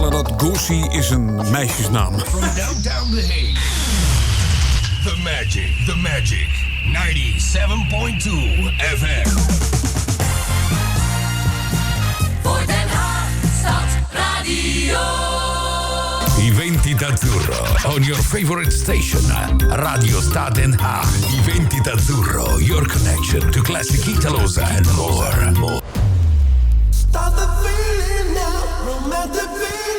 vertellen dat Goosey is een meisjesnaam. From downtown The Hague. The Magic. 97.2 FM. Voor Den Haag, Stad, Radio. Iventi d'Azzurro on your favorite station. Radio Stad Den Haag. Iventi d'Azzurro, your connection to classic Italos and more. Start the feeling now, romantic feeling.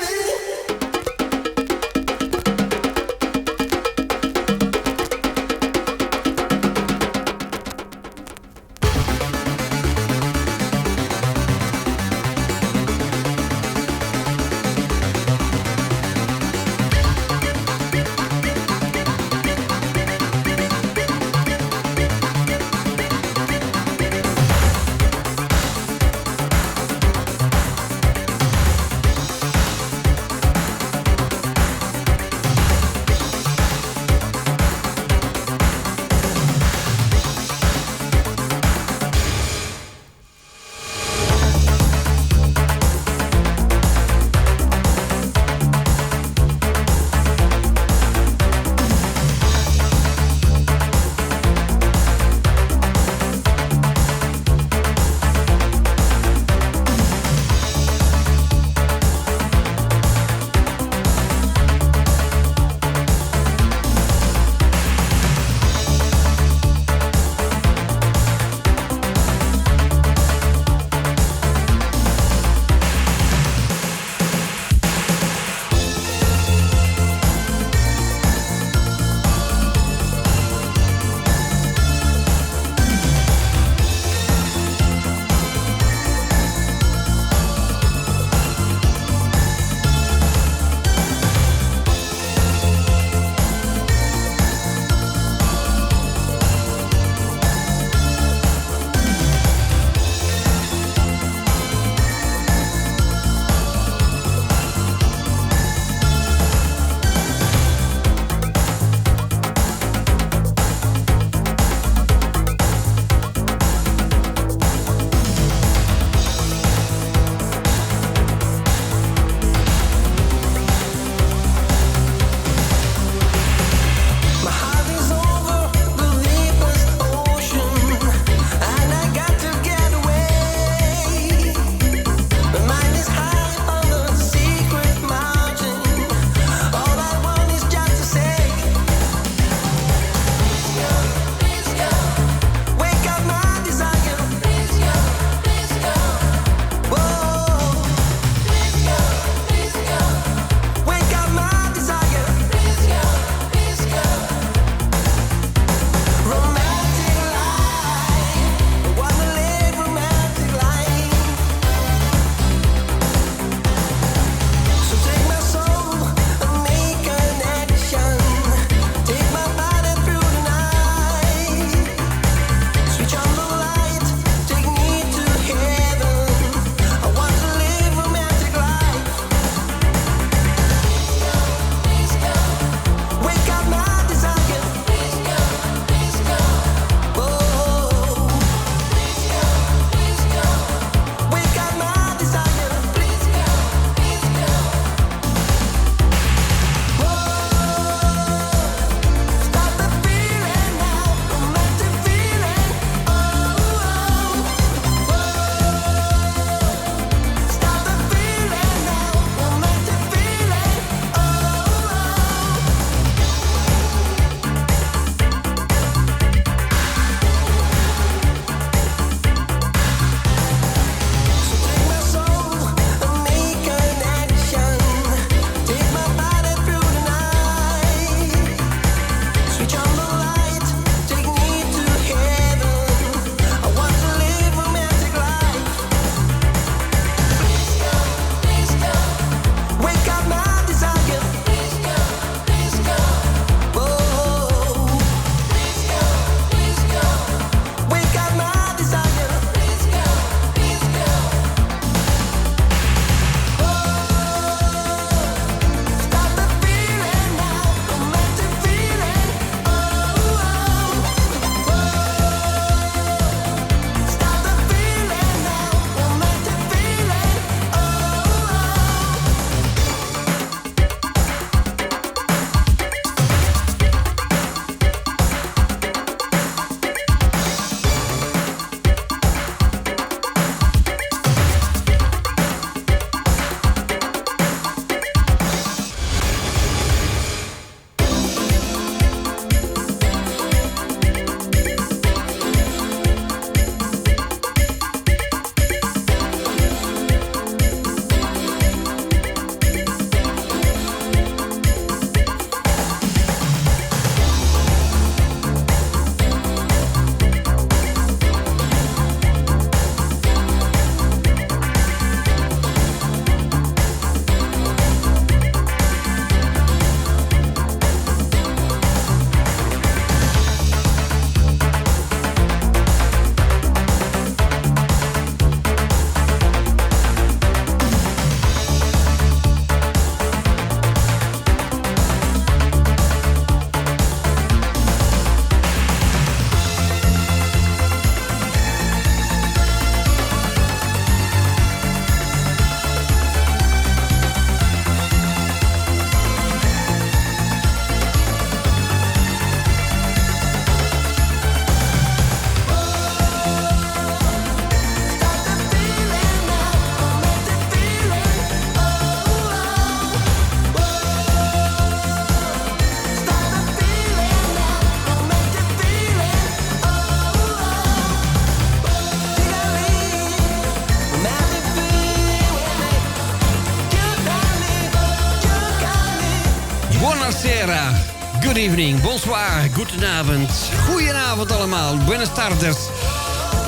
Buonasera, good evening, bonsoir, goedenavond, goedenavond allemaal, buenas tardes.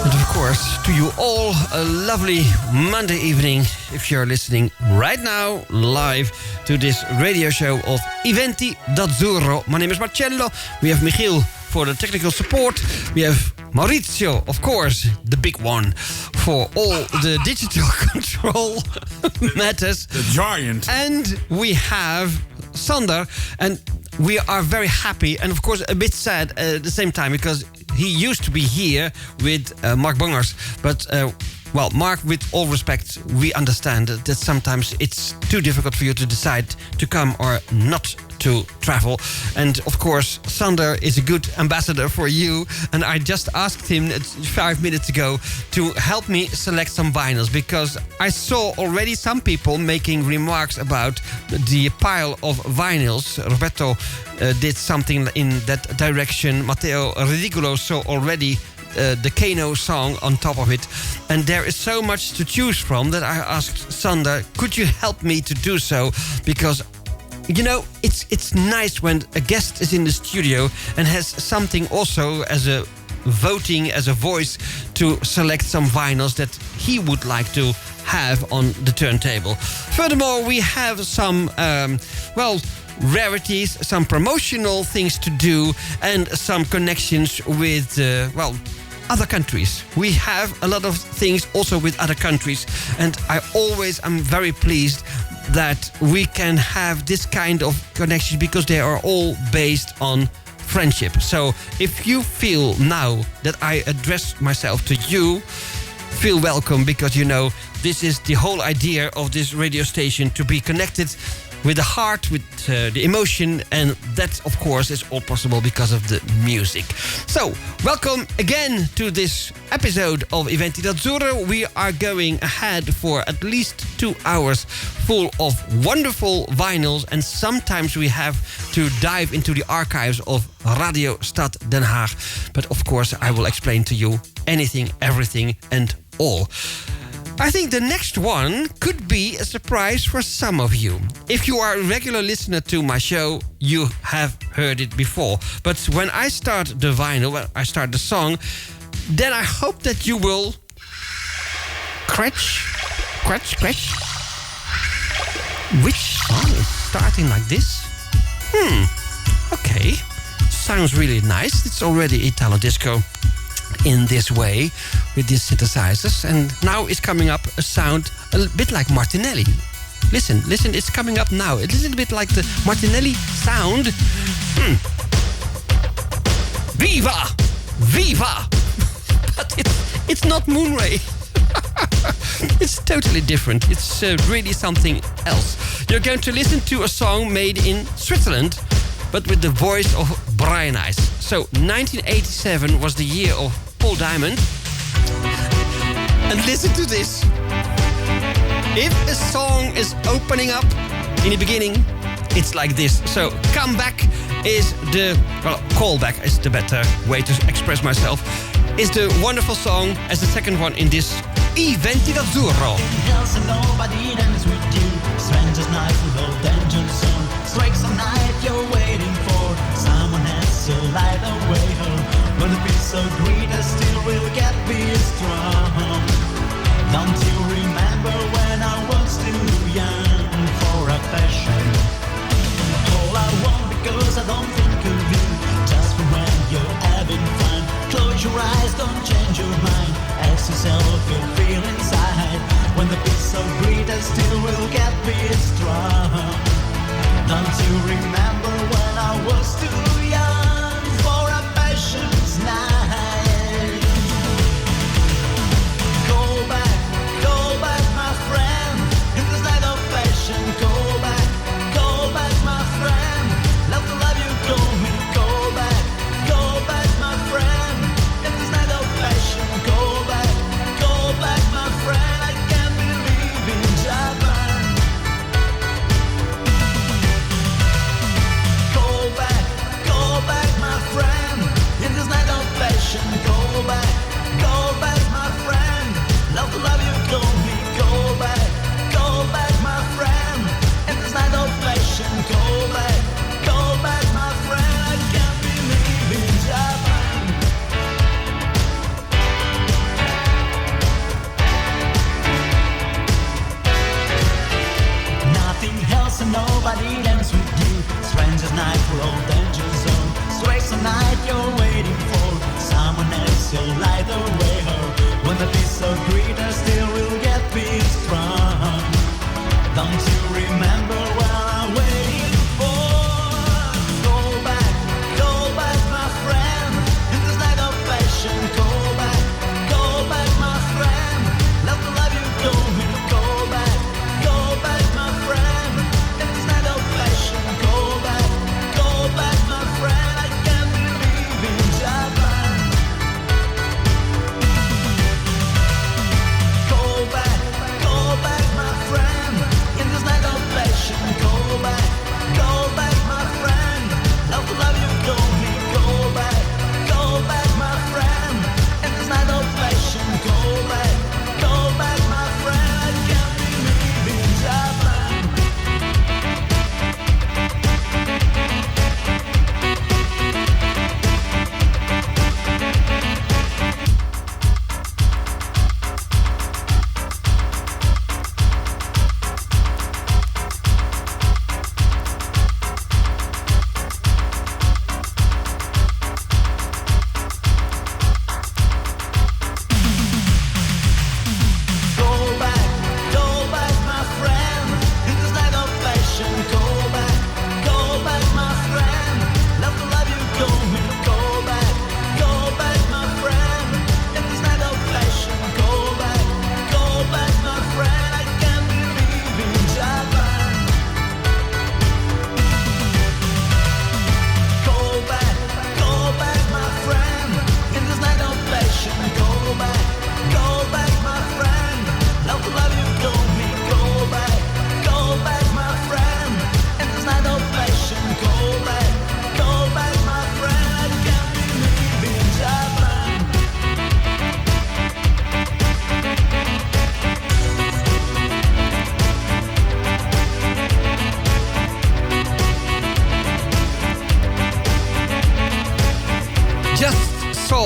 And of course, to you all, a lovely Monday evening if you're listening right now live to this radio show of Iventi d'Azzurro. My name is Marcello. We have Michiel for the technical support. We have Maurizio, of course, the big one, for all the digital control matters. The giant. And we have Sander, and we are very happy and of course a bit sad at the same time because he used to be here with Mark Bongers, but well, Mark, with all respect, we understand that sometimes it's too difficult for you to decide to come or not to travel. And of course, Sander is a good ambassador for you. And I just asked him 5 minutes ago to help me select some vinyls because I saw already some people making remarks about the pile of vinyls. Roberto did something in that direction. Matteo Ridiculo saw already the Kano song on top of it. And there is so much to choose from that I asked Sander, could you help me to do so? Because, you know, it's nice when a guest is in the studio and has something also as a voting, as a voice to select some vinyls that he would like to have on the turntable. Furthermore, we have some, rarities, some promotional things to do, and some connections with, other countries. We have a lot of things also with other countries, and I always am very pleased that we can have this kind of connections because they are all based on friendship. So if you feel now that I address myself to you, feel welcome, because you know this is the whole idea of this radio station, to be connected with the heart, with the emotion, and that, of course, is all possible because of the music. So, welcome again to this episode of Iventi d'Azzurro. We are going ahead for at least 2 hours full of wonderful vinyls, and sometimes we have to dive into the archives of Radio Stad Den Haag. But of course, I will explain to you anything, everything, and all. I think the next one could be a surprise for some of you. If you are a regular listener to my show, you have heard it before. But when I start the vinyl, when I start the song, then I hope that you will scratch. Which song is starting like this? Okay. Sounds really nice. It's already Italo Disco in this way with these synthesizers, and now is coming up a sound a bit like Martinelli. Listen, it's coming up now. It's a little bit like the Martinelli sound. Viva! But it's not Moonray. It's totally different. It's really something else. You're going to listen to a song made in Switzerland, but with the voice of Brian Ice. So 1987 was the year of Paul Diamond. And listen to this. If a song is opening up in the beginning, it's like this. So Come Back is the, Call Back is the better way to express myself, is the wonderful song as the second one in this Iventi d'Azzurro. Nobody dance with you. Strangers night with old danger zone. Strikes a night you're waiting for. Someone has to light away her. Gonna be so great, I still will get me strong. Don't you remember when I was too young for affection? All I want, because I don't think of you, just for when you're having fun. Close your eyes, don't change your mind. Ask yourself you feel inside. When the beat's so great, I still will get me strong. Don't you remember when I was too young for a passion's night?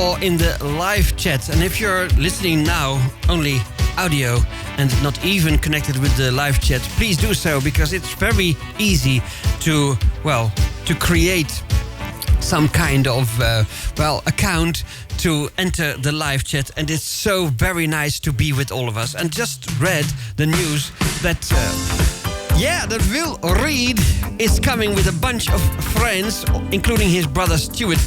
or in the live chat. And if you're listening now, only audio and not even connected with the live chat, please do so, because it's very easy to create some kind of account to enter the live chat, and it's so very nice to be with all of us. And just read the news that that Will Reed is coming with a bunch of friends, including his brother Stuart,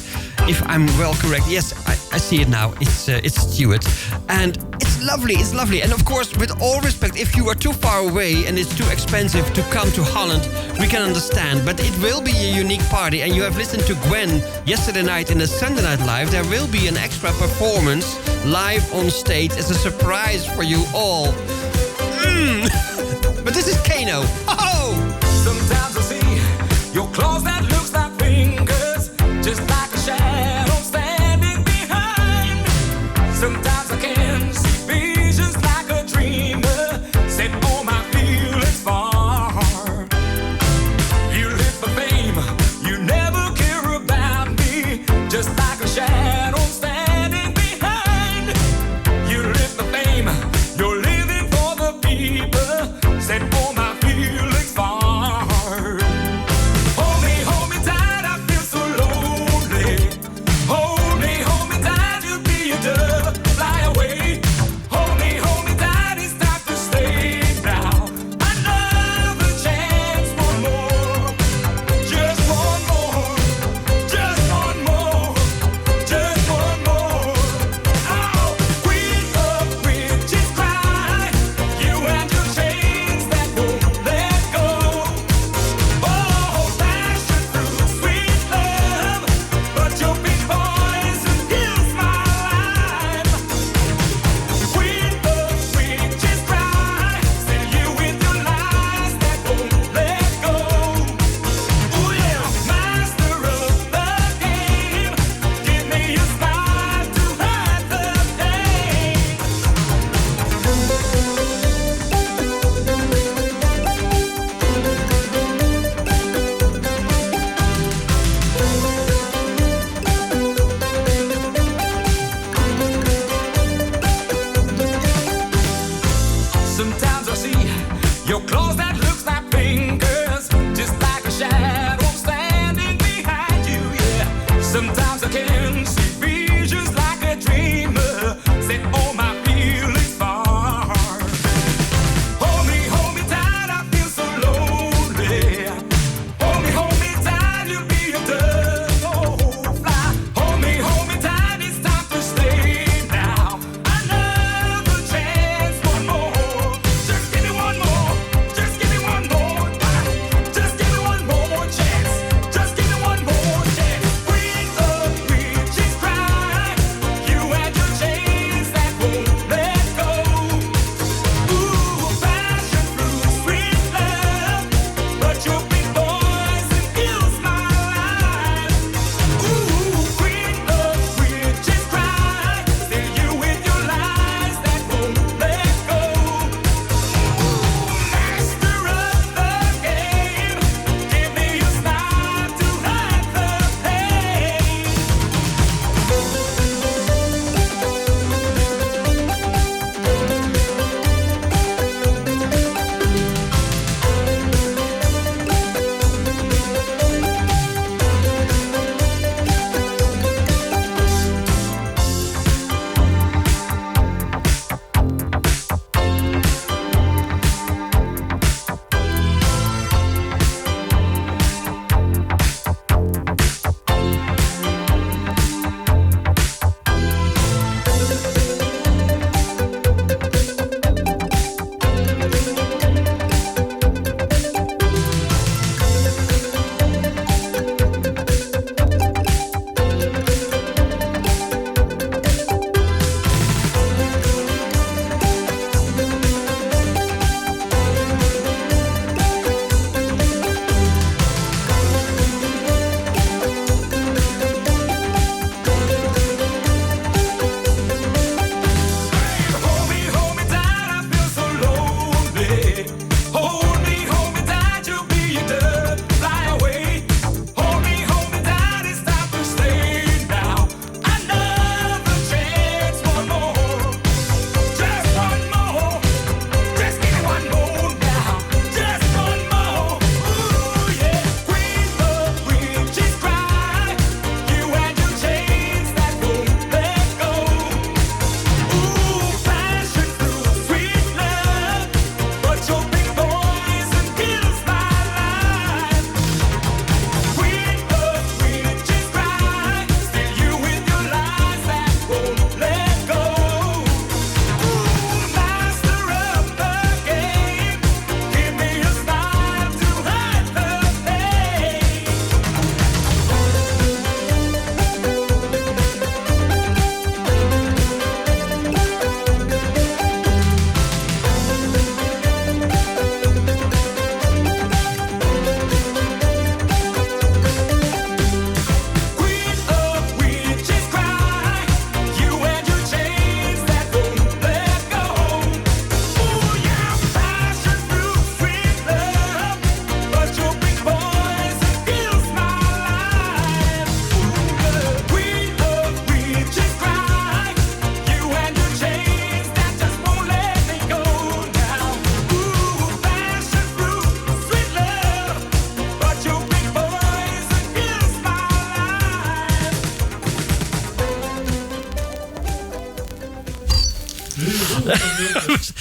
if I'm well correct. Yes, I see it now. It's Stuart, and it's lovely. And of course, with all respect, if you are too far away and it's too expensive to come to Holland, we can understand. But it will be a unique party, and you have listened to Gwen yesterday night in the Sunday Night Live. There will be an extra performance live on stage as a surprise for you all. But this is Kano. Oh! Sometimes I see your claws that looks like fingers, just like a shadow standing behind. Sometimes I can see visions like a dreamer, set all my feelings far. You live for fame, you never care about me, just like a shadow standing behind. You live for fame, you're living for the people, set all my feelings far. Hold me tight, I feel so lonely. Hold me tight, you'll be a dove, fly away. Hold me tight, it's time to stay now. Another chance, one more, just one more, just one more, just one more. Oh, queen of witches cry, you and your chains that won't let go. Oh, passion through sweet love, but your big poison kills my life. Queen of witches cry, still you with your lies that won't let go. Oh yeah, master of the game, give me a smile to hide the pain. Sometimes I see your claws that looks like fingers, just like a shadow standing behind you, yeah. Sometimes I can see visions like a dreamer, set all my feelings far. Hold me tight, I feel so lonely. Hold me tight, you'll be a dove, oh, fly. Hold me tight, it's time to stay now. Another chance, one more. Just give me one more. Just give me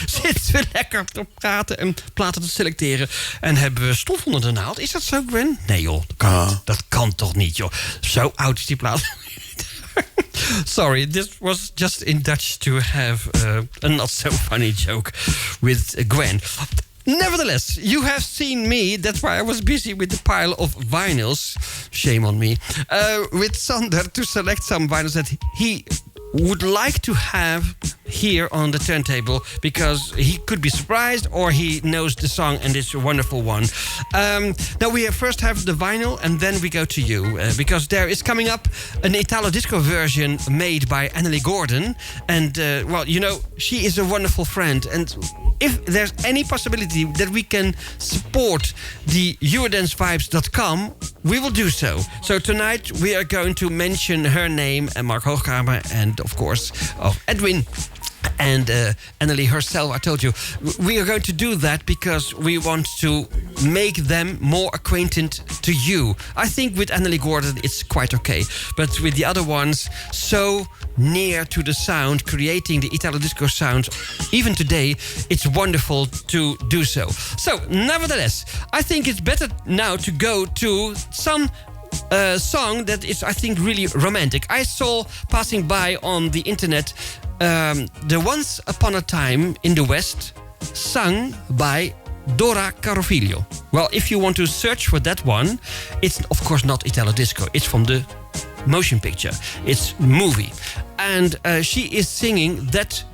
Zitten we lekker te praten en platen te selecteren. En hebben we stof onder de naald. Is dat zo, Gwen? Nee joh, dat kan toch niet joh. Zo oud is die plaat. Sorry, this was just in Dutch to have a not so funny joke with Gwen. Nevertheless, you have seen me. That's why I was busy with the pile of vinyls. Shame on me. With Sander to select some vinyls that he would like to have here on the turntable because he could be surprised or he knows the song and it's a wonderful one. Now we first have the vinyl and then we go to you because there is coming up an Italo disco version made by Annalie Gordon and well, you know, she is a wonderful friend and if there's any possibility that we can support the EurodanceVibes.com, we will do so. So tonight we are going to mention her name and Mark Hoogkamer and of course of Edwin and Annalie herself. I told you we are going to do that because we want to make them more acquainted to you. I think with Annalie Gordon it's quite okay, but with the other ones so near to the sound, creating the Italo disco sound even today, it's wonderful to do so. So nevertheless, I think it's better now to go to some song that is, I think, really romantic. I saw passing by on the internet the Once Upon a Time in the West sung by Dora Carofiglio. Well, if you want to search for that one, it's of course not Italo disco. It's from the motion picture. It's movie. And she is singing that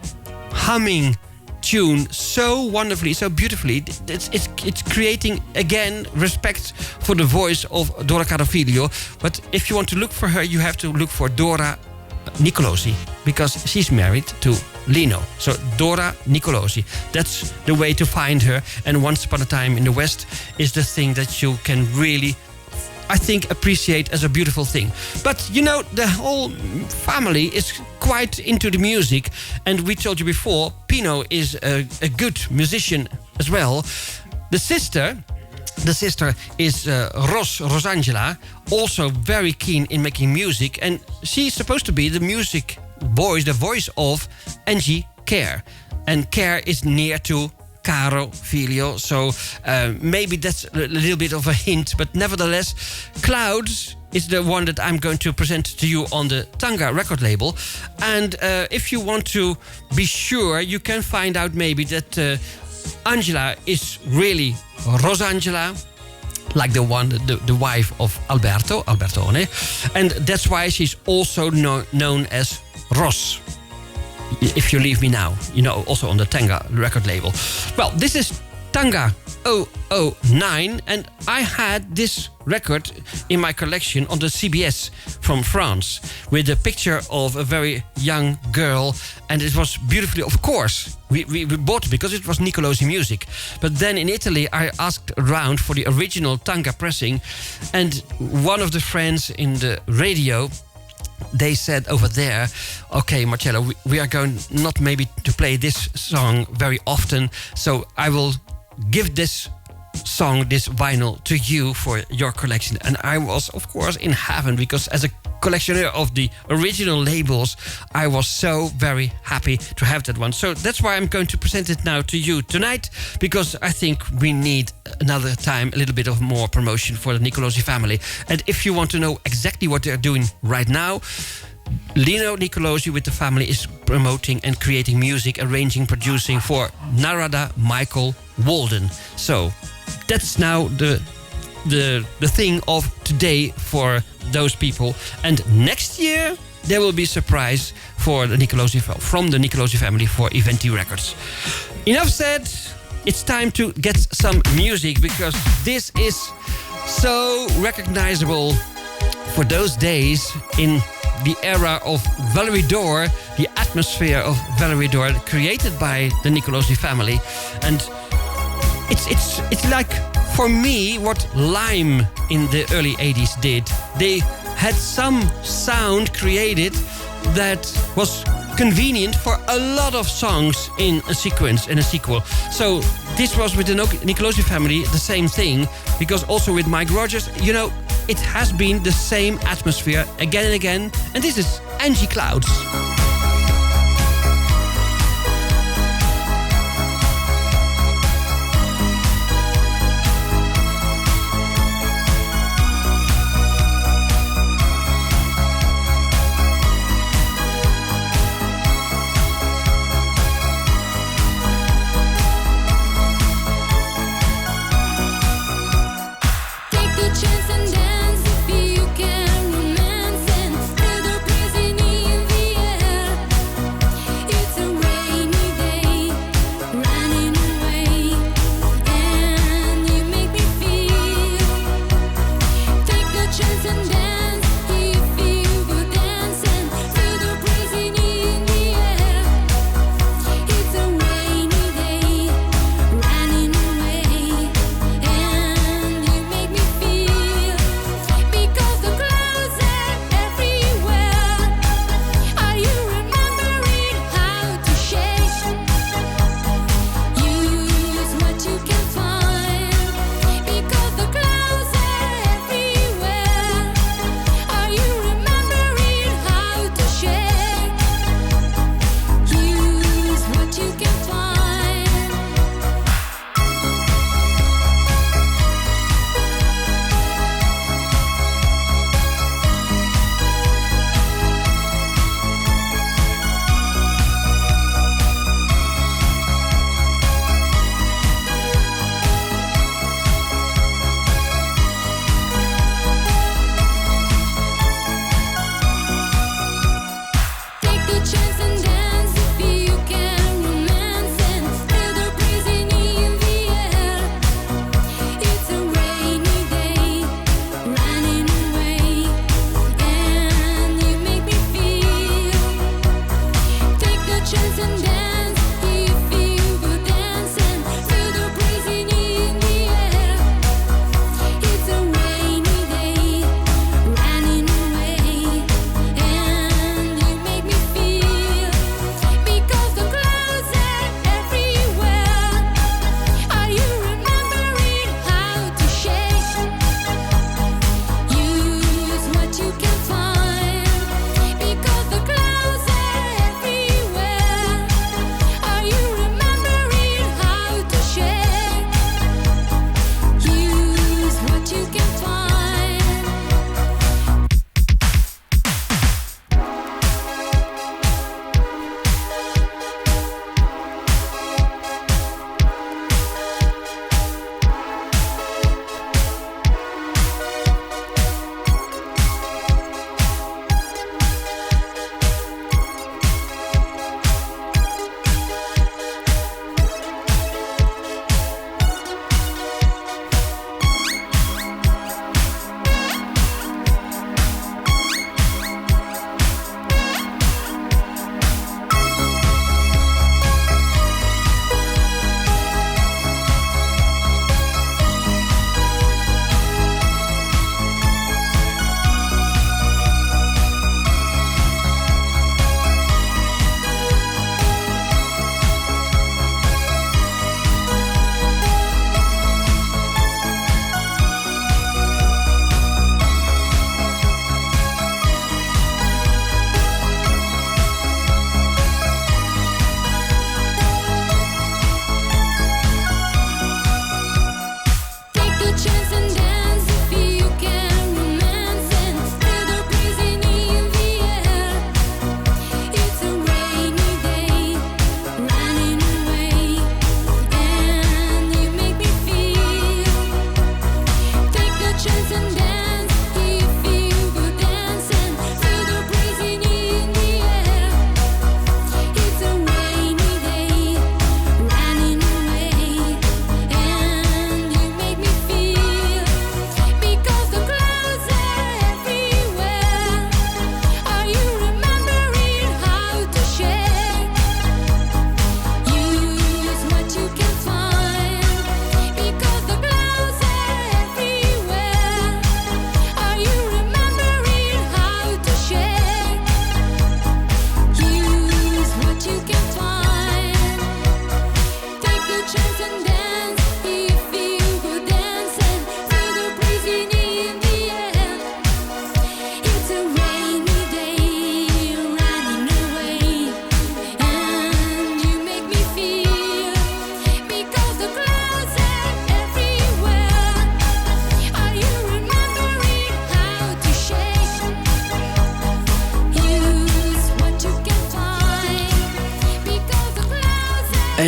humming tune so wonderfully, so beautifully. It's creating, again, respect for the voice of Dora Carofiglio. But if you want to look for her, you have to look for Dora Nicolosi, because she's married to Lino. So Dora Nicolosi. That's the way to find her. And Once Upon a Time in the West is the thing that you can really, I think, appreciate as a beautiful thing. But, you know, the whole family is quite into the music. And we told you before, Pino is a good musician as well. The sister is Rosangela, also very keen in making music. And she's supposed to be the music voice, the voice of Angie Care. And Care is near to Caro Filio, so maybe that's a little bit of a hint, but nevertheless, Clouds is the one that I'm going to present to you on the Tanga record label. And if you want to be sure, you can find out maybe that Angela is really Rosangela, like the one, the wife of Albertone, and that's why she's also known as Ros. If You Leave Me Now, you know, also on the Tanga record label. Well, this is Tanga 009, and I had this record in my collection on the CBS from France with a picture of a very young girl, and it was beautifully, of course, we bought it because it was Nicolosi music. But then in Italy, I asked around for the original Tanga pressing, and one of the friends in the radio, they said over there, okay, Marcello, we are going not maybe to play this song very often, so I will give this song, this vinyl, to you for your collection. And I was, of course, in heaven, because as a collectioner of the original labels, I was so very happy to have that one. So that's why I'm going to present it now to you tonight, because I think we need another time a little bit of more promotion for the Nicolosi family. And if you want to know exactly what they're doing right now, Lino Nicolosi with the family is promoting and creating music, arranging, producing for Narada Michael Walden. So that's now the thing of today for those people. And next year there will be a surprise for the Nicolosi, from the Nicolosi family, for Iventi Records. Enough said. It's time to get some music, because this is so recognizable for those days in the era of Valerie Dore, the atmosphere of Valerie Dore created by the Nicolosi family. And it's like, for me, what Lime in the early 80s did. They had some sound created that was convenient for a lot of songs in a sequence, in a sequel. So this was with the Nicolosi family the same thing, because also with Mike Rogers, you know, it has been the same atmosphere again and again. And this is Angie Clouds.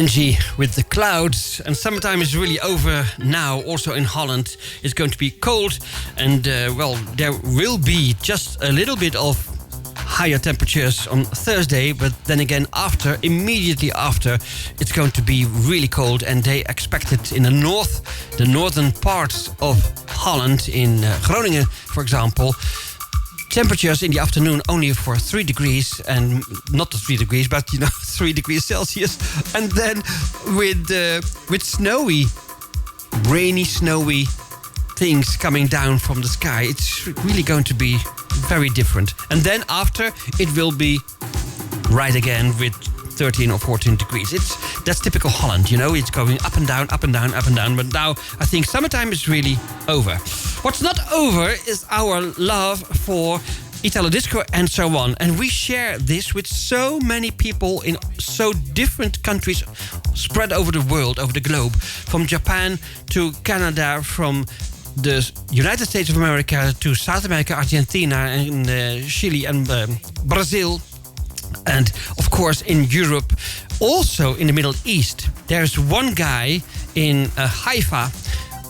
Angie with the clouds. And summertime is really over now. Also in Holland, it's going to be cold. And, there will be just a little bit of higher temperatures on Thursday. But then again, immediately after, it's going to be really cold. And they expect it in the northern parts of Holland, in Groningen, for example. Temperatures in the afternoon only for 3 degrees, and not 3 degrees, but 3 degrees Celsius. And then with snowy, rainy, snowy things coming down from the sky, it's really going to be very different. And then after, it will be right again with 13 or 14 degrees. That's typical Holland, it's going up and down, up and down, up and down. But now I think summertime is really over. What's not over is our love for Italo disco and so on. And we share this with so many people in so different countries spread over the world, over the globe. From Japan to Canada, from the United States of America to South America, Argentina and Chile and Brazil. And of course in Europe, also in the Middle East. There's one guy in Haifa,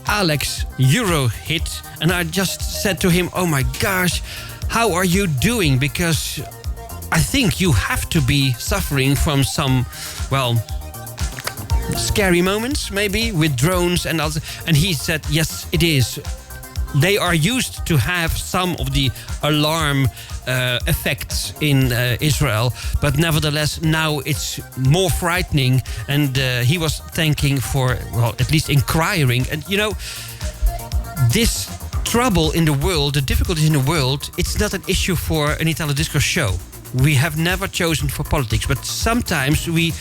Alex Eurohit, and I just said to him, oh my gosh, how are you doing? Because I think you have to be suffering from some, scary moments maybe with drones and others. And he said, yes, it is. They are used to have some of the alarm effects in Israel, but nevertheless now it's more frightening. And he was thanking for, at least inquiring. And this trouble in the world, the difficulties in the world, it's not an issue for an Italo Disco show. We have never chosen for politics, but sometimes we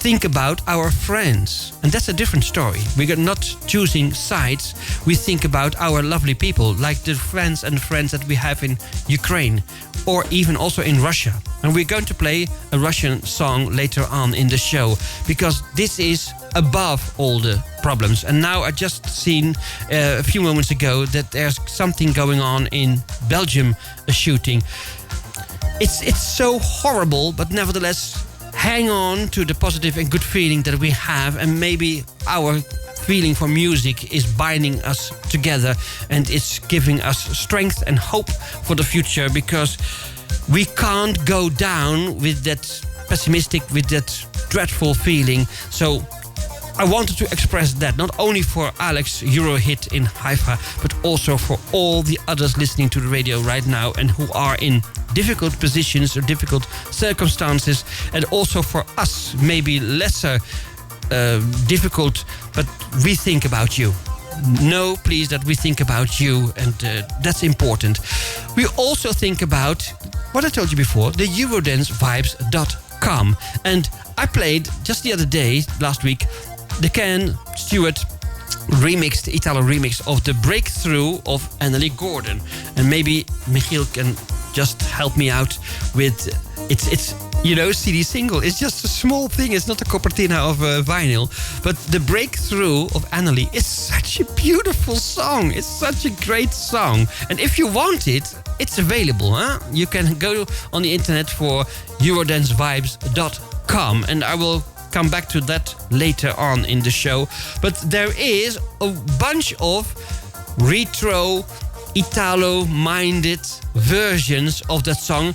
think about our friends. And that's a different story. We are not choosing sides. We think about our lovely people, like the friends that we have in Ukraine, or even also in Russia. And we're going to play a Russian song later on in the show, because this is above all the problems. And now I just seen a few moments ago that there's something going on in Belgium, a shooting. It's so horrible, but nevertheless, hang on to the positive and good feeling that we have, and maybe our feeling for music is binding us together and it's giving us strength and hope for the future, because we can't go down with that pessimistic, with that dreadful feeling. So I wanted to express that, not only for Alex Eurohit in Haifa, but also for all the others listening to the radio right now and who are in difficult positions or difficult circumstances, and also for us, maybe lesser difficult, but we think about you. Know, please, that we think about you, and that's important. We also think about, what I told you before, the EurodanceVibes.com. And I played just the other day, last week, the Ken Stewart Italo remix of the Breakthrough of Annalie Gordon. And maybe Michiel can just help me out with it's CD single. It's just a small thing. It's not a copertina of vinyl. But the Breakthrough of Annalie is such a beautiful song. It's such a great song. And if you want it, it's available. You can go on the internet for EurodanceVibes.com, and I will come back to that later on in the show. But there is a bunch of retro Italo-minded versions of that song,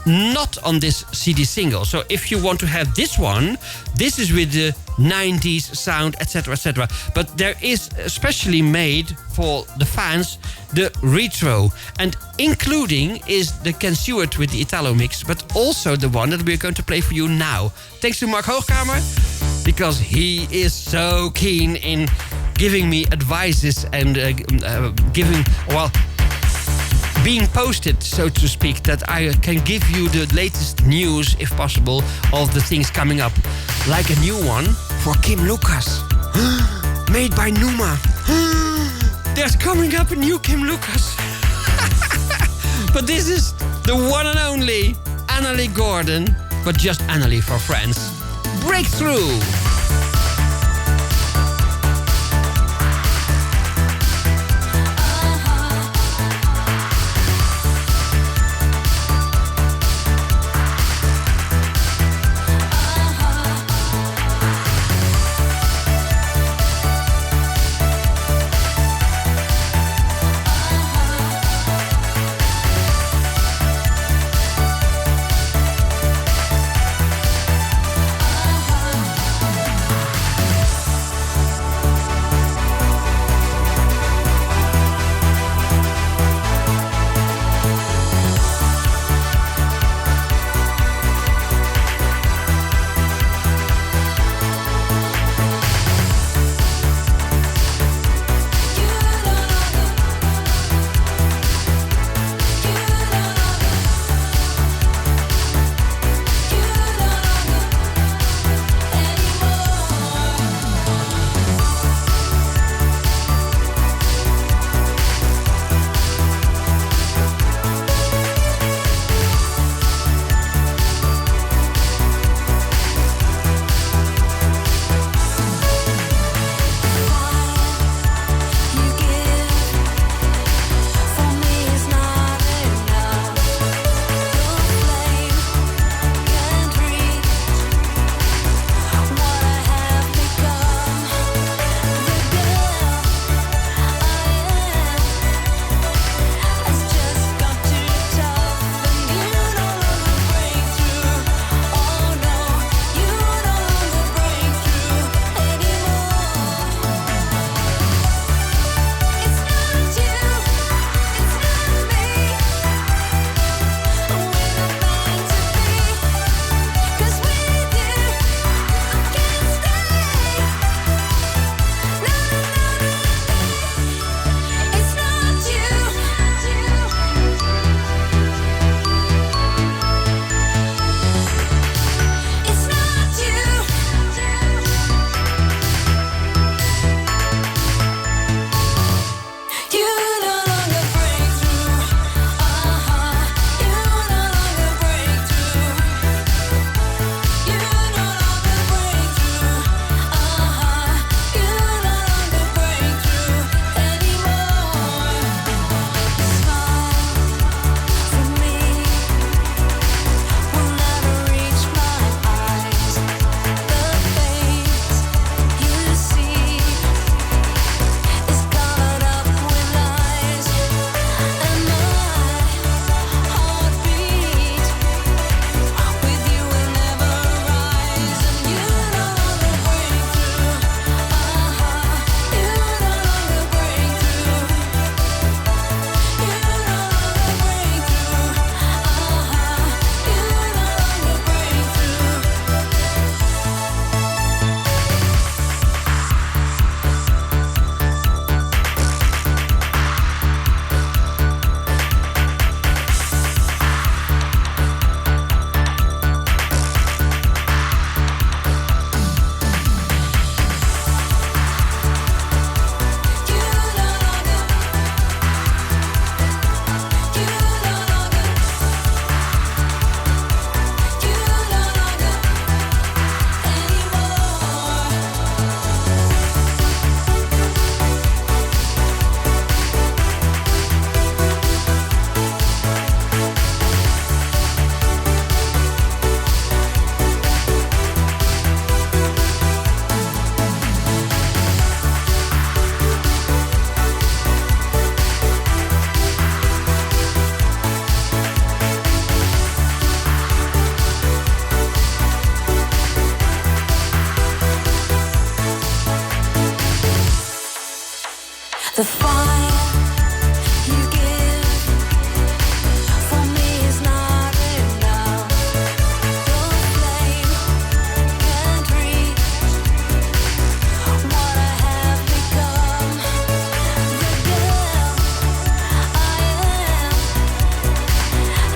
not on this CD single. So if you want to have this one, this is with the 90s sound, etc., etc. But there is especially made for the fans the retro, and including is the Ken Stewart with the Italo mix, but also the one that we're going to play for you now. Thanks to Mark Hoogkamer, because he is so keen in giving me advices and being posted, so to speak, that I can give you the latest news, if possible, of the things coming up. Like a new one for Kim Lucas, made by Numa. There's coming up a new Kim Lucas. But this is the one and only Annalie Gordon, but just Annalie for friends. Breakthrough. The fire you give for me is not enough. Your flame can't reach what I have become. The girl I am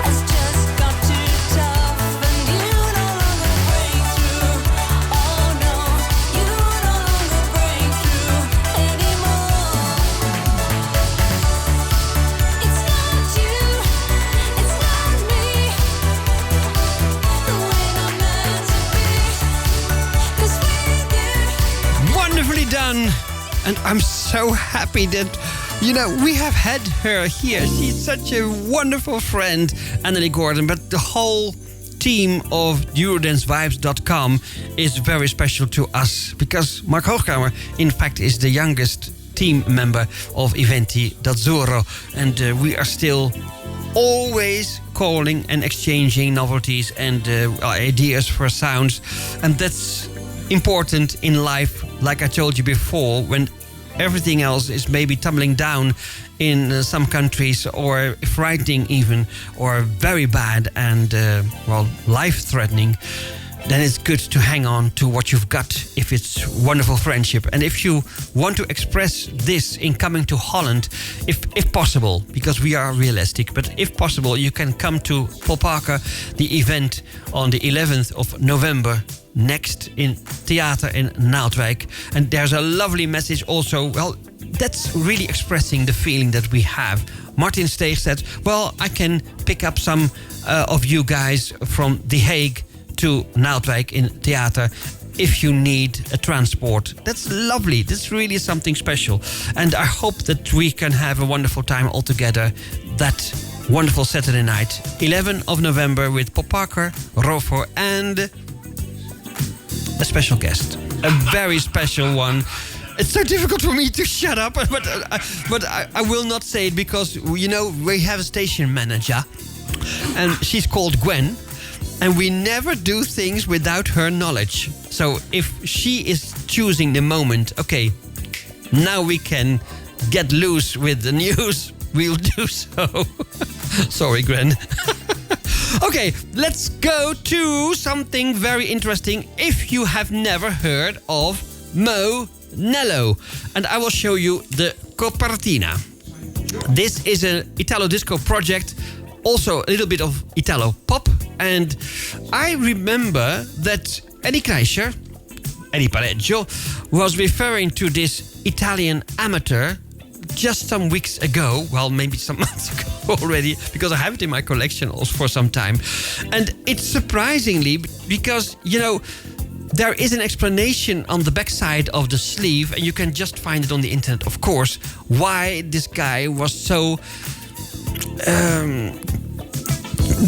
has just got too tough, and you no longer break through. Oh no, you no longer break through anymore. It's not you, it's not me, the way I'm meant to be. 'Cause with you, Wonderfully done. And I'm so happy that, we have had her here. She's such a wonderful friend, Annelie Gordon. But the whole team of EurodanceVibes.com is very special to us. Because Mark Hoogkamer, in fact, is the youngest team member of Iventi d'Azzurro. And we are still always calling and exchanging novelties and ideas for sounds. And that's important in life, like I told you before, when everything else is maybe tumbling down in some countries, or frightening even, or very bad and, life-threatening. Then it's good to hang on to what you've got if it's wonderful friendship. And if you want to express this in coming to Holland, if possible, because we are realistic, but if possible, you can come to Paul Parker, the event on the 11th of November, next in Theater in Naaldwijk. And there's a lovely message also. Well, that's really expressing the feeling that we have. Martin Steeg said, well, I can pick up some of you guys from The Hague to Naaldwijk in Theater if you need a transport. That's lovely. That's really something special. And I hope that we can have a wonderful time all together that wonderful Saturday night, 11th of November, with Pop Parker, Rofo, and a special guest. A very special one. It's so difficult for me to shut up, but I will not say it because, we have a station manager and she's called Gwen. And we never do things without her knowledge. So if she is choosing the moment, okay, now we can get loose with the news, we'll do so. Sorry, Gwen. Okay, let's go to something very interesting. If you have never heard of Marcello, and I will show you the copertina. This is an Italo disco project, also a little bit of Italo pop. And I remember that Eddie Kreischer, Eddie Pareggio, was referring to this Italian amateur just some weeks ago. Well, maybe some months ago already, because I have it in my collection also for some time. And it's surprisingly, because, there is an explanation on the backside of the sleeve, and you can just find it on the internet, of course, why this guy was so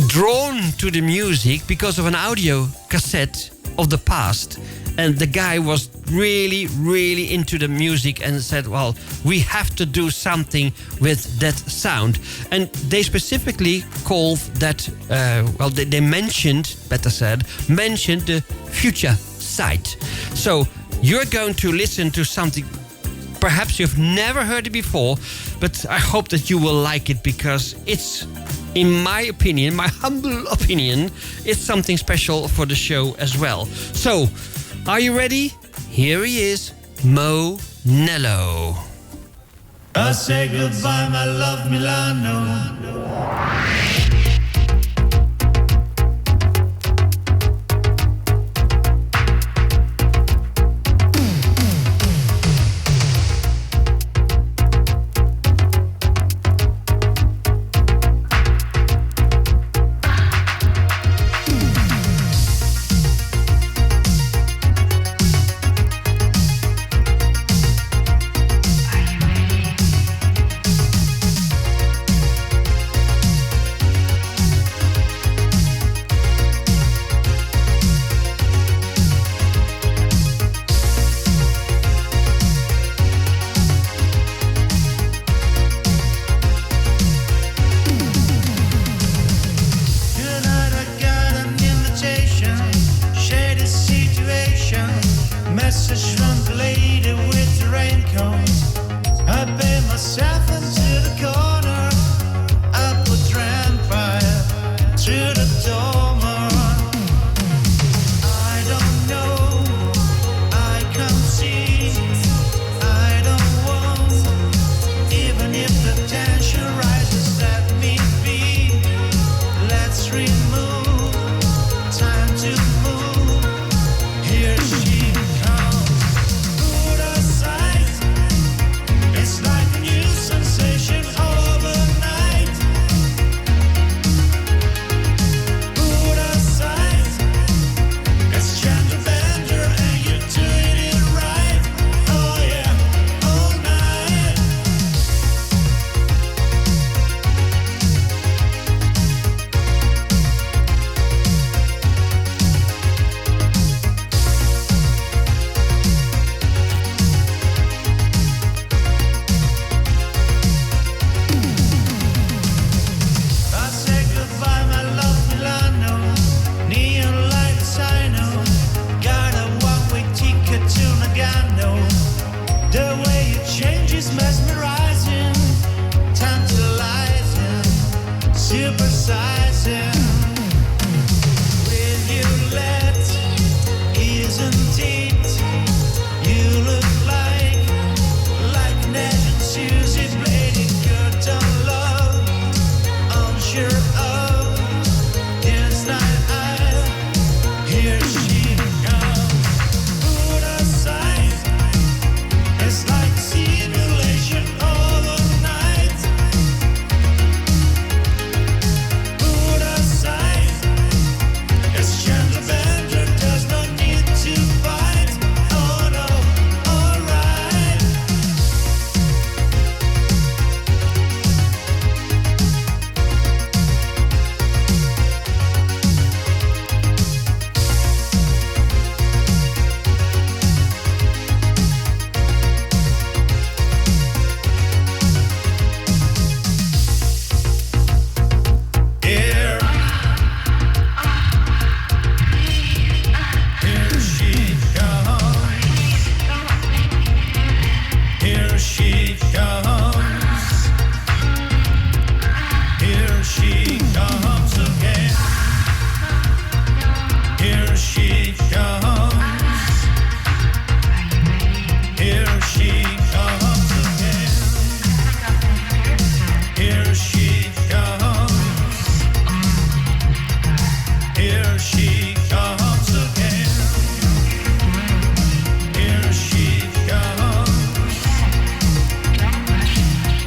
drawn to the music, because of an audio cassette of the past. And the guy was really, really into the music and said, well, we have to do something with that sound. And they specifically called that, they mentioned the future sight. So you're going to listen to something perhaps you've never heard it before, but I hope that you will like it, because it's, in my opinion, my humble opinion, it's something special for the show as well. So, are you ready? Here he is, Marcello. I say goodbye, my love, Milano. Message from the lady with the raincoat. I pay myself into the corner. I put fire through the dormer. I don't know, I can't see, I don't want. Even if the tension rises, let me be. Let's remove time to move. Here she comes. Put aside. It's like a new sensation overnight. Put aside. It's gender bender and you're doing it right. Oh yeah, all night. I say goodbye, my love Milano. Neon lights, I know. Got a one-way ticket to Nagano. The way you change is mesmerizing, tantalizing, supersizing. Will you let? Isn't it? You look like an Asian Susie bladed good on love. I'm sure of this night. Here she comes. Put aside. It's like simulation overnight. Put aside. It's gender bender, does not need to fight. Oh no, alright. Here she comes. Here she comes. Here she comes again. Here she comes. Here she comes again. Here she comes. Here she comes again. Here she comes.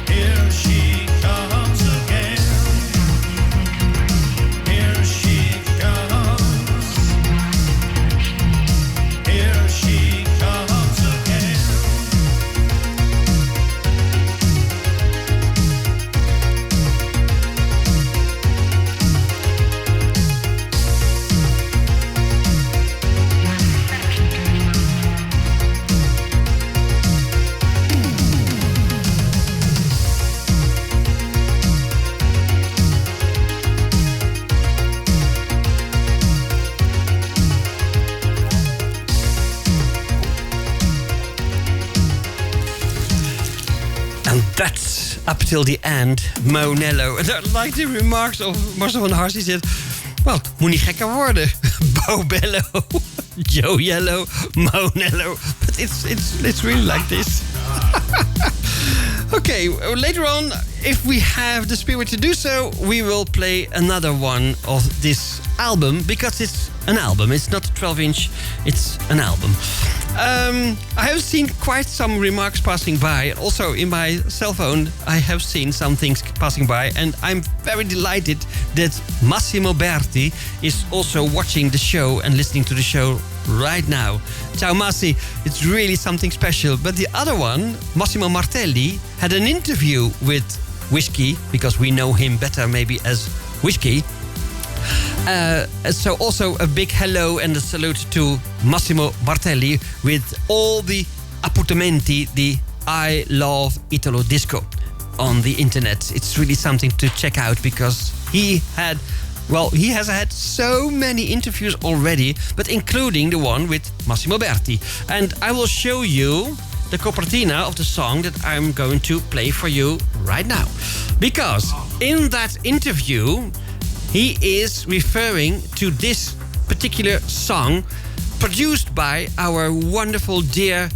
Here she comes again. Here she comes. Here she comes again. And that's up till the end, Monello. And I like the remarks of Marcel van der Hars. He said, well, moet niet gekker worden. Bobello, Joe Yellow, Monello. But it's really like this. Okay, later on, if we have the spirit to do so, we will play another one of this album, because it's an album. It's not a 12-inch, it's an album. I have seen quite some remarks passing by. Also, in my cell phone, I have seen some things passing by. And I'm very delighted that Massimo Berti is also watching the show and listening to the show right now. Ciao Massi, it's really something special. But the other one, Massimo Martelli, had an interview with Whiskey, because we know him better maybe as Whiskey. So also a big hello and a salute to Massimo Martelli with all the appuntamenti, the I Love Italo Disco on the internet. It's really something to check out, because he has had so many interviews already, but including the one with Massimo Berti. And I will show you the copertina of the song that I'm going to play for you right now. Because in that interview, he is referring to this particular song produced by our wonderful, dear,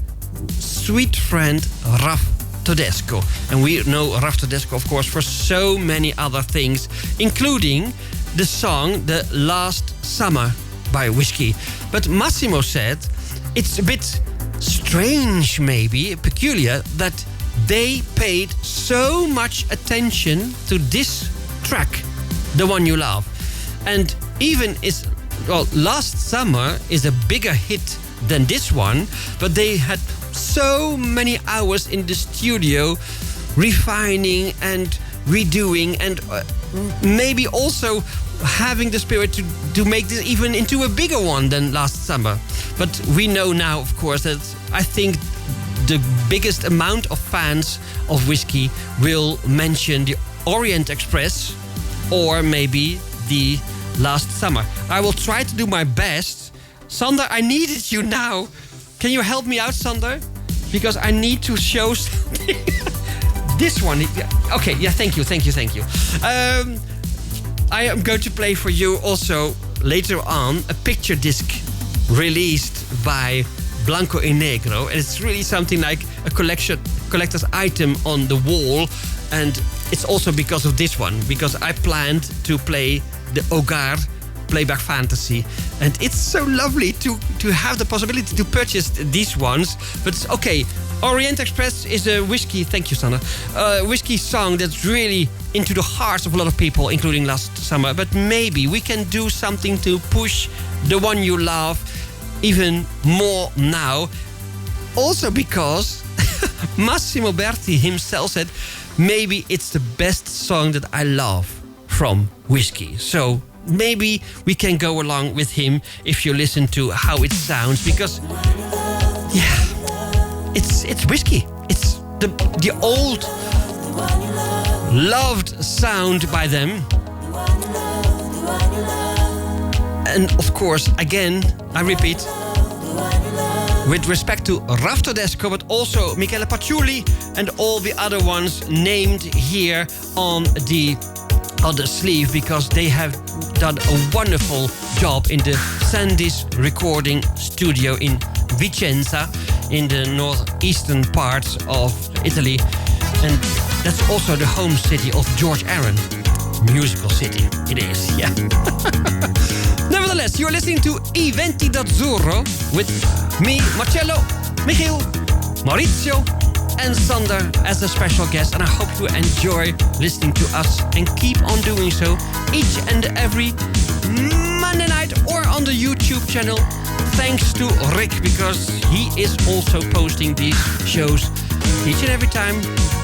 sweet friend Raf Todesco. And we know Raf Todesco, of course, for so many other things, including the song The Last Summer by Whiskey. But Massimo said it's a bit strange, maybe peculiar, that they paid so much attention to this track, The One You Love. And even Last Summer is a bigger hit than this one, but they had so many hours in the studio refining and redoing, and maybe also having the spirit to make this even into a bigger one than Last Summer. But we know now, of course, that I think the biggest amount of fans of Whiskey will mention the Orient Express or maybe the Last Summer. I will try to do my best. Sander, I needed you now. Can you help me out, Sander? Because I need to show something. This one. Okay, yeah, thank you. I am going to play for you also later on a picture disc released by Blanco y Negro. And it's really something like a collector's item on the wall. And it's also because of this one, because I planned to play the Hogar Playback Fantasy. And it's so lovely to have the possibility to purchase these ones. But it's okay. Orient Express is a Whiskey, thank you, Sanna, Whiskey song that's really into the hearts of a lot of people, including Last Summer. But maybe we can do something to push The One You Love even more now. Also because Massimo Berti himself said, maybe it's the best song that I love from Whiskey. So maybe we can go along with him if you listen to how it sounds, because yeah, it's Whiskey. It's the old loved sound by them. And of course, again, I repeat, with respect to Raf Todesco, but also Michele Paciulli and all the other ones named here on the sleeve, because they have done a wonderful job in the Sandys recording studio in Vicenza, in the northeastern parts of Italy. And that's also the home city of George Aaron. Musical city, it is, yeah. Nevertheless, you're listening to Iventi d'Azzurro with me, Marcello, Michiel, Maurizio, and Sander as a special guest. And I hope you enjoy listening to us and keep on doing so each and every Monday night or on the YouTube channel. Thanks to Rick, because he is also posting these shows each and every time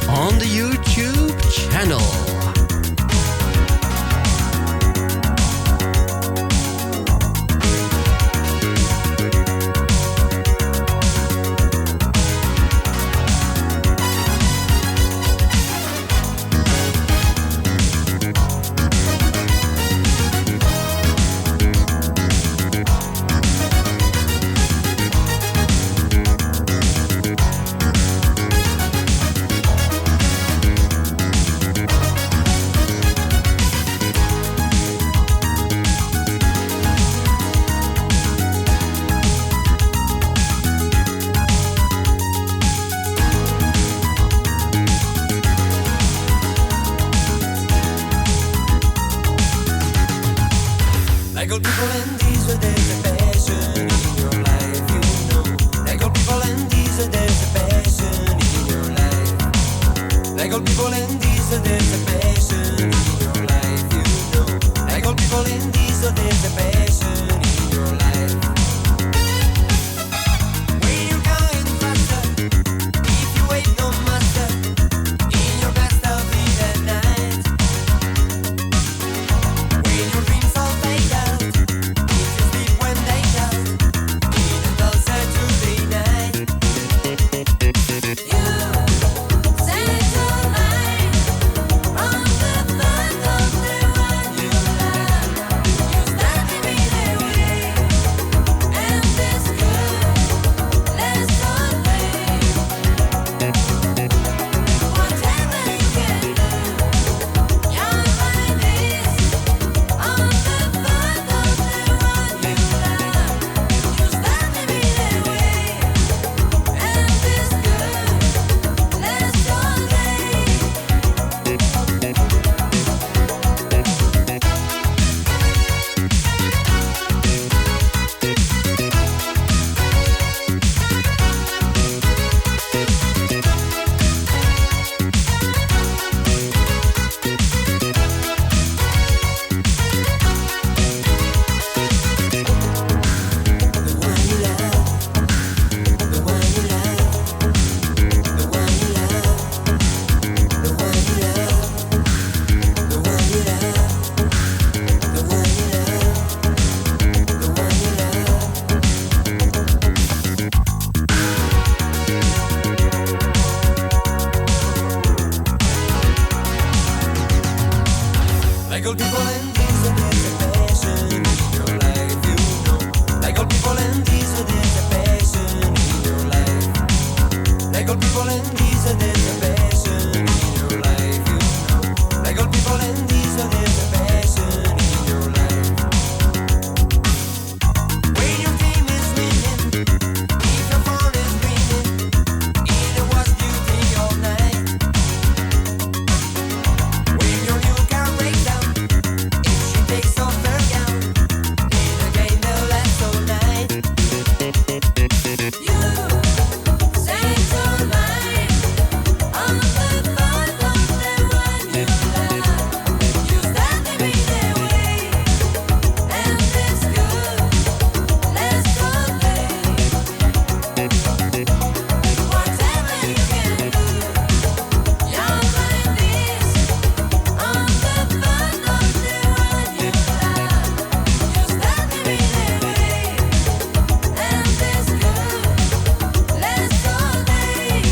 on the YouTube channel. You say to mine. old people and these are there's a passion in your life, you know. Like old people and these are there's a passion in your life. When your team is winning, if your phone is ringing, it was duty all night. When your new car breaks down, if she takes off her gown, in a game that lasts all night. You say tonight on the thought of the one you love. You stand to be their way, and it's good. Let's go, babe. Whatever you can do, your mind is on the thought of the one you love. You stand to be their way, and it's good. Let's go, babe.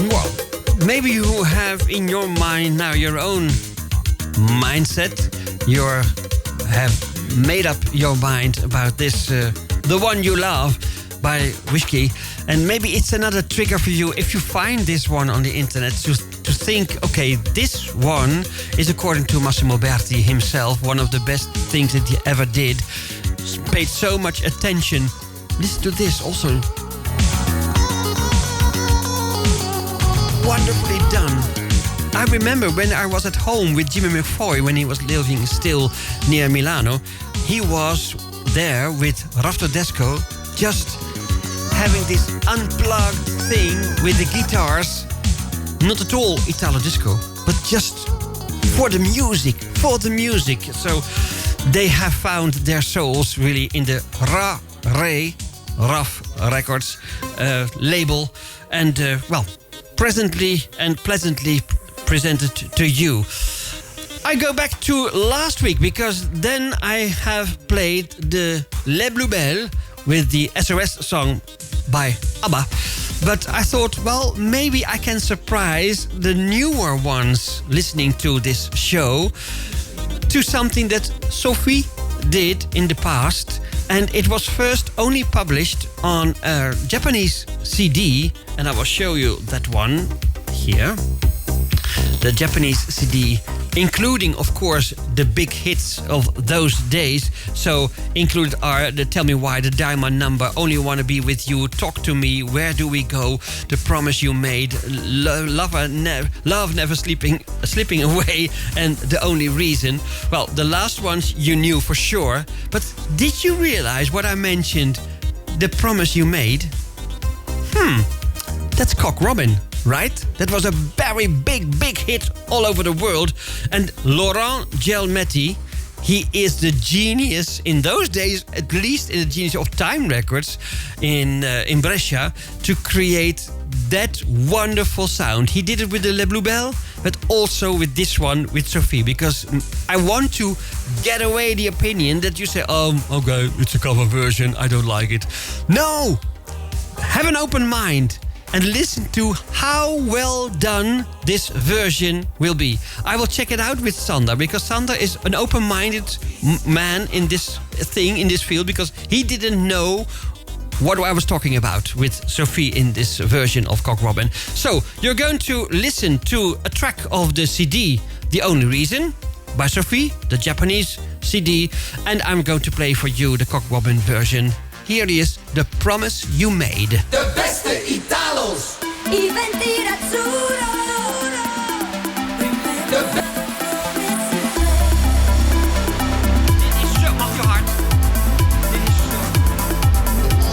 Well, maybe you have in your mind now your own mindset. You have made up your mind about this, The One You Love by Whiskey. And maybe it's another trigger for you if you find this one on the internet to think, okay, this one is, according to Massimo Berti himself, one of the best things that he ever did. Paid so much attention. Listen to this also. Wonderfully done. I remember when I was at home with Jimmy McFoy when he was living still near Milano. He was there with Rafto Desco, just having this unplugged thing with the guitars. Not at all Italo disco, but just for the music, So they have found their souls really in the Rough Records label. And well, presently and pleasantly presented to you. I go back to last week because then I have played the Les Bluebell with the SOS song by ABBA. But I thought, well, maybe I can surprise the newer ones listening to this show to something that Sophie did in the past. And it was first only published on a Japanese CD. And I will show you that one here. The Japanese CD, including, of course, the big hits of those days. So included are the Tell Me Why, the Diamond Number, Only Wanna Be With You, Talk to Me, Where Do We Go, The Promise You Made, Love Never Slipping Away, and The Only Reason. Well, the last ones you knew for sure. But did you realize what I mentioned? The Promise You Made? That's Cock Robin, right? That was a very big hit all over the world. And Laurent Gelmetti, he is the genius in those days, at least in the genius of Time Records in Brescia, to create that wonderful sound. He did it with the Le Bluebell, but also with this one, with Sophie, because I want to get away the opinion that you say, okay, it's a cover version, I don't like it. No! Have an open mind. and listen to how well done this version will be. I will check it out with Sander, because Sander is an open-minded man in this thing, in this field, because he didn't know what I was talking about with Sophie in this version of Cock Robin. So, you're going to listen to a track of the CD, The Only Reason, by Sophie, the Japanese CD, and I'm going to play for you the Cock Robin version. Here is The Promise You Made. De beste Italos. Iventi d'azzurro. Dit is zo af je hart. Dit is zo. Promise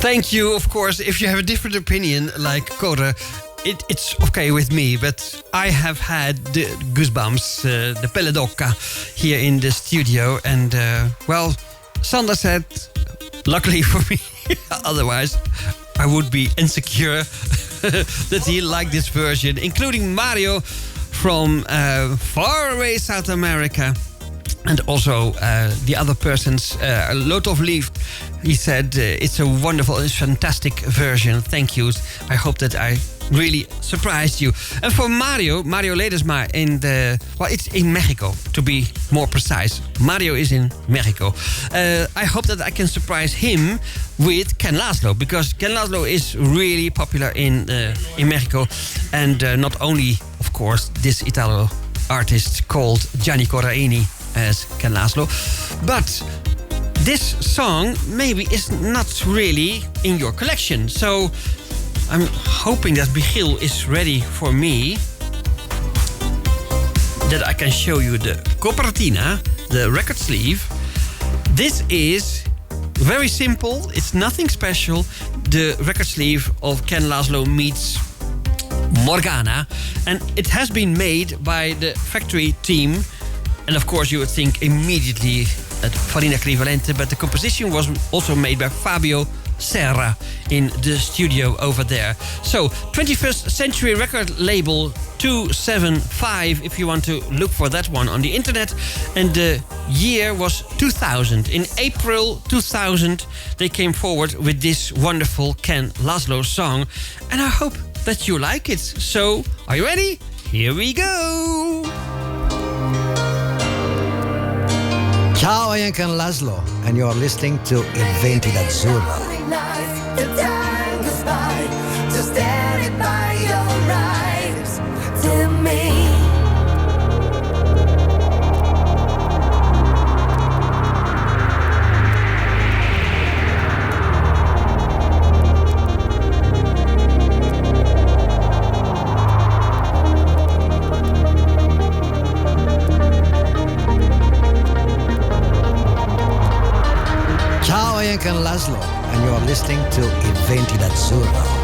Thank you, of course. If you have a different opinion, like Cora, it's okay with me. But I have had the goosebumps, the pelle d'occa, here in the studio. And, well, Sander said, luckily for me, otherwise I would be insecure that he liked this version, including Mario from far away South America. And also the other persons, a lot of leaf. He said it's a wonderful, it's fantastic version. Thank you. I hope that I really surprised you. And for Mario Ledesma in the... Well, it's in Mexico, to be more precise. Mario is in Mexico. I hope that I can surprise him with Ken Laszlo, because Ken Laszlo is really popular in Mexico. And not only, of course, this Italo artist called Gianni Corraini as Ken Laszlo, but this song maybe is not really in your collection. So I'm hoping that Michiel is ready for me, that I can show you the copertina, the record sleeve. This is very simple, it's nothing special. The record sleeve of Ken Laszlo meets Morgana, and it has been made by the factory team. And of course you would think immediately at Farina Crivalente, but the composition was also made by Fabio Serra in the studio over there. So 21st Century Record Label 275, if you want to look for that one on the internet. And the year was 2000. In April 2000 they came forward with this wonderful Ken Laszlo song, and I hope that you like it. So are you ready? Here we go. Ciao, I am Ken Laszlo, and you are listening to Iventi d'Azzurro. The time goes by, just stand it by your eyes to me. Ciao, I am Ken Laszlo, and you are listening to Iventi d'Azzurro.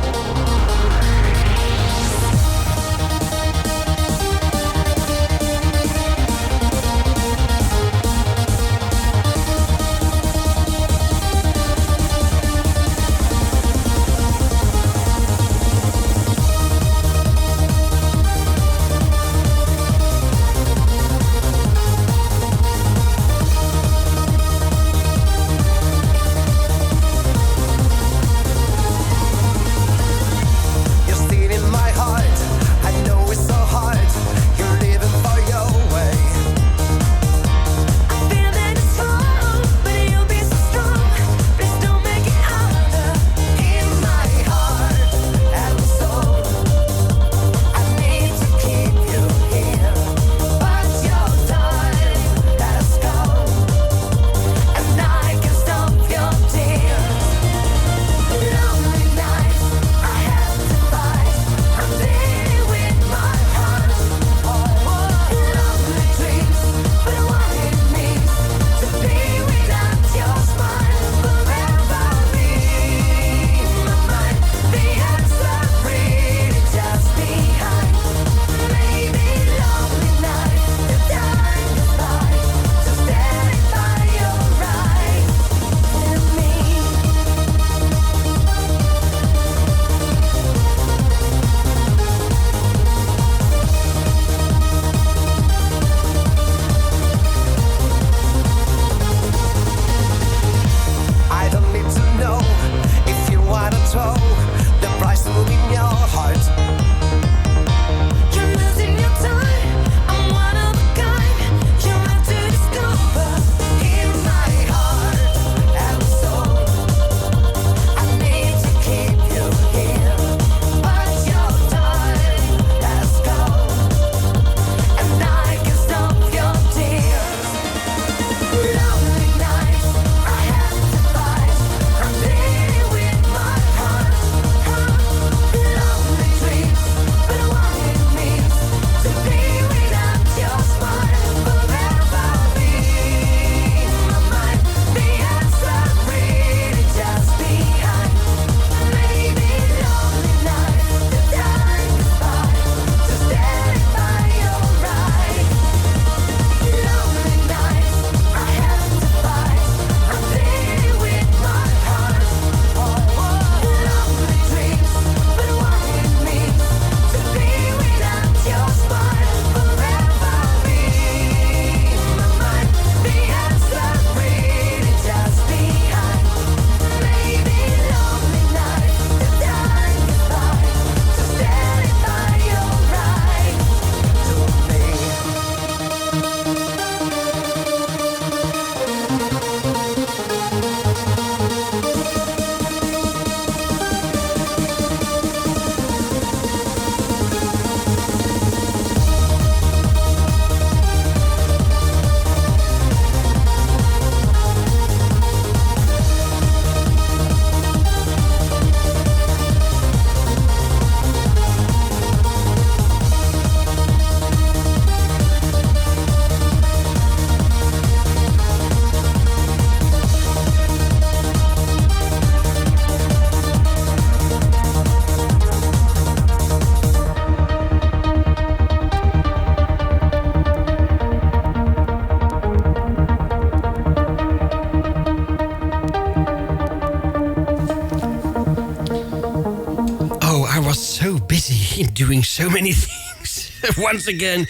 been doing so many things. Once again,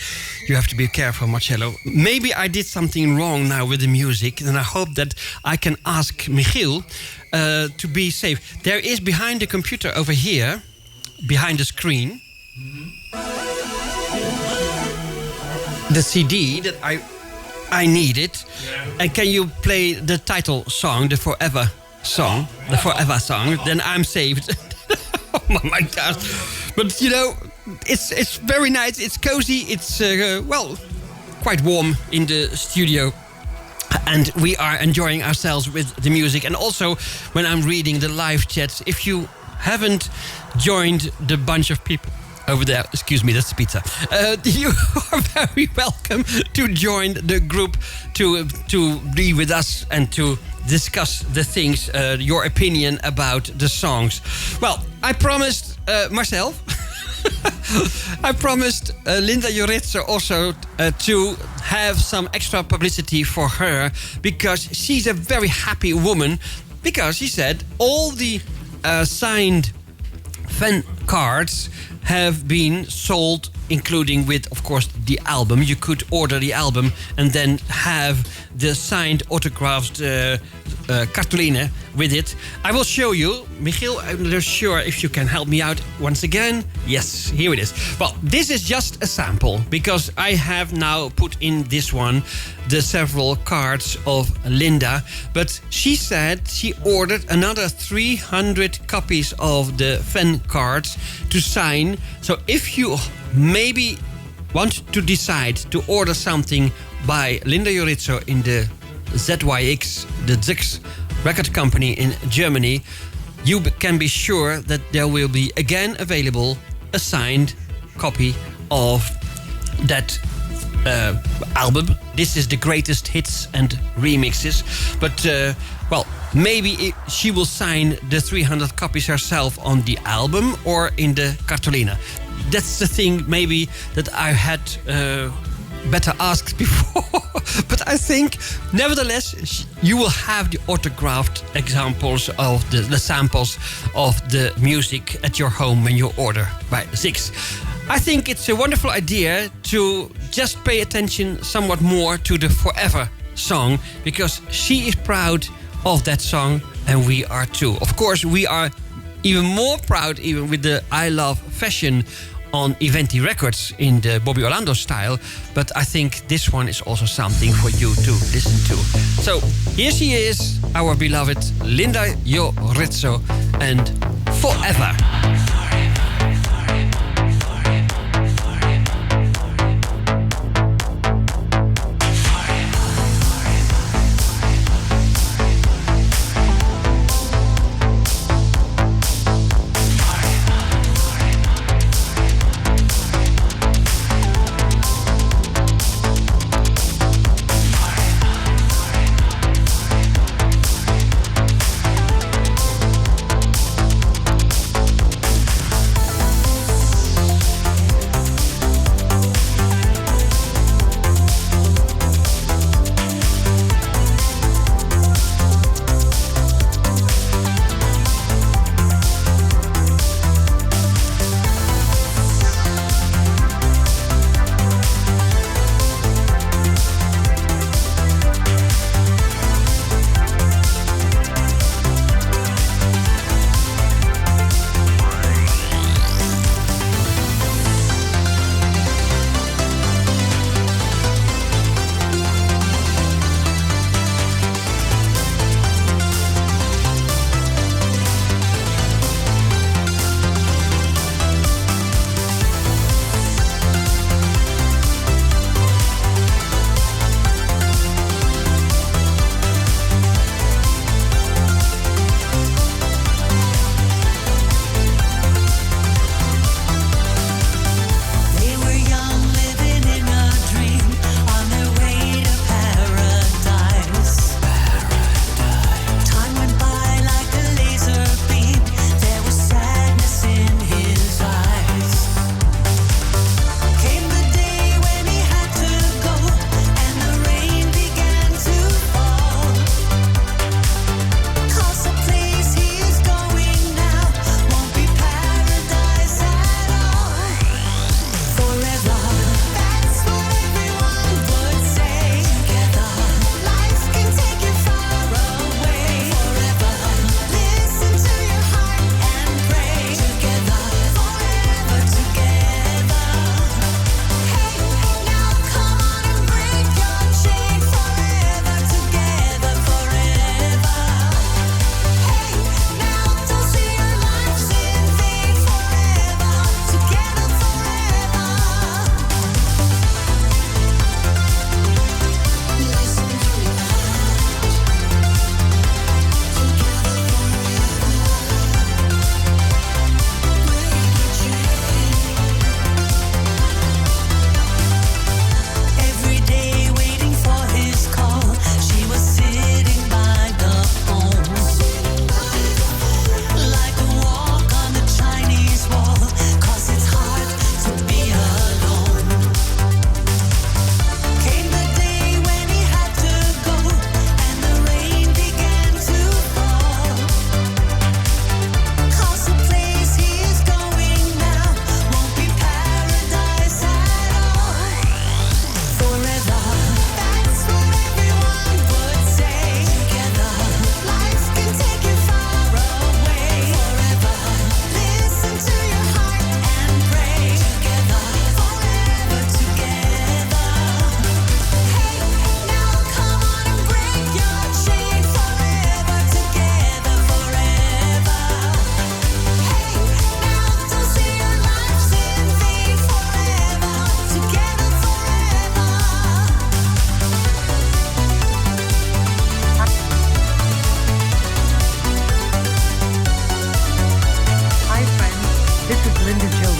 you have to be careful, Marcello. Maybe I did something wrong now with the music, and I hope that I can ask Michiel to be safe. There is behind the computer over here, behind the screen, the CD that I needed. And can you play the title song, the Forever song? The Forever song, then I'm saved. Oh my God. But you know, it's very nice, it's cozy, it's, well, quite warm in the studio. And we are enjoying ourselves with the music. And also, when I'm reading the live chats, if you haven't joined the bunch of people over there, excuse me, that's pizza. You are very welcome to join the group, to be with us and to discuss the things, your opinion about the songs. Well, I promised Marcel, I promised Linda Joritzo also to have some extra publicity for her, because she's a very happy woman, because she said all the signed fan cards have been sold, including with, of course, the album. You could order the album and then have the signed autographed cartolina with it. I will show you. Michiel, I'm not sure if you can help me out once again. Yes, here it is. Well, this is just a sample, because I have now put in this one the several cards of Linda. But she said she ordered another 300 copies of the fan cards to sign. So if you maybe want to decide to order something by Linda Joritzo in the ZYX, the Zix record company in Germany, you can be sure that there will be again available a signed copy of that album. This is the greatest hits and remixes. But, well, maybe she will sign the 300 copies herself on the album or in the cartolina. That's the thing maybe that I had better asked before. But I think, nevertheless, you will have the autographed examples of the samples of the music at your home when you order by Zix. I think it's a wonderful idea to just pay attention somewhat more to the Forever song, because she is proud of that song and we are too. Of course, we are even more proud even with the I Love Fashion on Iventi Records in the Bobby Orlando style, but I think this one is also something for you to listen to. So here she is, our beloved Linda Joritzo, and Forever.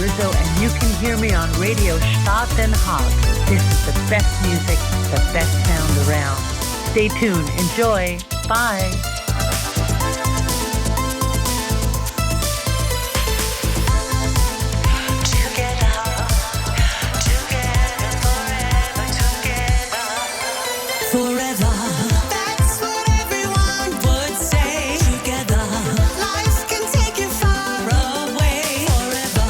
Rizzo, and you can hear me on Radio Stad and Haag. This is the best music, the best sound around. Stay tuned. Enjoy. Bye. Forever. That's what everyone would say. Together. Life can take you far away. Forever.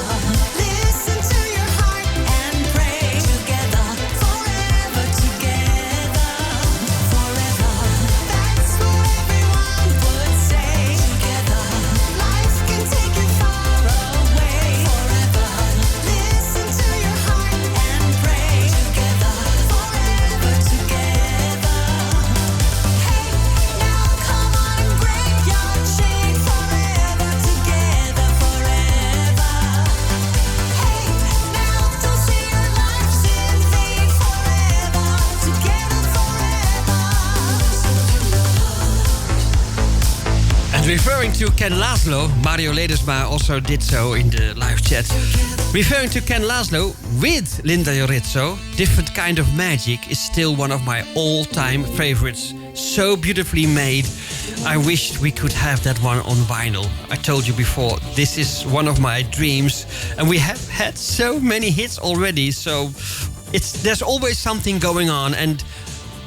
Listen to your heart and pray. Together. Forever together. Forever. That's what everyone would say. Together. Life can take you far away. Forever. Listen to your heart and pray. Together. Forever together. And referring to Ken Laszlo, Mario Ledesma also did so in the live chat. Referring to Ken Laszlo with Linda Jorizzo, Different Kind of Magic is still one of my all-time favorites. So beautifully made. I wished we could have that one on vinyl. I told you before, this is one of my dreams. And we have had so many hits already, so there's always something going on. And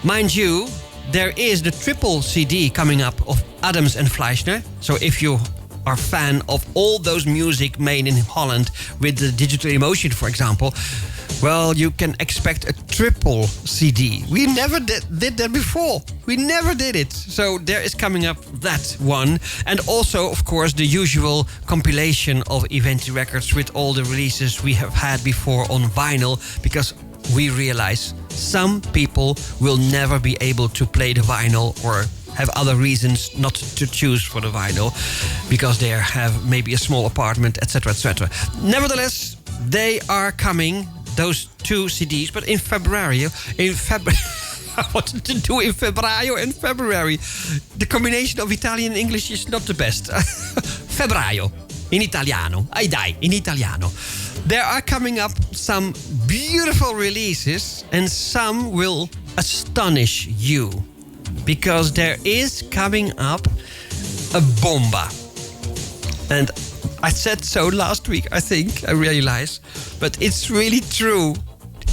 mind you, there is the triple CD coming up of Adams and Fleischner. So if you are a fan of all those music made in Holland with the Digital Emotion, for example, well, you can expect a triple CD. We never did that before. We never did it. So there is coming up that one. And also, of course, the usual compilation of Iventi records with all the releases we have had before on vinyl, because we realize some people will never be able to play the vinyl or have other reasons not to choose for the vinyl because they have maybe a small apartment, etc., etc. Nevertheless, they are coming, those two CDs, but in February. I wanted to do in Febbraio and February. The combination of Italian and English is not the best. Febbraio, in Italiano. Ai dai, in Italiano. There are coming up some beautiful releases, and some will astonish you, because there is coming up a bomba. And I said so last week, I think, I realize, but it's really true.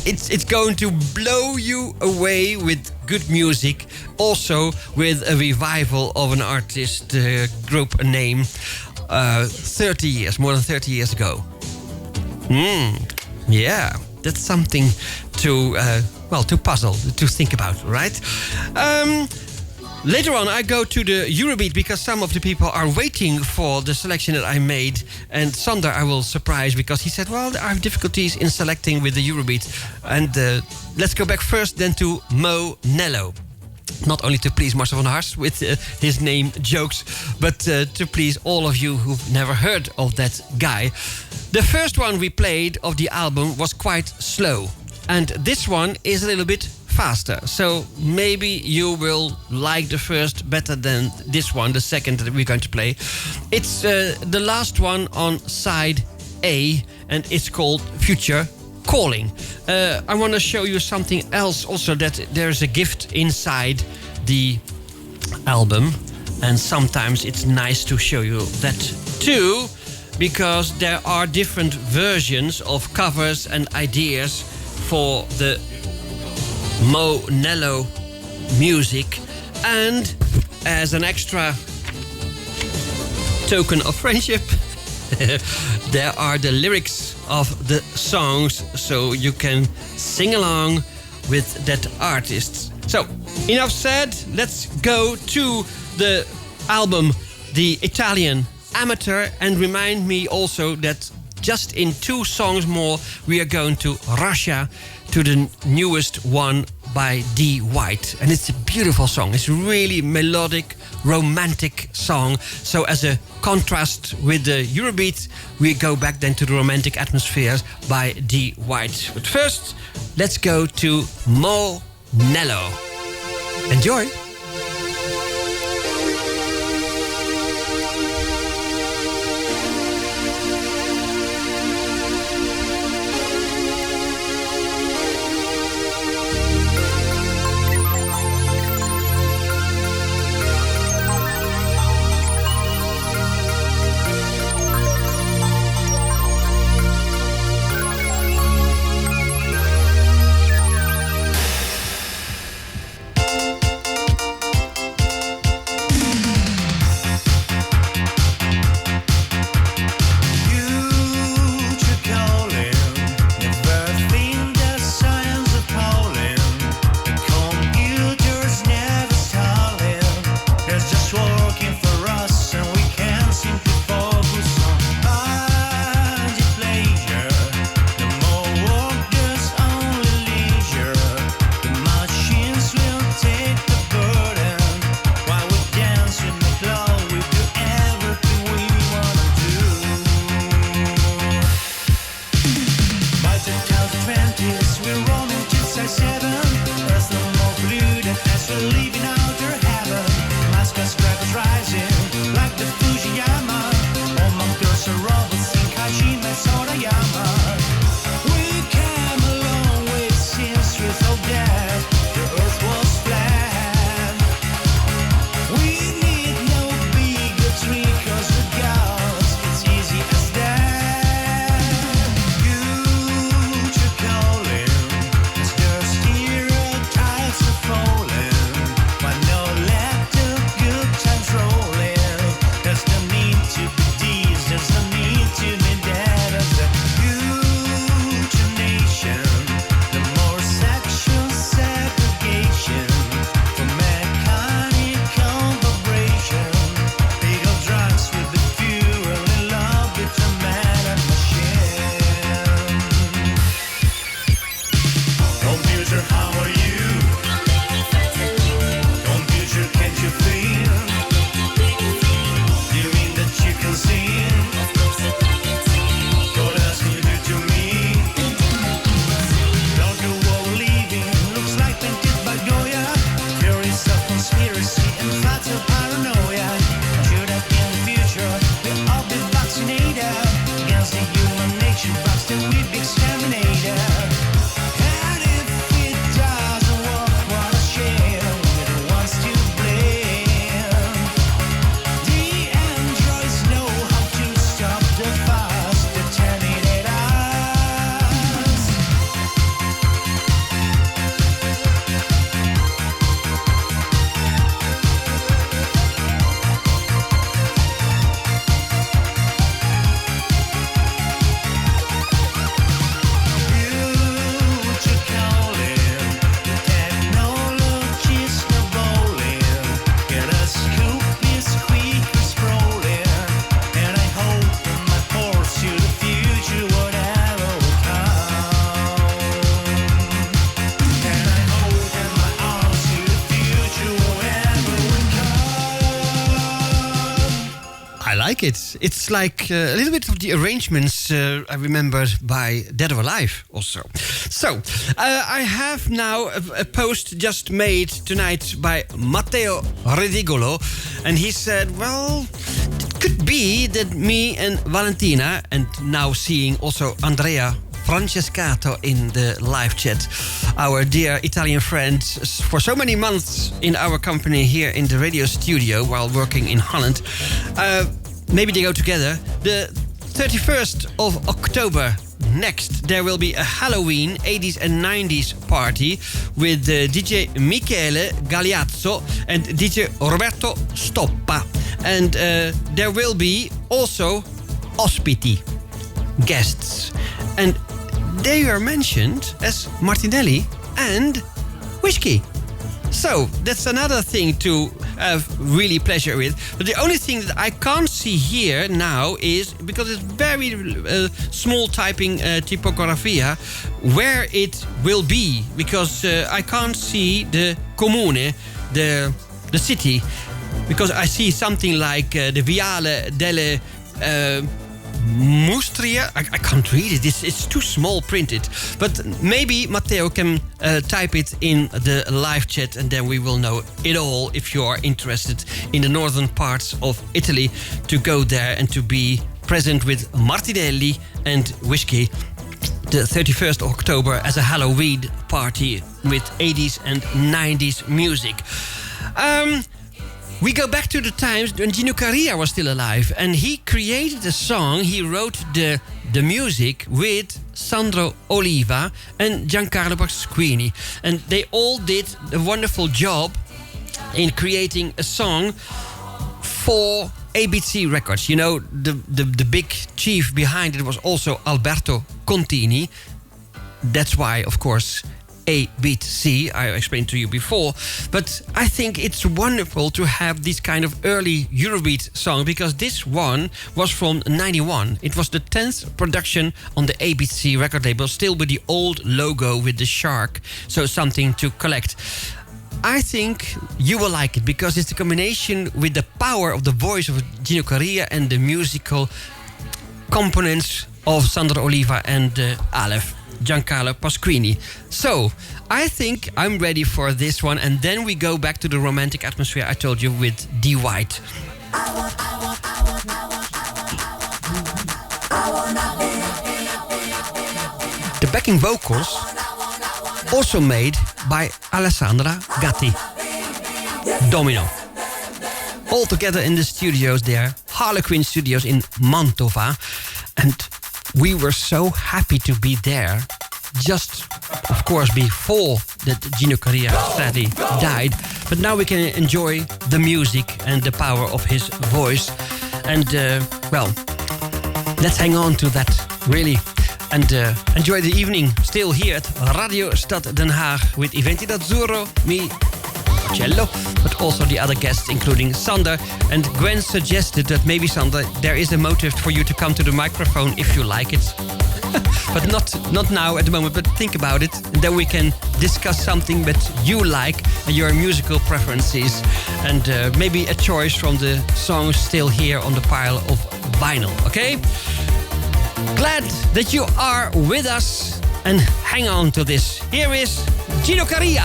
It's going to blow you away with good music, also with a revival of an artist group name 30 years, more than 30 years ago. Yeah, that's something to puzzle, to think about, right? Later on, I go to the Eurobeat because some of the people are waiting for the selection that I made. And Sander, I will surprise because he said, well, I have difficulties in selecting with the Eurobeat. And let's go back first then to Mo Nello. Not only to please Marcel van Hars with his name jokes, but to please all of you who've never heard of that guy. The first one we played of the album was quite slow. And this one is a little bit faster. So maybe you will like the first better than this one, the second that we're going to play. It's the last one on side A, and it's called Future Calling. I want to show you something else also, that there's a gift inside the album, and sometimes it's nice to show you that too, because there are different versions of covers and ideas for the Mo Nello music. And as an extra token of friendship, there are the lyrics of the songs, so you can sing along with that artist. So, enough said, let's go to the album, The Italian Amateur, and remind me also that just in 2 songs more we are going to Russia, to the newest one by D. White. And it's a beautiful song. It's a really melodic, romantic song. So as a contrast with the Eurobeat, we go back then to the romantic atmospheres by D. White. But first, let's go to Mo Nello. Enjoy! I like it. It's like a little bit of the arrangements I remember by Dead or Alive also. So, I have now a post just made tonight by Matteo Redigolo. And he said, well, it could be that me and Valentina, and now seeing also Andrea Francescato in the live chat, our dear Italian friend, for so many months in our company here in the radio studio while working in Holland. Maybe they go together. The 31st of October next, there will be a Halloween 80s and 90s party with DJ Michele Gagliazzo and DJ Roberto Stoppa. And there will be also ospiti, guests. And they are mentioned as Martinelli and whiskey. So that's another thing to have really pleasure with. But the only thing that I can't see here now is, because it's very small typing typografia, where it will be. Because I can't see the comune, the city. Because I see something like the Viale delle Mustria. I can't read it. It's too small printed. But maybe Matteo can type it in the live chat, and then we will know it all if you are interested in the northern parts of Italy to go there and to be present with Martinelli and whiskey the 31st of October as a Halloween party with 80s and 90s music. We go back to the times when Gino Caria was still alive, and he created a song. He wrote the music with Sandro Oliva and Giancarlo Pasquini, and they all did a wonderful job in creating a song for ABC Records. You know, the big chief behind it was also Alberto Contini. That's why, of course, ABC, I explained to you before. But I think it's wonderful to have this kind of early Eurobeat song, because this one was from 91. It was the 10th production on the ABC record label, still with the old logo with the shark, so something to collect. I think you will like it, because it's a combination with the power of the voice of Gino Caria and the musical components of Sandro Oliva and Aleph, Giancarlo Pasquini. So, I think I'm ready for this one, and then we go back to the romantic atmosphere I told you with D. White. The backing vocals also made by Alessandra Gatti. Domino. All together in the studios there, Harlequin Studios in Mantova. And we were so happy to be there, just, of course, before that Gino Caria sadly died. But now we can enjoy the music and the power of his voice. And, well, let's hang on to that, really. And enjoy the evening still here at Radio Stad Den Haag with Iventi d'Azzurro, me, Marcello, but also the other guests, including Sander. And Gwen suggested that maybe, Sander, there is a motive for you to come to the microphone if you like it. But not now at the moment, but think about it. And then we can discuss something that you like and your musical preferences. And maybe a choice from the songs still here on the pile of vinyl, okay? Glad that you are with us, and hang on to this. Here is Gino Caria.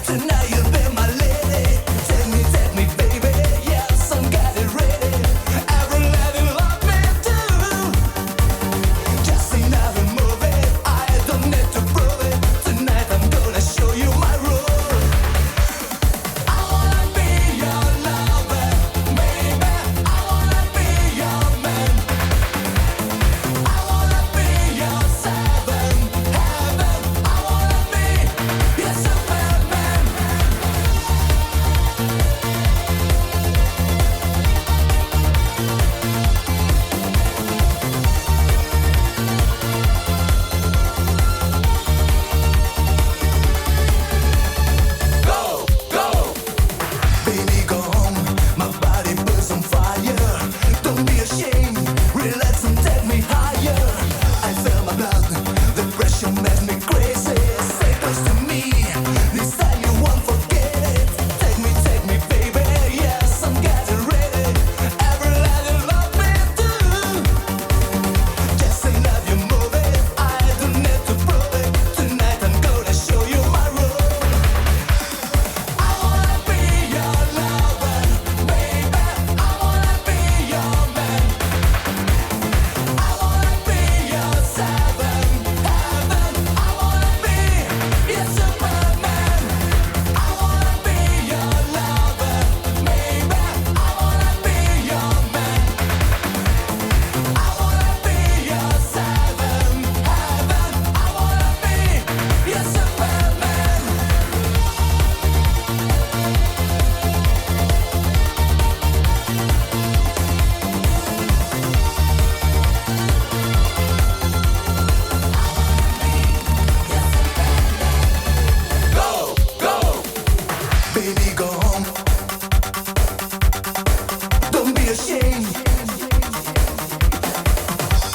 Tonight you've been my lady.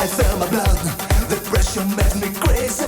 I felt my blood. The pressure made me crazy.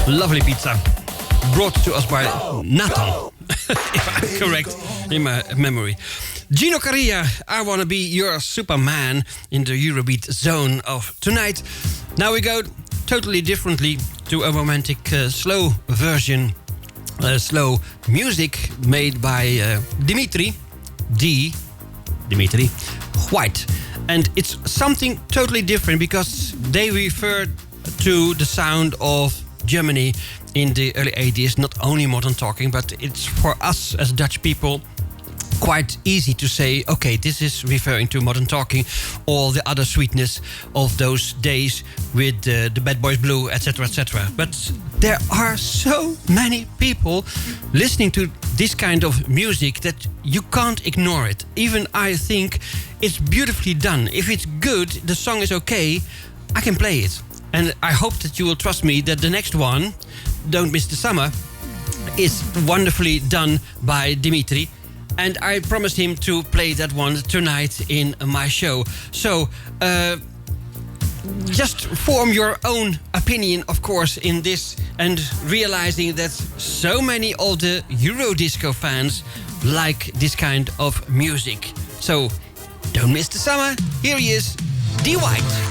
Lovely pizza. Brought to us by Nathan, if I'm correct in my memory. Gino Caria, I Wanna Be Your Superman in the Eurobeat zone of tonight. Now we go totally differently to a romantic slow version, slow music made by Dimitri White. And it's something totally different because they refer to the sound of Germany in the early 80s, not only modern talking, but it's for us as Dutch people quite easy to say, okay, this is referring to modern talking, all the other sweetness of those days with the Bad Boys Blue, etc., etc. But there are so many people listening to this kind of music that you can't ignore it. Even I think it's beautifully done. If it's good, the song is okay, I can play it. And I hope that you will trust me that the next one, Don't Miss the Summer, is wonderfully done by Dimitri. And I promised him to play that one tonight in my show. So, just form your own opinion, of course, in this. And realizing that so many of the Eurodisco fans like this kind of music. So, don't miss the summer. Here he is, D. White.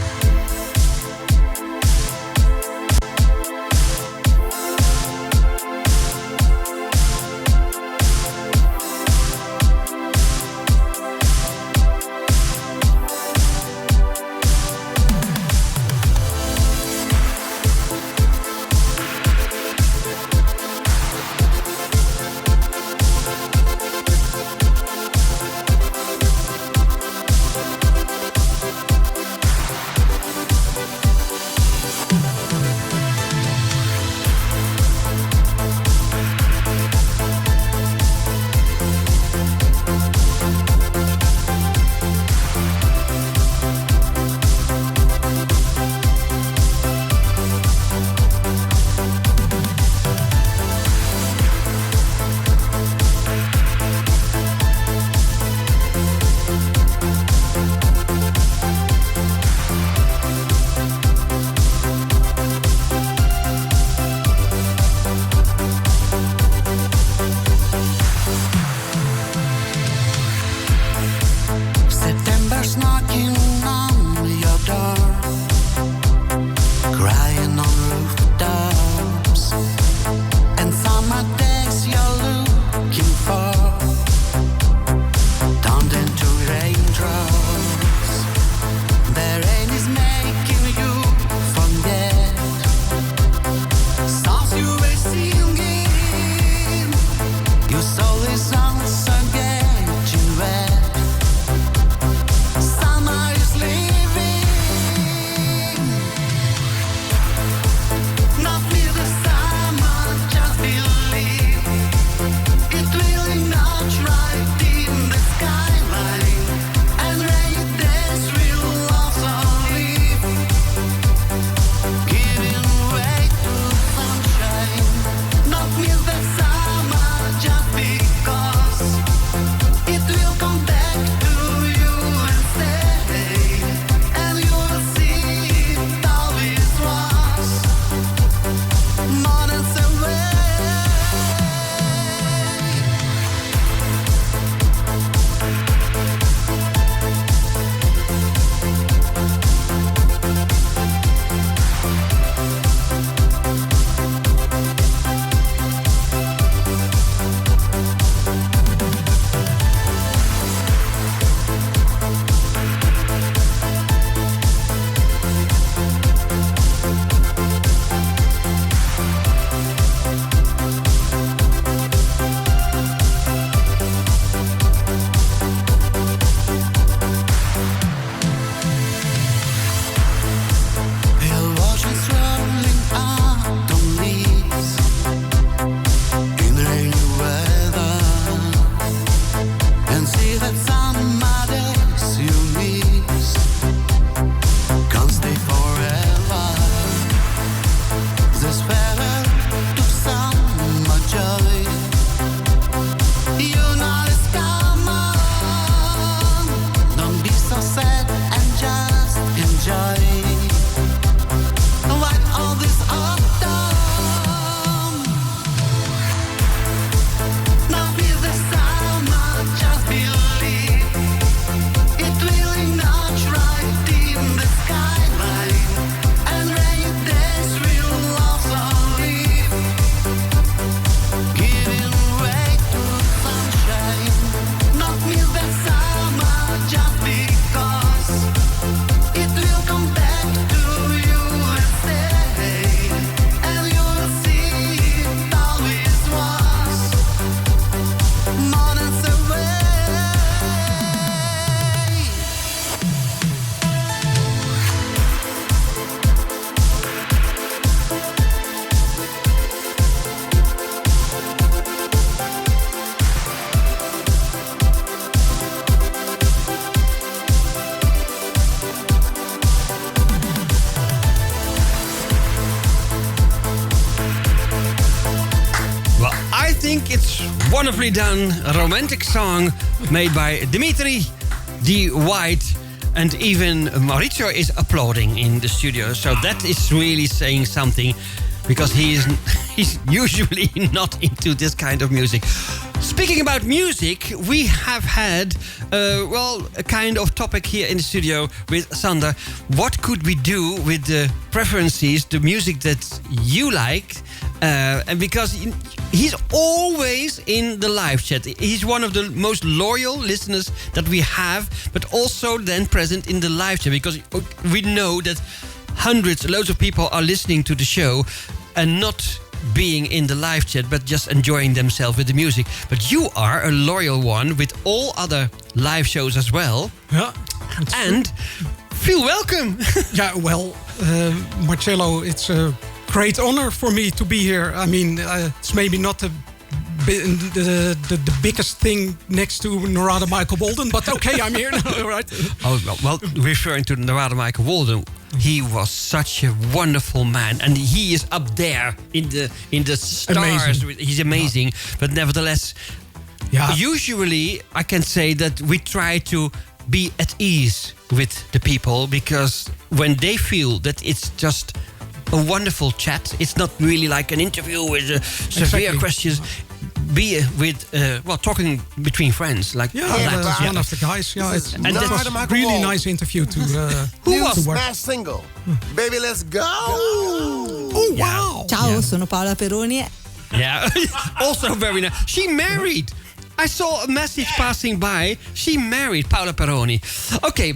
think it's wonderfully done. A romantic song made by Dimitri D. White. And even Maurizio is applauding in the studio. So that is really saying something, because he's usually not into this kind of music. Speaking about music, we have had, a kind of topic here in the studio with Sander. What could we do with the preferences, the music that you like? And because he's always in the live chat. He's one of the most loyal listeners that we have, but also then present in the live chat, because we know that loads of people are listening to the show and not being in the live chat, but just enjoying themselves with the music. But you are a loyal one with all other live shows as well. Yeah. And feel welcome. Yeah, well, Marcello, it's a great honor for me to be here. I mean, it's maybe not the biggest thing next to Narada Michael Walden, but okay, I'm here now, right? Oh, well, referring to Narada Michael Walden, he was such a wonderful man, and he is up there in the stars. Amazing. He's amazing, but nevertheless, usually I can say that we try to be at ease with the people, because when they feel that it's just a wonderful chat, it's not really like an interview with severe questions. Be with talking between friends, like that's one of the guys. Yeah, it's and it that's was a really nice interview to work. Smash single. Baby, let's go. Oh wow! Ciao, sono Paola Peroni. Yeah, also very nice. She married. I saw a message passing by. She married Paola Peroni. Okay,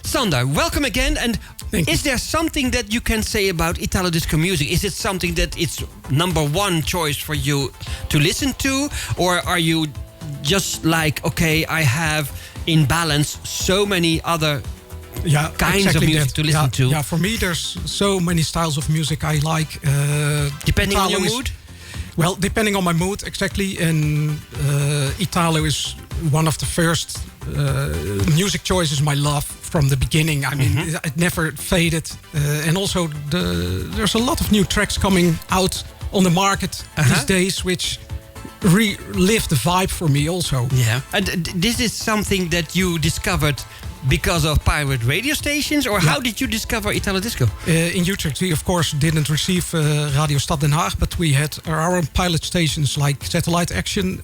Sander, welcome again. And is there something that you can say about Italo disco music? Is it something that it's number one choice for you to listen to? Or are you just like, okay, I have in balance so many other kinds of music to listen to? Yeah, for me, there's so many styles of music I like. Depending on your Italo mood? Well, depending on my mood, exactly. And Italo is one of the first music choices my love from the beginning. I mean, it never faded. And also, there's a lot of new tracks coming out on the market these days, which relive the vibe for me also. Yeah. And this is something that you discovered because of pirate radio stations, or how did you discover Italo disco? In Utrecht, we of course didn't receive Radio Stad Den Haag, but we had our own pilot stations like Satellite Action,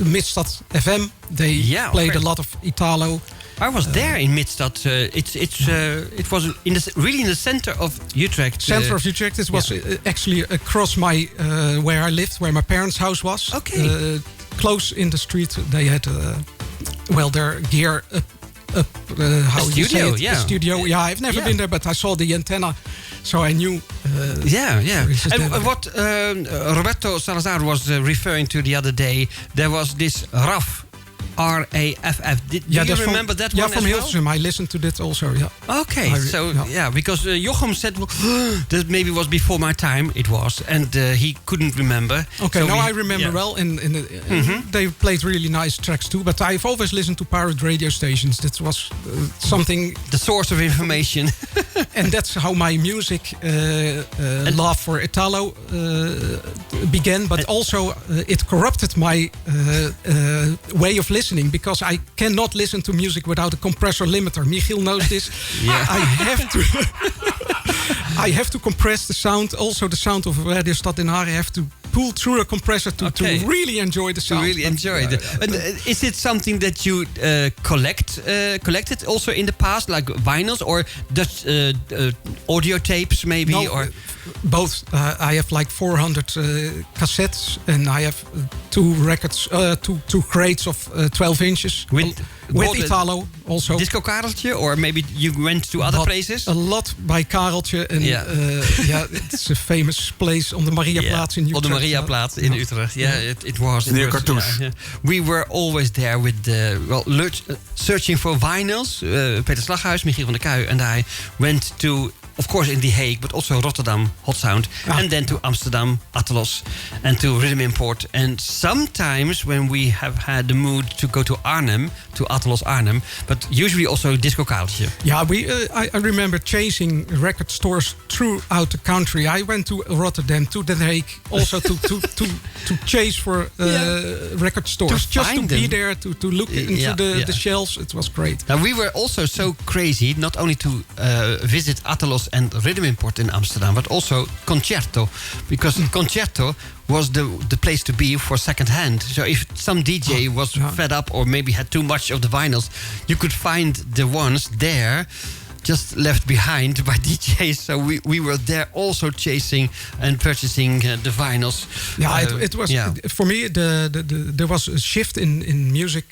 Midstad FM. They played a lot of Italo. I was there in Midstad. It was really in the center of Utrecht. Center of Utrecht. It was actually across my where I lived, where my parents' house was. Okay. Close in the street, they had their gear up. How a you say studio, it? yeah. A studio. Yeah, I've never been there, but I saw the antenna, so I knew. And what Roberto Salazar was referring to the other day, there was this RAF. R-A-F-F. Do you remember that one from as well? Hilversum. I listened to that also, yeah. Okay, because Jochem said, well, that maybe was before my time, it was, and he couldn't remember. Okay, so now I remember well, and they played really nice tracks too, but I've always listened to pirate radio stations. That was something... The source of information. And that's how my music love for Italo began, but also it corrupted my way of listening, because I cannot listen to music without a compressor limiter. Michiel knows this. I have to compress the sound. Also, the sound of Radio Stad Den Haag. I have to pull through a compressor to really enjoy the sound. To really enjoy it. And is it something that you collected also in the past, like vinyls or Dutch audio tapes, maybe? No, or both. I have like 400 cassettes, and I have two records, two crates of 12 inches with Italo also. Disco Kareltje, or maybe you went to other places? A lot by Kareltje, and it's a famous place on the Mariaplaats in Utrecht. On the Mariaplaats in Utrecht. Yeah, it was. Near Cartouche. We were always there with searching for vinyls. Peter Slaghuis, Michiel van der Kuij, and I went to of course in The Hague, but also Rotterdam, Hot Sound, and then to Amsterdam, Atelos, and to Rhythm Import. And sometimes when we have had the mood to go to Arnhem, to Atelos Arnhem, but usually also Disco Kaaltje. Yeah, I remember chasing record stores throughout the country. I went to Rotterdam, to The Hague, also to chase for record stores, just to be there, to look into the shelves. It was great. Now, we were also so crazy, not only to visit Atelos and Rhythm Import in Amsterdam, but also Concerto, because Concerto was the place to be for second hand. So if some DJ was fed up or maybe had too much of the vinyls, you could find the ones there just left behind by DJs. So we were there also chasing and purchasing the vinyls. Yeah, it was for me. There was a shift in music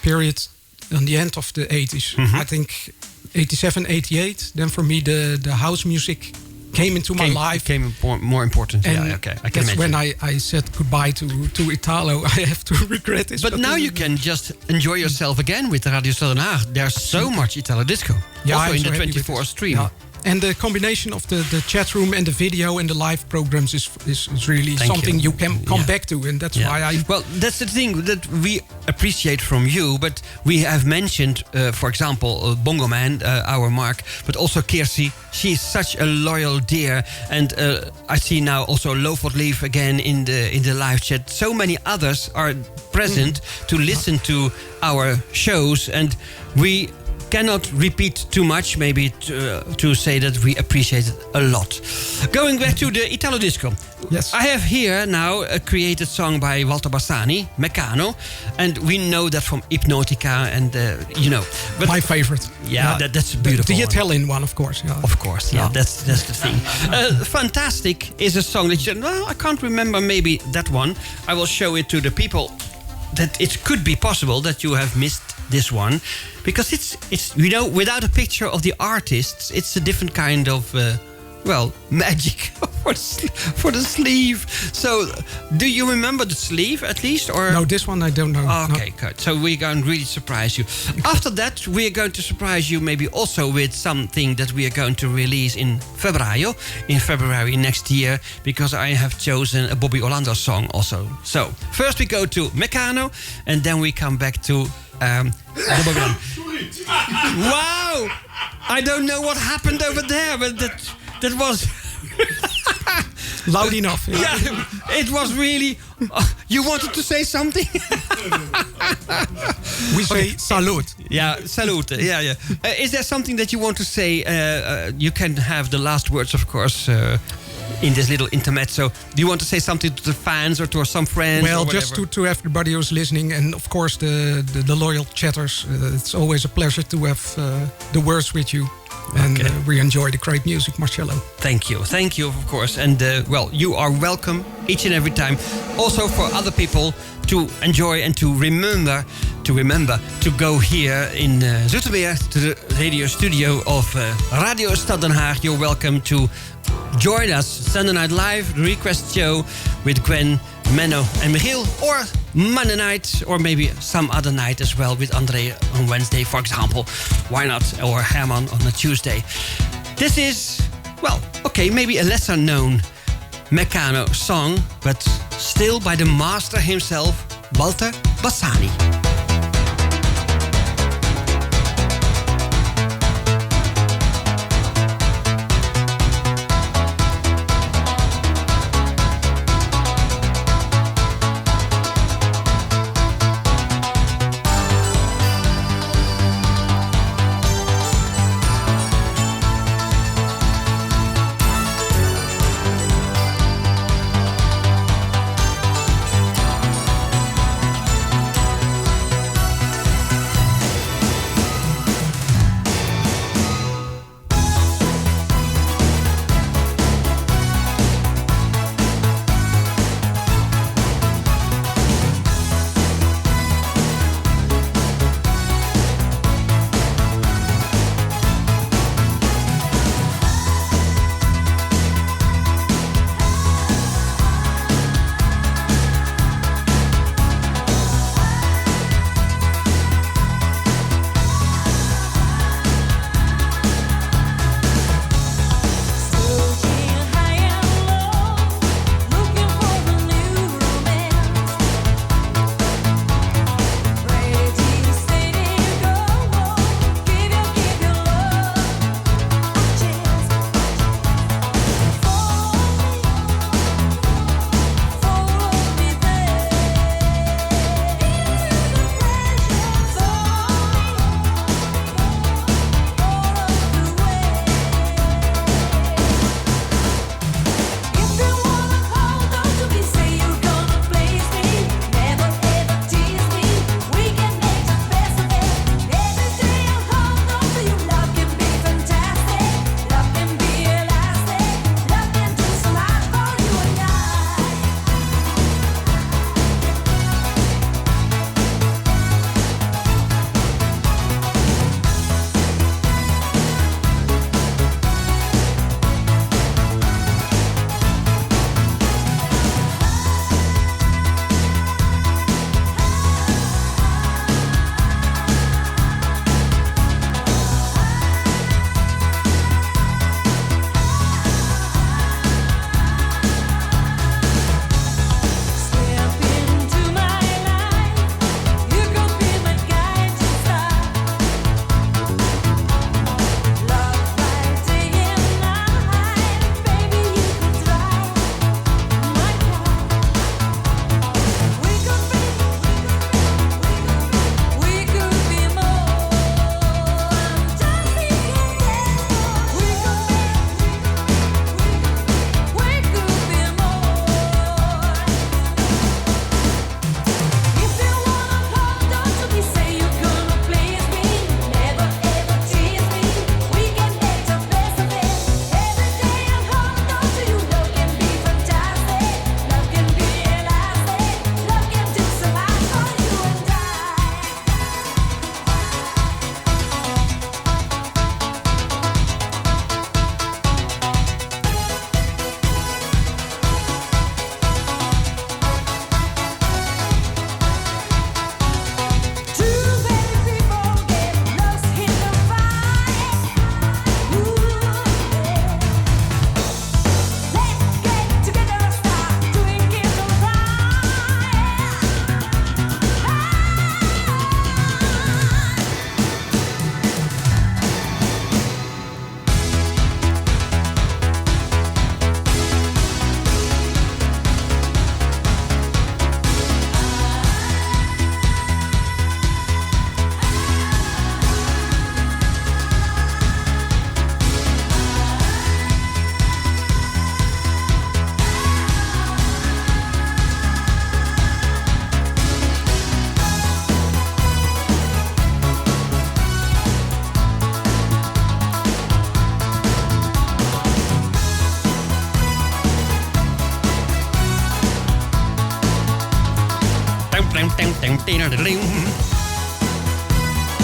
period on the end of the 80s. I think 87, 88. Then for me the house music came into my life. Became more important. And I can that's imagine. when I said goodbye to Italo. I have to regret this. But now you can just enjoy yourself again with Radio Stad Den Haag. There's so much Italo disco. Yeah, also I'm in so the happy with 24 this. stream. Yeah. And the combination of the chat room and the video and the live programs is really something you can come back to. And that's why I... Well, that's the thing that we appreciate from you. But we have mentioned, for example, Bongo Man, our Mark, but also Kirsi. She's such a loyal dear. And I see now also Lofort Leaf again in the live chat. So many others are present to listen to our shows. And we cannot repeat too much, maybe to say that we appreciate it a lot. Going back to the Italo Disco. Yes. I have here now a created song by Walter Bassani, Meccano. And we know that from Hypnotica and, But my favorite. Yeah, that's beautiful. The Italian one, of course. Yeah. Of course, that's the thing. Fantastic is a song that you said, well, I can't remember maybe that one. I will show it to the people that it could be possible that you have missed this one, because it's without a picture of the artists, it's a different kind of magic for the sleeve. So do you remember the sleeve at least, or no? This one I don't know. Okay, good. So we're going to really surprise you. After that, we are going to surprise you maybe also with something that we are going to release in February next year, because I have chosen a Bobby Orlando song also. So first we go to Meccano, and then we come back to the Bobby Orlando. Wow! I don't know what happened over there, but that was loud enough. Yeah, it was really. You wanted to say something? We say salute. Yeah, salute. Yeah. Is there something that you want to say? You can have the last words, of course, in this little intermezzo. Do you want to say something to the fans or to some friends? Well, or just to everybody who's listening, and of course the loyal chatters. It's always a pleasure to have the words with you. And we enjoy the great music, Marcello. Thank you, of course. And you are welcome each and every time. Also for other people to enjoy and to remember to go here in Zoetermeer to the radio studio of Radio Stad Den Haag. You're welcome to join us Sunday Night Live, the request show with Gwen, Menno and Michiel, or Monday night, or maybe some other night as well with André on Wednesday, for example. Why not? Or Herman on a Tuesday. This is, maybe a lesser known Meccano song, but still by the master himself, Walter Bassani.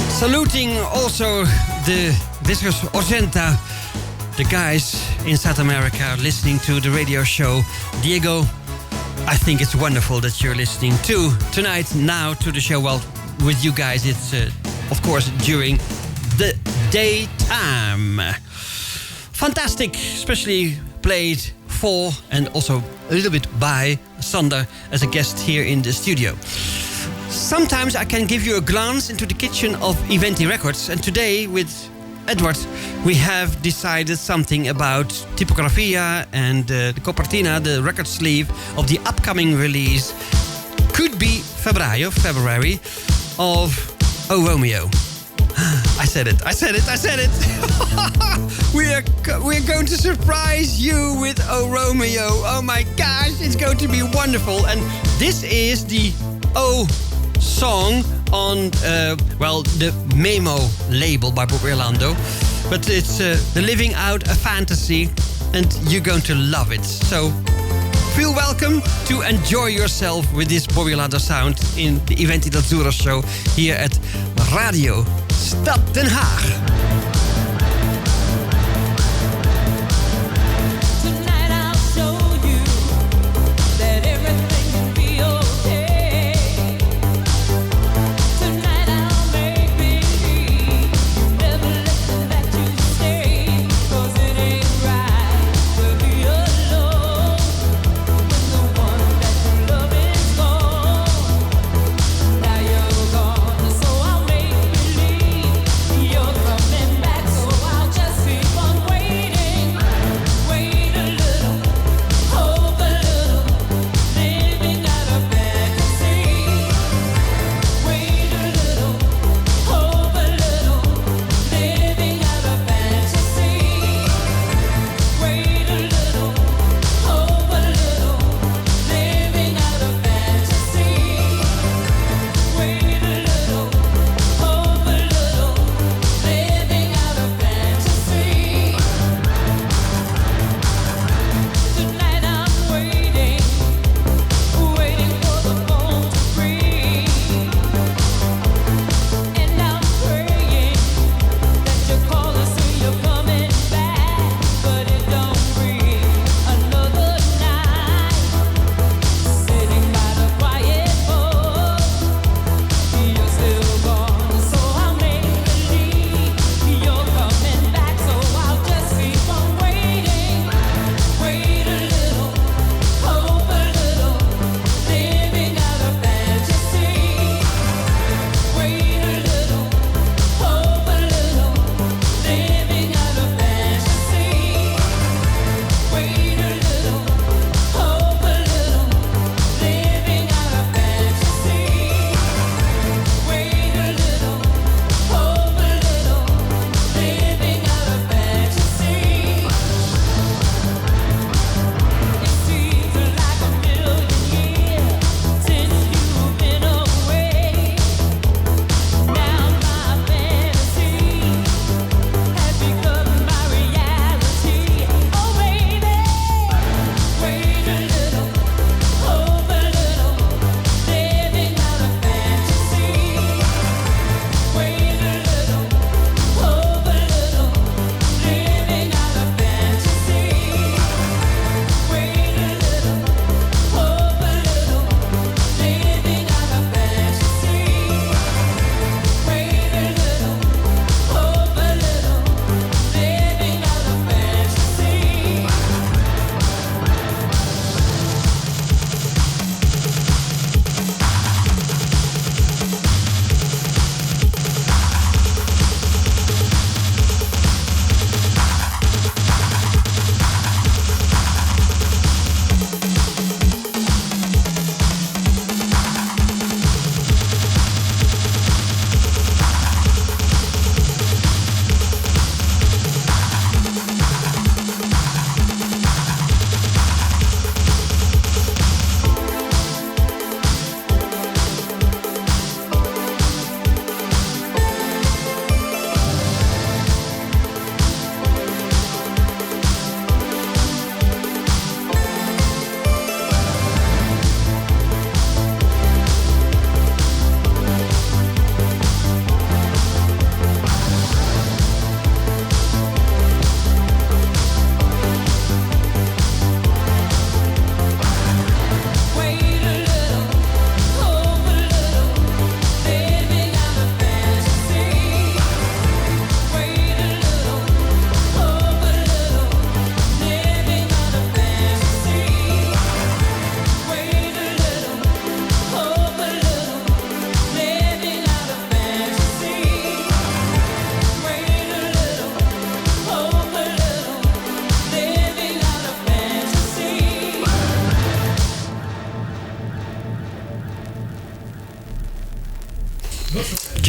Saluting also the Viscers Orgenta, the guys in South America listening to the radio show. Diego, I think it's wonderful that you're listening to tonight now to the show. Well, with you guys, it's of course during the daytime. Fantastic, especially played for and also a little bit by Sander as a guest here in the studio. Sometimes I can give you a glance into the kitchen of Iventi Records, and today with Edward we have decided something about Tipografia and the copertina, the record sleeve of the upcoming release. Could be February of Oh Romeo. I said it. We're going to surprise you with Oh Romeo. Oh my gosh, it's going to be wonderful. And this is the Oh song on, the Memo label by Bob Orlando. But it's the Living Out a Fantasy, and you're going to love it. So feel welcome to enjoy yourself with this Bobby Orlando sound in the Iventi d'Azzurro show here at Radio Stad Den Haag. Coming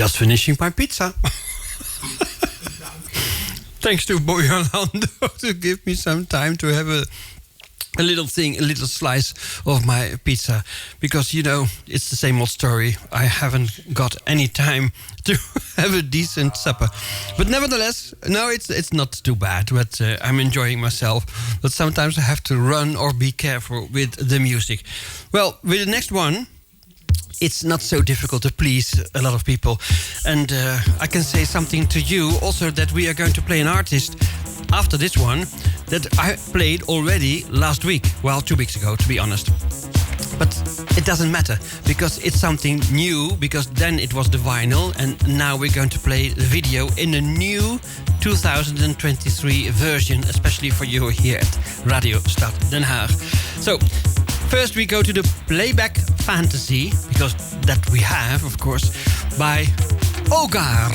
Just finishing my pizza. Thanks to Boy Orlando to give me some time to have a little thing, a little slice of my pizza. Because, you know, it's the same old story. I haven't got any time to have a decent supper. But nevertheless, no, it's not too bad. But I'm enjoying myself. But sometimes I have to run or be careful with the music. Well, with the next one, it's not so difficult to please a lot of people. And I can say something to you also, that we are going to play an artist after this one that I played already last week. Well, 2 weeks ago, to be honest. But it doesn't matter, because it's something new, because then it was the vinyl, and now we're going to play the video in a new 2023 version, especially for you here at Radio Stad Den Haag. So, first we go to the Playback Fantasy, because that we have, of course, by Ogar.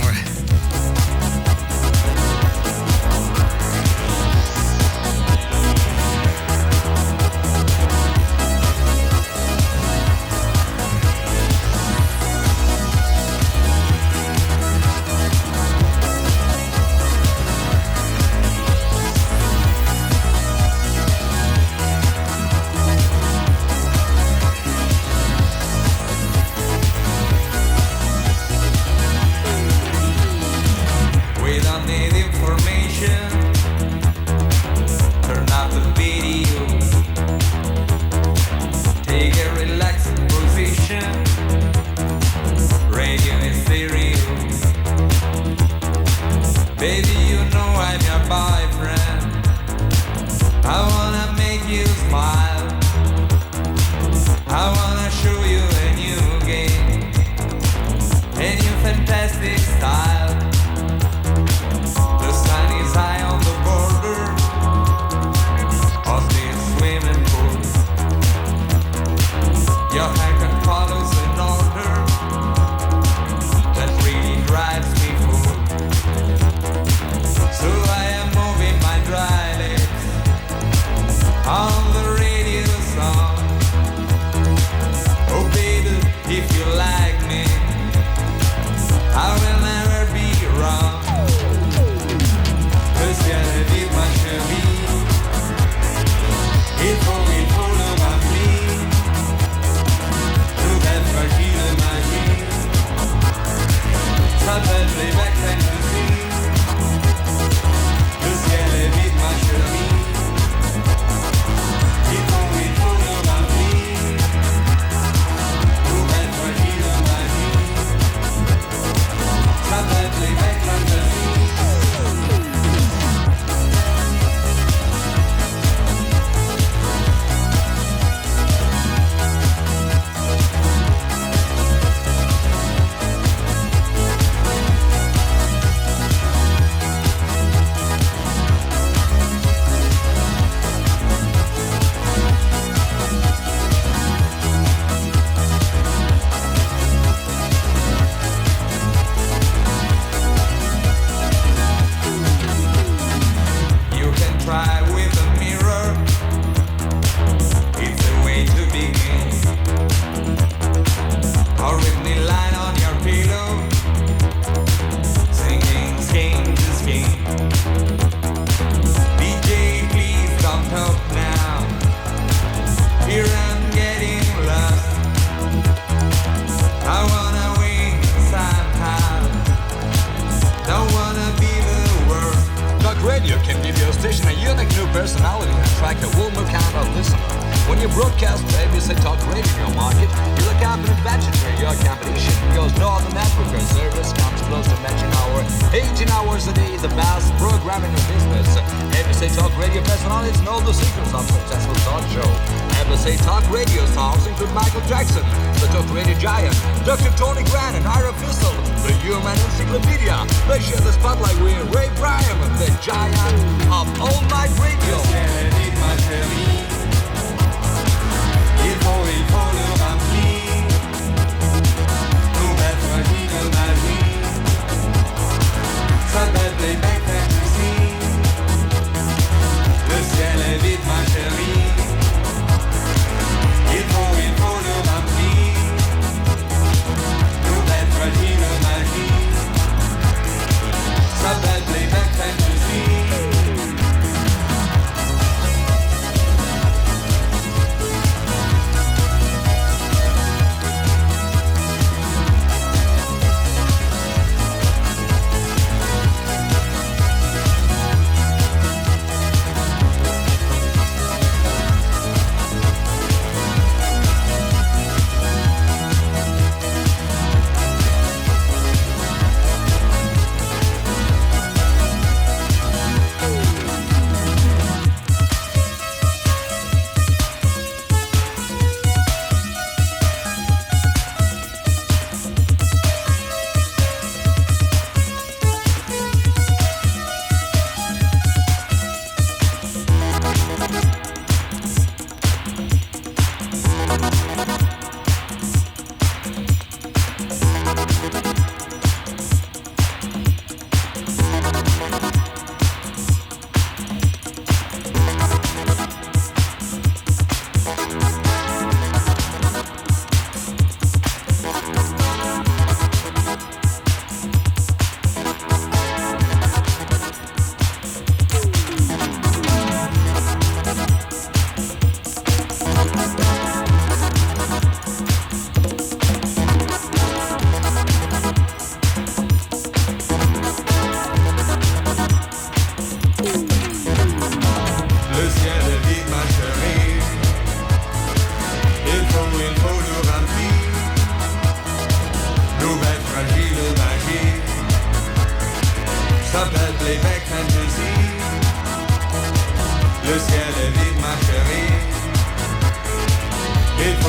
Il faut le remplir, nous belles fragile magie.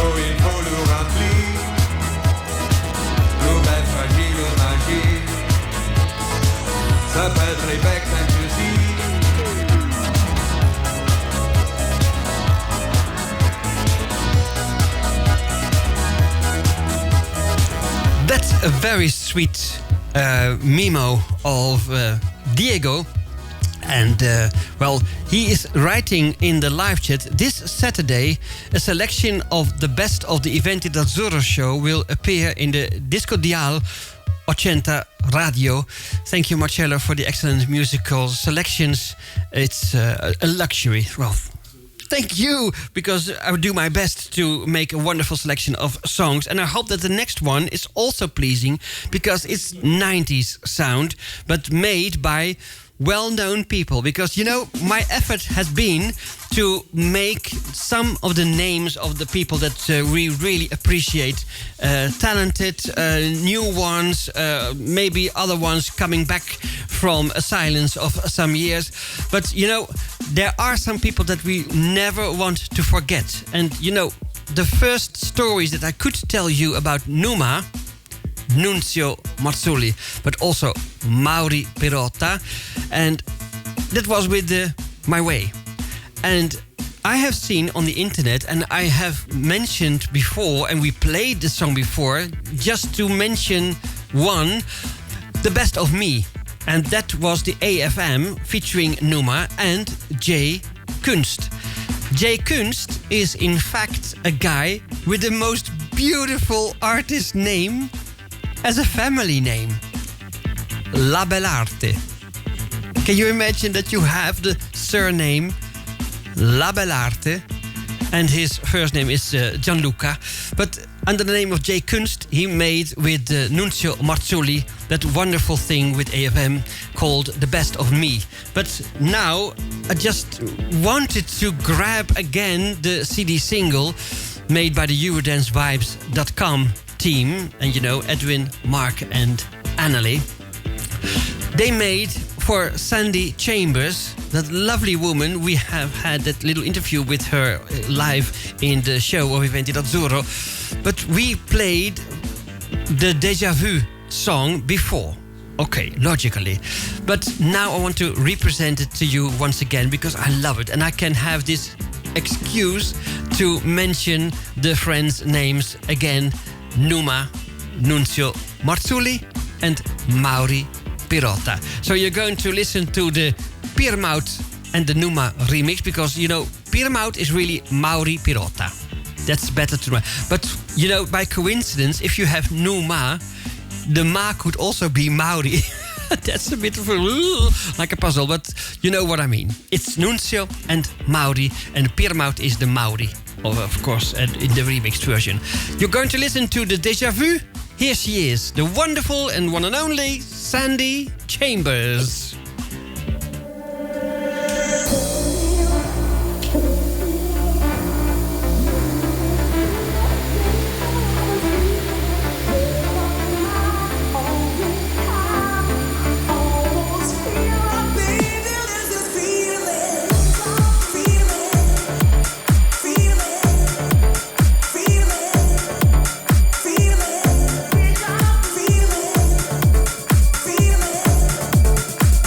Oh, il faut le remplir. Nouvelle fragile magie. S'appelle Rebecca inclusive. That's a very sweet memo of Diego. And, well, he is writing in the live chat, this Saturday, a selection of the best of the Iventi d'Azzurro show will appear in the Disco Dial 80 Radio. Thank you, Marcello, for the excellent musical selections. It's a luxury. Well, thank you, because I will do my best to make a wonderful selection of songs. And I hope that the next one is also pleasing, because it's 90s sound, but made by well-known people. Because, you know, my effort has been to make some of the names of the people that we really appreciate. Talented, new ones, maybe other ones coming back from a silence of some years. But, you know, there are some people that we never want to forget. And, you know, the first stories that I could tell you about Numa, Nunzio Marzulli, but also Mauri Pirotta, and that was with My Way. And I have seen on the internet, and I have mentioned before, and we played the song before, just to mention one, The Best of Me. And that was the AFM featuring Numa and Jay Kunst. Jay Kunst is in fact a guy with the most beautiful artist name as a family name. La Bellarte. Can you imagine that you have the surname La Bellarte and his first name is Gianluca, but under the name of Jay Kunst he made with Nunzio Marzulli that wonderful thing with AFM called The Best of Me. But now I just wanted to grab again the CD single made by the EurodanceVibes.com team, and you know, Edwin, Mark and Annalie. They made for Sandy Chambers, that lovely woman. We have had that little interview with her live in the show of Iventi d'Azzurro. But we played the Deja Vu song before. Okay, logically. But now I want to represent it to you once again because I love it and I can have this excuse to mention the friends' names again. Numa, Nunzio Marzulli and Mauri Pirotta. So you're going to listen to the Piermout and the Numa remix because, you know, Piermout is really Mauri Pirotta. That's better to know. But, you know, by coincidence, if you have Numa, the Ma could also be Mauri. That's a bit of like a puzzle, but you know what I mean. It's Nunzio and Mauri, and Piermout is the Mauri. Of course, and in the remixed version. You're going to listen to the Deja Vu. Here she is, the wonderful and one and only Sandy Chambers.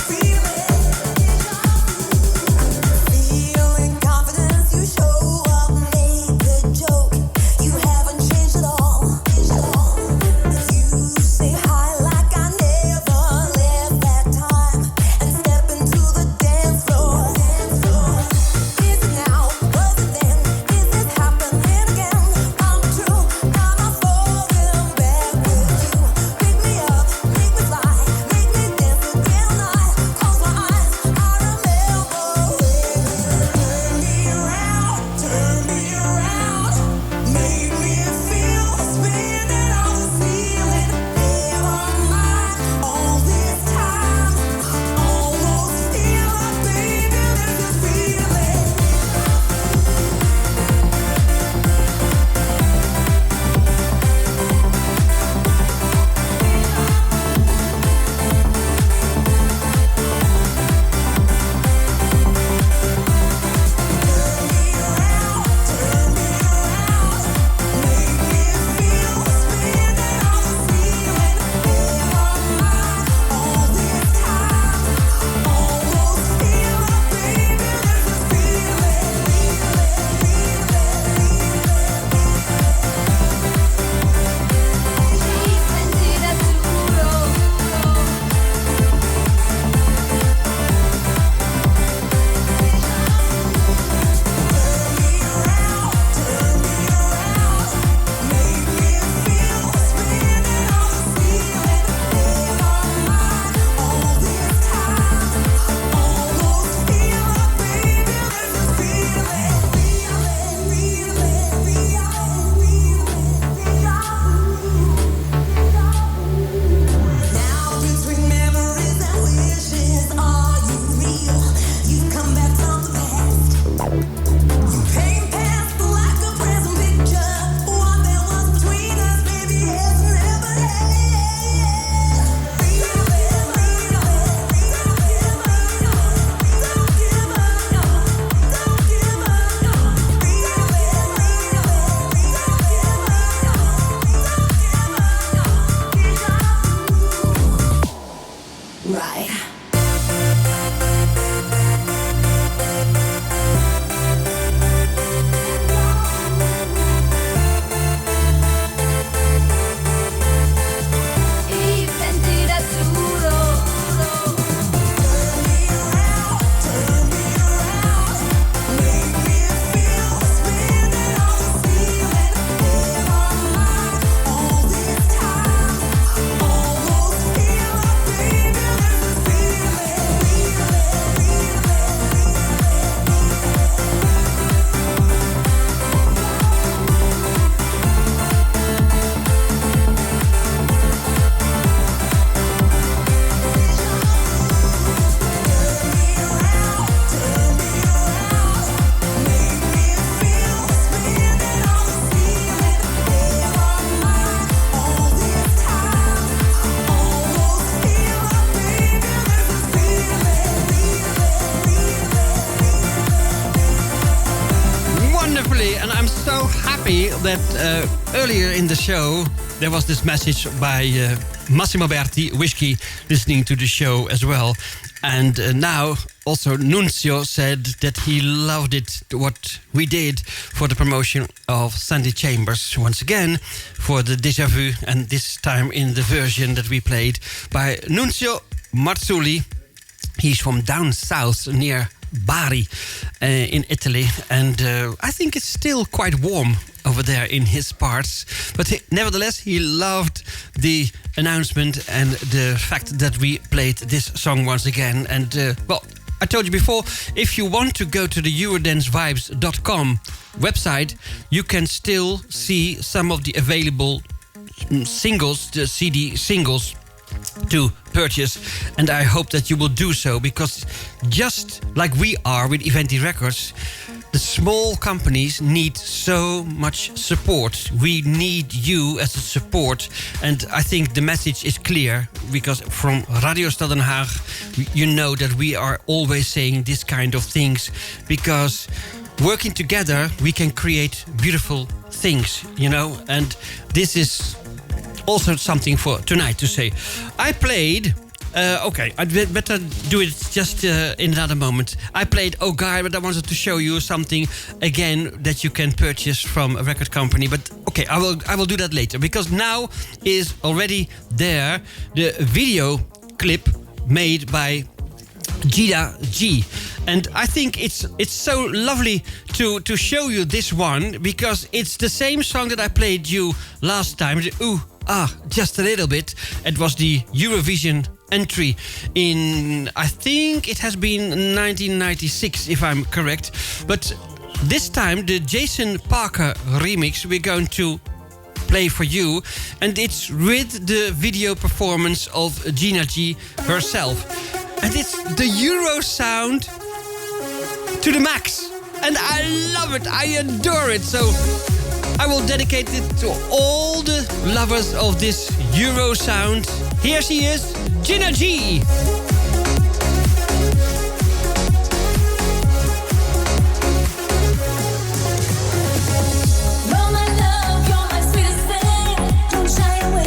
Feel I'm so happy that earlier in the show there was this message by Massimo Berti, Whiskey, listening to the show as well. And now also Nunzio said that he loved it, what we did for the promotion of Sandy Chambers. Once again, for the Déjà Vu, and this time in the version that we played by Nunzio Marzulli. He's from down south near Bari in Italy. And I think it's still quite warm over there in his parts. But nevertheless, he loved the announcement and the fact that we played this song once again. And well, I told you before, if you want to go to the EurodanceVibes.com website, you can still see some of the available singles, the CD singles, to purchase, and I hope that you will do so, because just like we are with Iventi Records, the small companies need so much support. We need you as a support, and I think the message is clear, because from Radio Stad Den Haag, you know that we are always saying this kind of things, because working together we can create beautiful things, you know, and this is also something for tonight to say. I played, okay, I'd better do it just in another moment. I played Oh Guy, but I wanted to show you something again that you can purchase from a record company. But okay, I will do that later, because now is already there the video clip made by Gida G. And I think it's so lovely to show you this one, because it's the same song that I played you last time. Ooh, just a little bit. It was the Eurovision entry in, I think it has been 1996, if I'm correct. But this time, the Jason Parker remix we're going to play for you. And it's with the video performance of Gina G herself. And it's the Euro sound to the max. And I love it. I adore it. So I will dedicate it to all the lovers of this Euro sound. Here she is, Gina G. Don't turn away.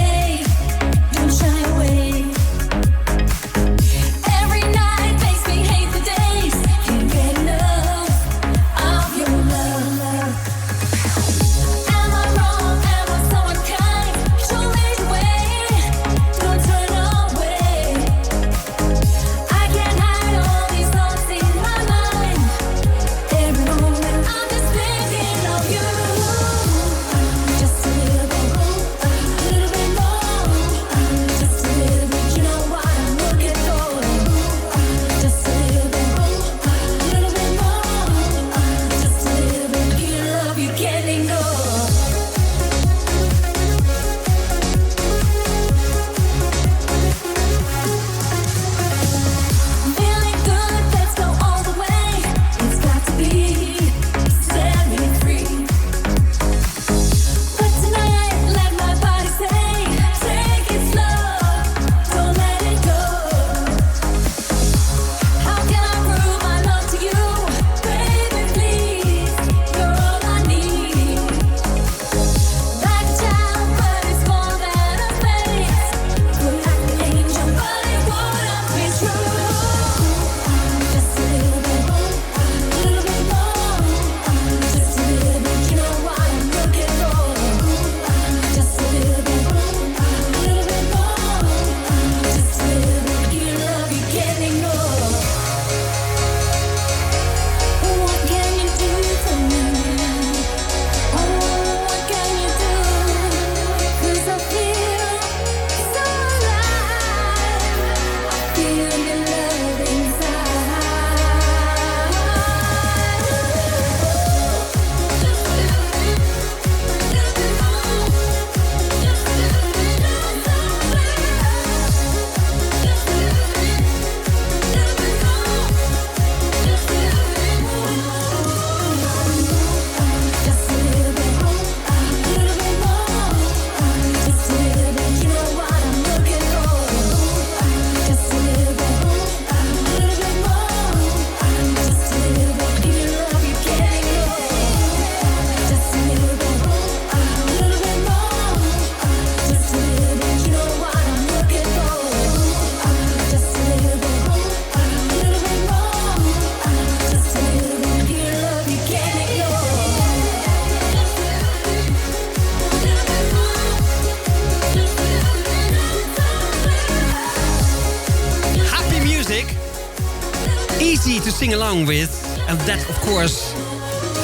sing along with. And that, of course,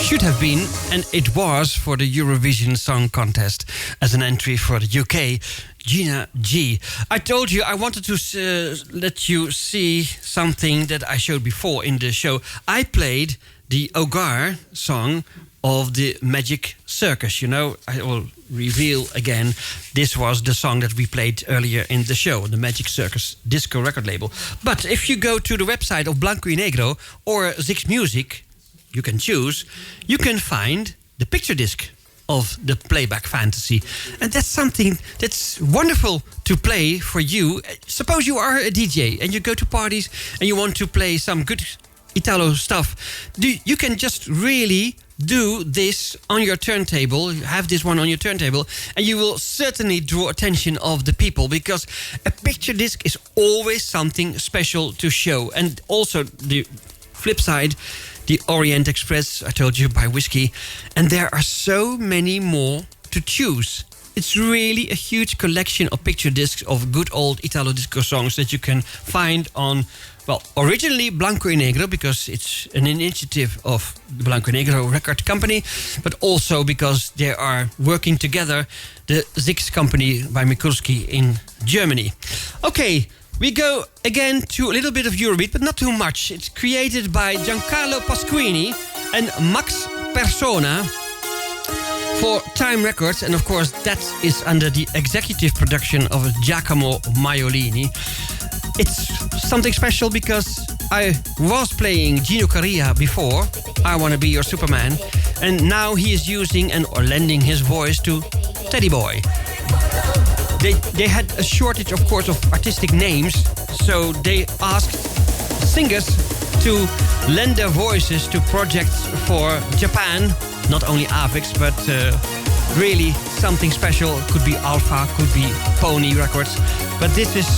should have been, and it was, for the Eurovision Song Contest as an entry for the UK, Gina G. I told you I wanted to let you see something that I showed before in the show. I played the Ogar song of the Magic Circus. You know, I will reveal again, this was the song that we played earlier in the show, the Magic Circus disco record label. But if you go to the website of Blanco y Negro or Zix Music, you can choose, you can find the picture disc of the Playback Fantasy. And that's something that's wonderful to play for you. Suppose you are a DJ and you go to parties and you want to play some good Italo stuff. You can just really do this on your turntable. You have this one on your turntable, and you will certainly draw attention of the people, because a picture disc is always something special to show. And also the flip side, the Orient Express, I told you, by Whiskey. And there are so many more to choose. It's really a huge collection of picture discs of good old Italo disco songs that you can find on, well, originally Blanco y Negro, because it's an initiative of the Blanco y Negro record company, but also because they are working together, the Zix company by Mikulski in Germany. Okay, we go again to a little bit of Eurobeat, but not too much. It's created by Giancarlo Pasquini and Max Persona for Time Records, and of course that is under the executive production of Giacomo Maiolini. It's something special because I was playing Gino Caria before, I Wanna Be Your Superman, and now he is using or lending his voice to Teddy Boy. They had a shortage, of course, of artistic names, so they asked singers to lend their voices to projects for Japan, not only Avex, but really something special. Could be Alpha, could be Pony Records, but this is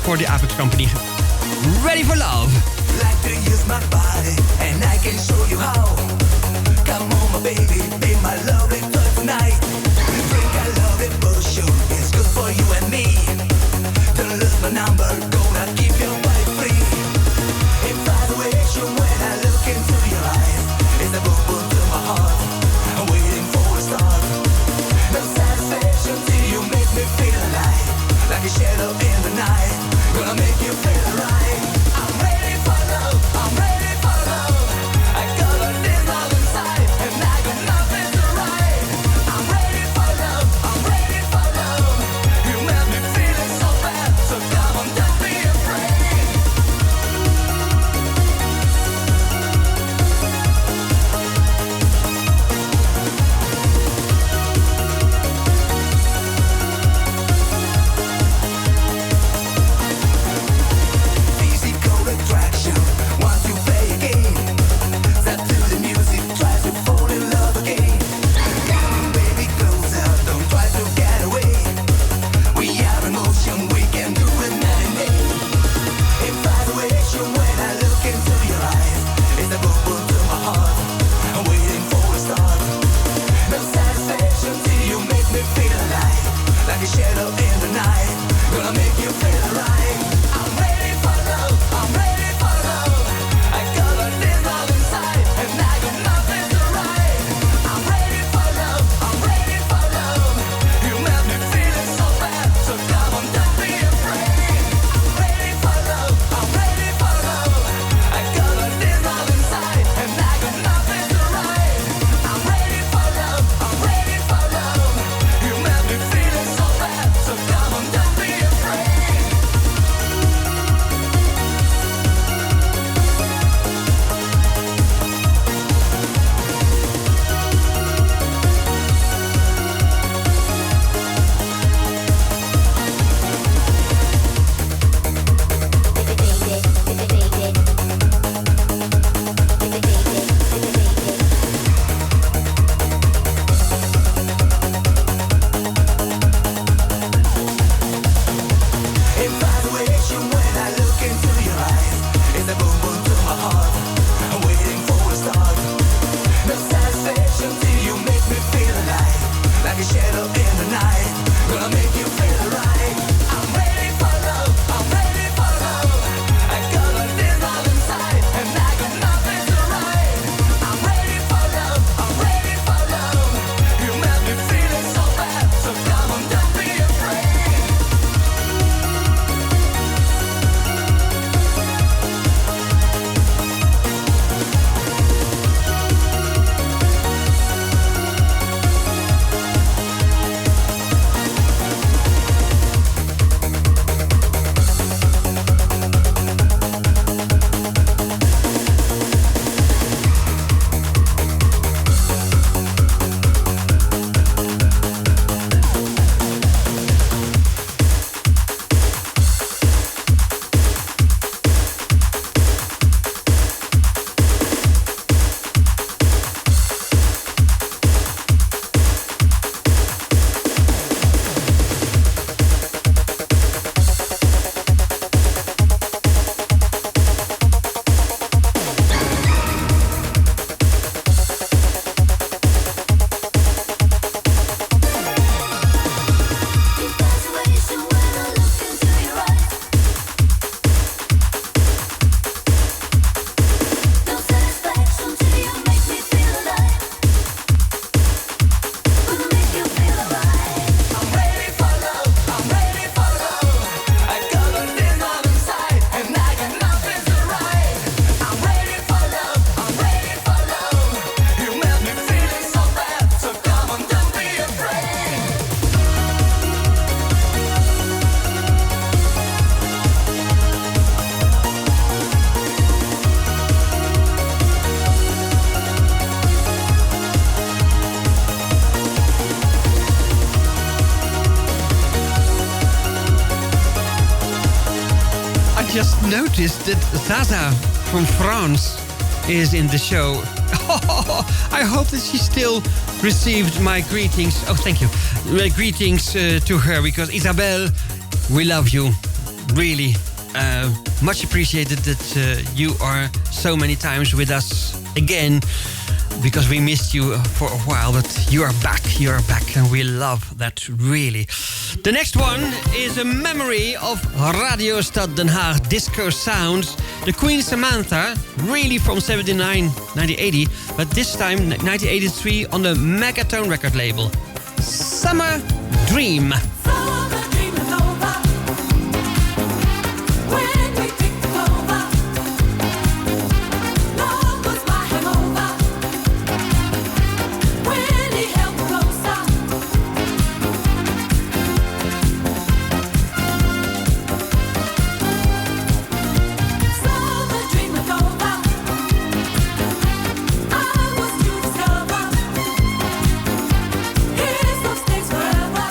for the Avex company. Ready for Love. Like to use my body, and I can show you how. Come on, my baby, be my lovely toy tonight. Drink I love it, push you, it's good for you and me. Don't lose my number, gonna keep your body free. Infatuation when I look into your eyes, it's a boom boom to my heart. I'm waiting for a start. No satisfaction till you make me feel alive, like a shadow in the night. Gonna make you feel right. I'm ready for love, I'm ready for love. I got a thing all inside, and I got nothing to just noticed that Zaza from France is in the show. I hope that she still received my greetings. Oh, thank you. My greetings to her, because Isabel, we love you. Really. Much appreciated that you are so many times with us again, because we missed you for a while, but you are back, and we love that, really. The next one is a memory of Radio Stad Den Haag disco sounds. The Queen Samantha, really from 79, 1980, but this time 1983 on the Megatone record label. Summer Dream. Here's those days forever.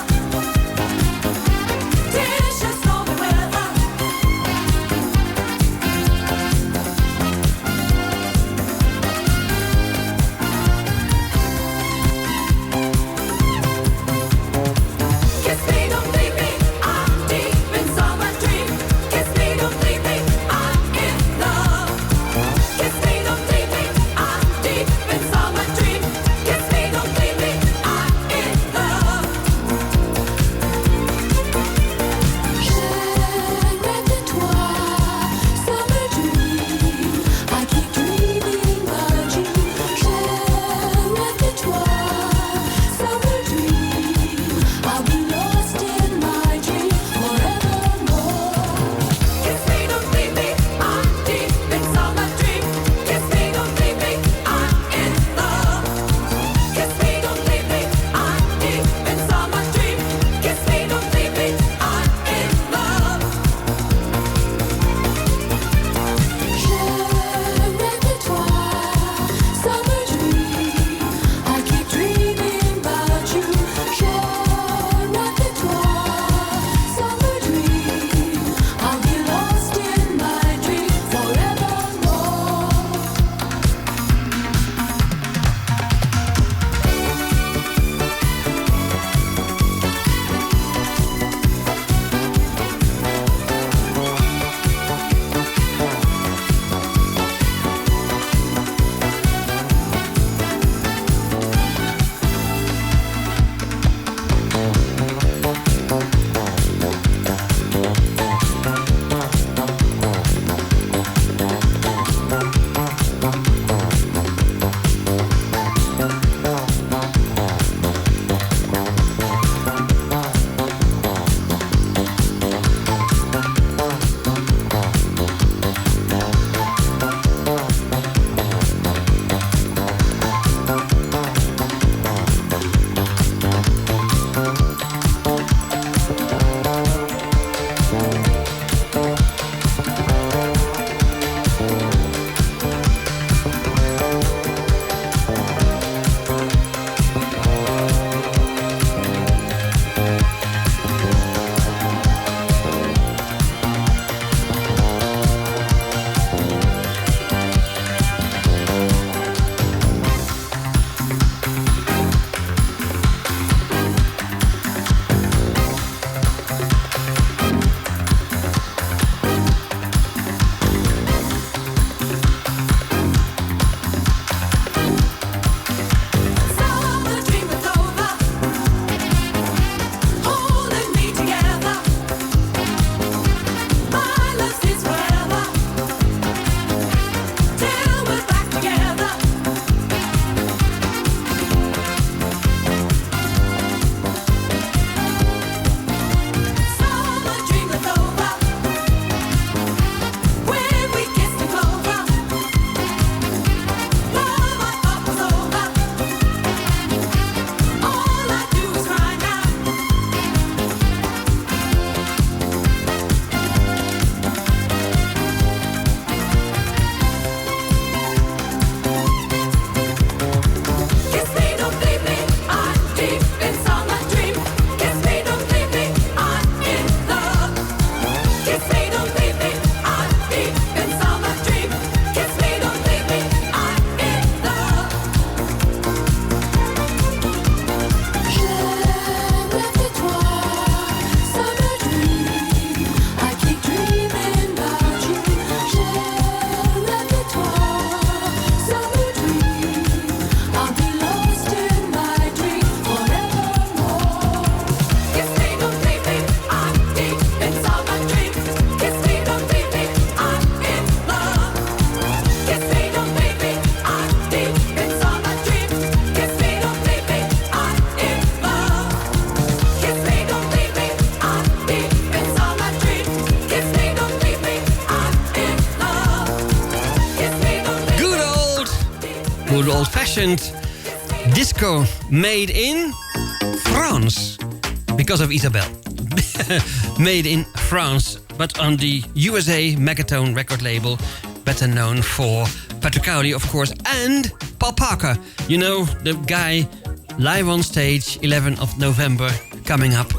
old-fashioned disco made in France. Because of Isabel. Made in France, but on the USA Megatone record label, better known for Patrick Cowley, of course, and Paul Parker. You know, the guy live on stage, 11th of November, coming up.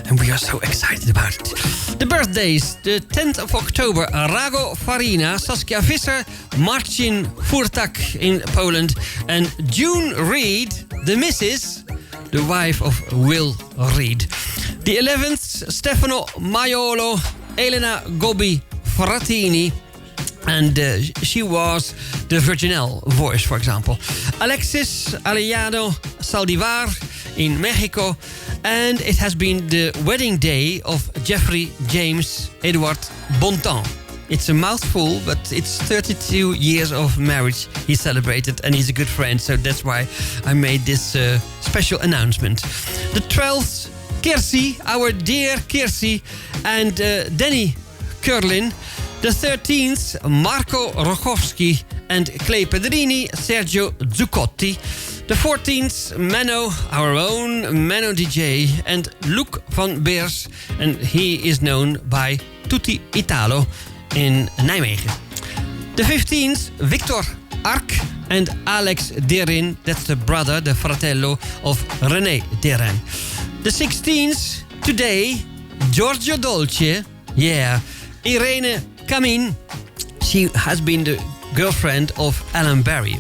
And we are so excited about it. The birthdays, the 10th of October, Rago Farina, Saskia Visser, Marcin Furtak in Poland, and June Reed, the Mrs., the wife of Will Reed. The 11th, Stefano Maiolo, Elena Gobbi Frattini, and she was the Virginelle voice, for example. Alexis Aliado Saldivar in Mexico. And it has been the wedding day of Jeffrey James Edward Bontemps. It's a mouthful, but it's 32 years of marriage he celebrated, and he's a good friend, so that's why I made this special announcement. The 12th, Kirsi, our dear Kirsi, and Danny Curlin. The 13th, Marco Rogowski and Clay Pedrini, Sergio Zuccotti. The 14th, Menno, our own Menno DJ, and Luc van Beers, and he is known by Tutti Italo in Nijmegen. The 15th, Victor Ark and Alex Derin, that's the brother, the fratello of René Derin. The 16th, today, Giorgio Dolce, yeah, Irene Camin, she has been the girlfriend of Alan Barry,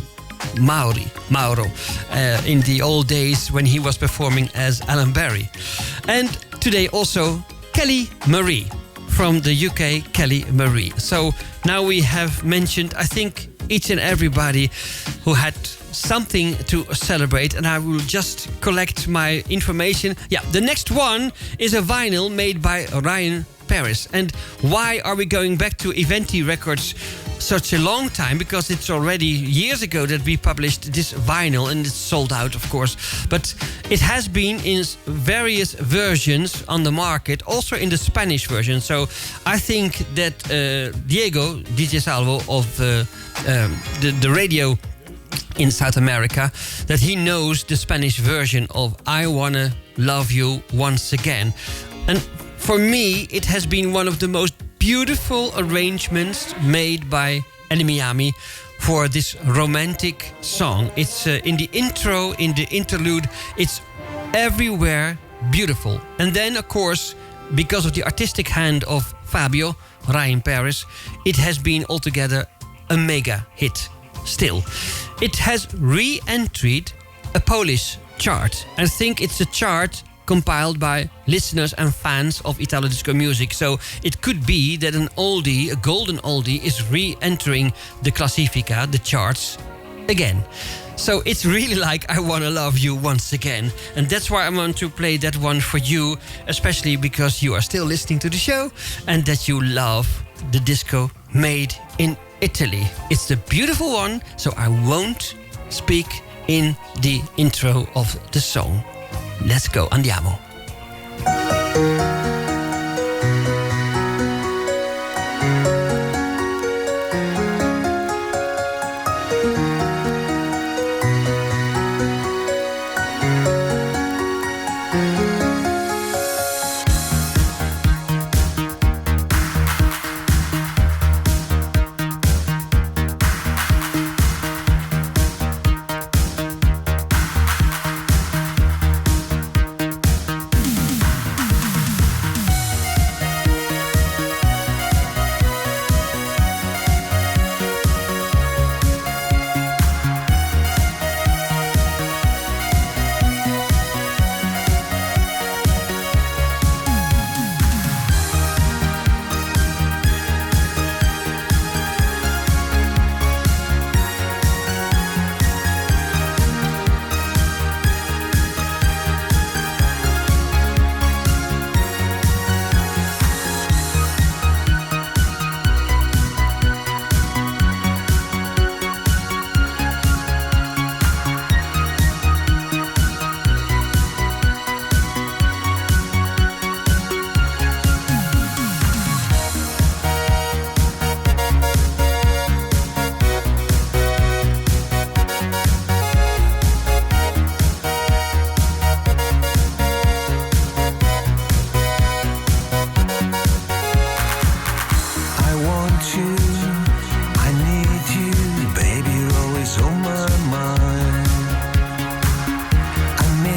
Mauro, in the old days when he was performing as Alan Barry. And today also Kelly Marie, from the UK, Kelly Marie. So now we have mentioned, I think, each and everybody who had something to celebrate, and I will just collect my information. Yeah, the next one is a vinyl made by Ryan Paris. And why are we going back to Iventi Records such a long time? Because it's already years ago that we published this vinyl, and it's sold out, of course. But it has been in various versions on the market, also in the Spanish version. So I think that Diego DJ Salvo of the radio in South America, that he knows the Spanish version of I Wanna Love You Once Again. And for me, it has been one of the most beautiful arrangements made by Miami for this romantic song. It's in the intro, in the interlude, it's everywhere beautiful. And then, of course, because of the artistic hand of Fabio, Ryan Paris, it has been altogether a mega hit still. It has re-entered a Polish chart. I think it's a chart compiled by listeners and fans of Italo disco music. So it could be that an oldie, a golden oldie, is re-entering the Classifica, the charts, again. So it's really like I Wanna Love You Once Again. And that's why I want to play that one for you, especially because you are still listening to the show and that you love the disco made in Italy. It's the beautiful one, so I won't speak in the intro of the song. Let's go, andiamo.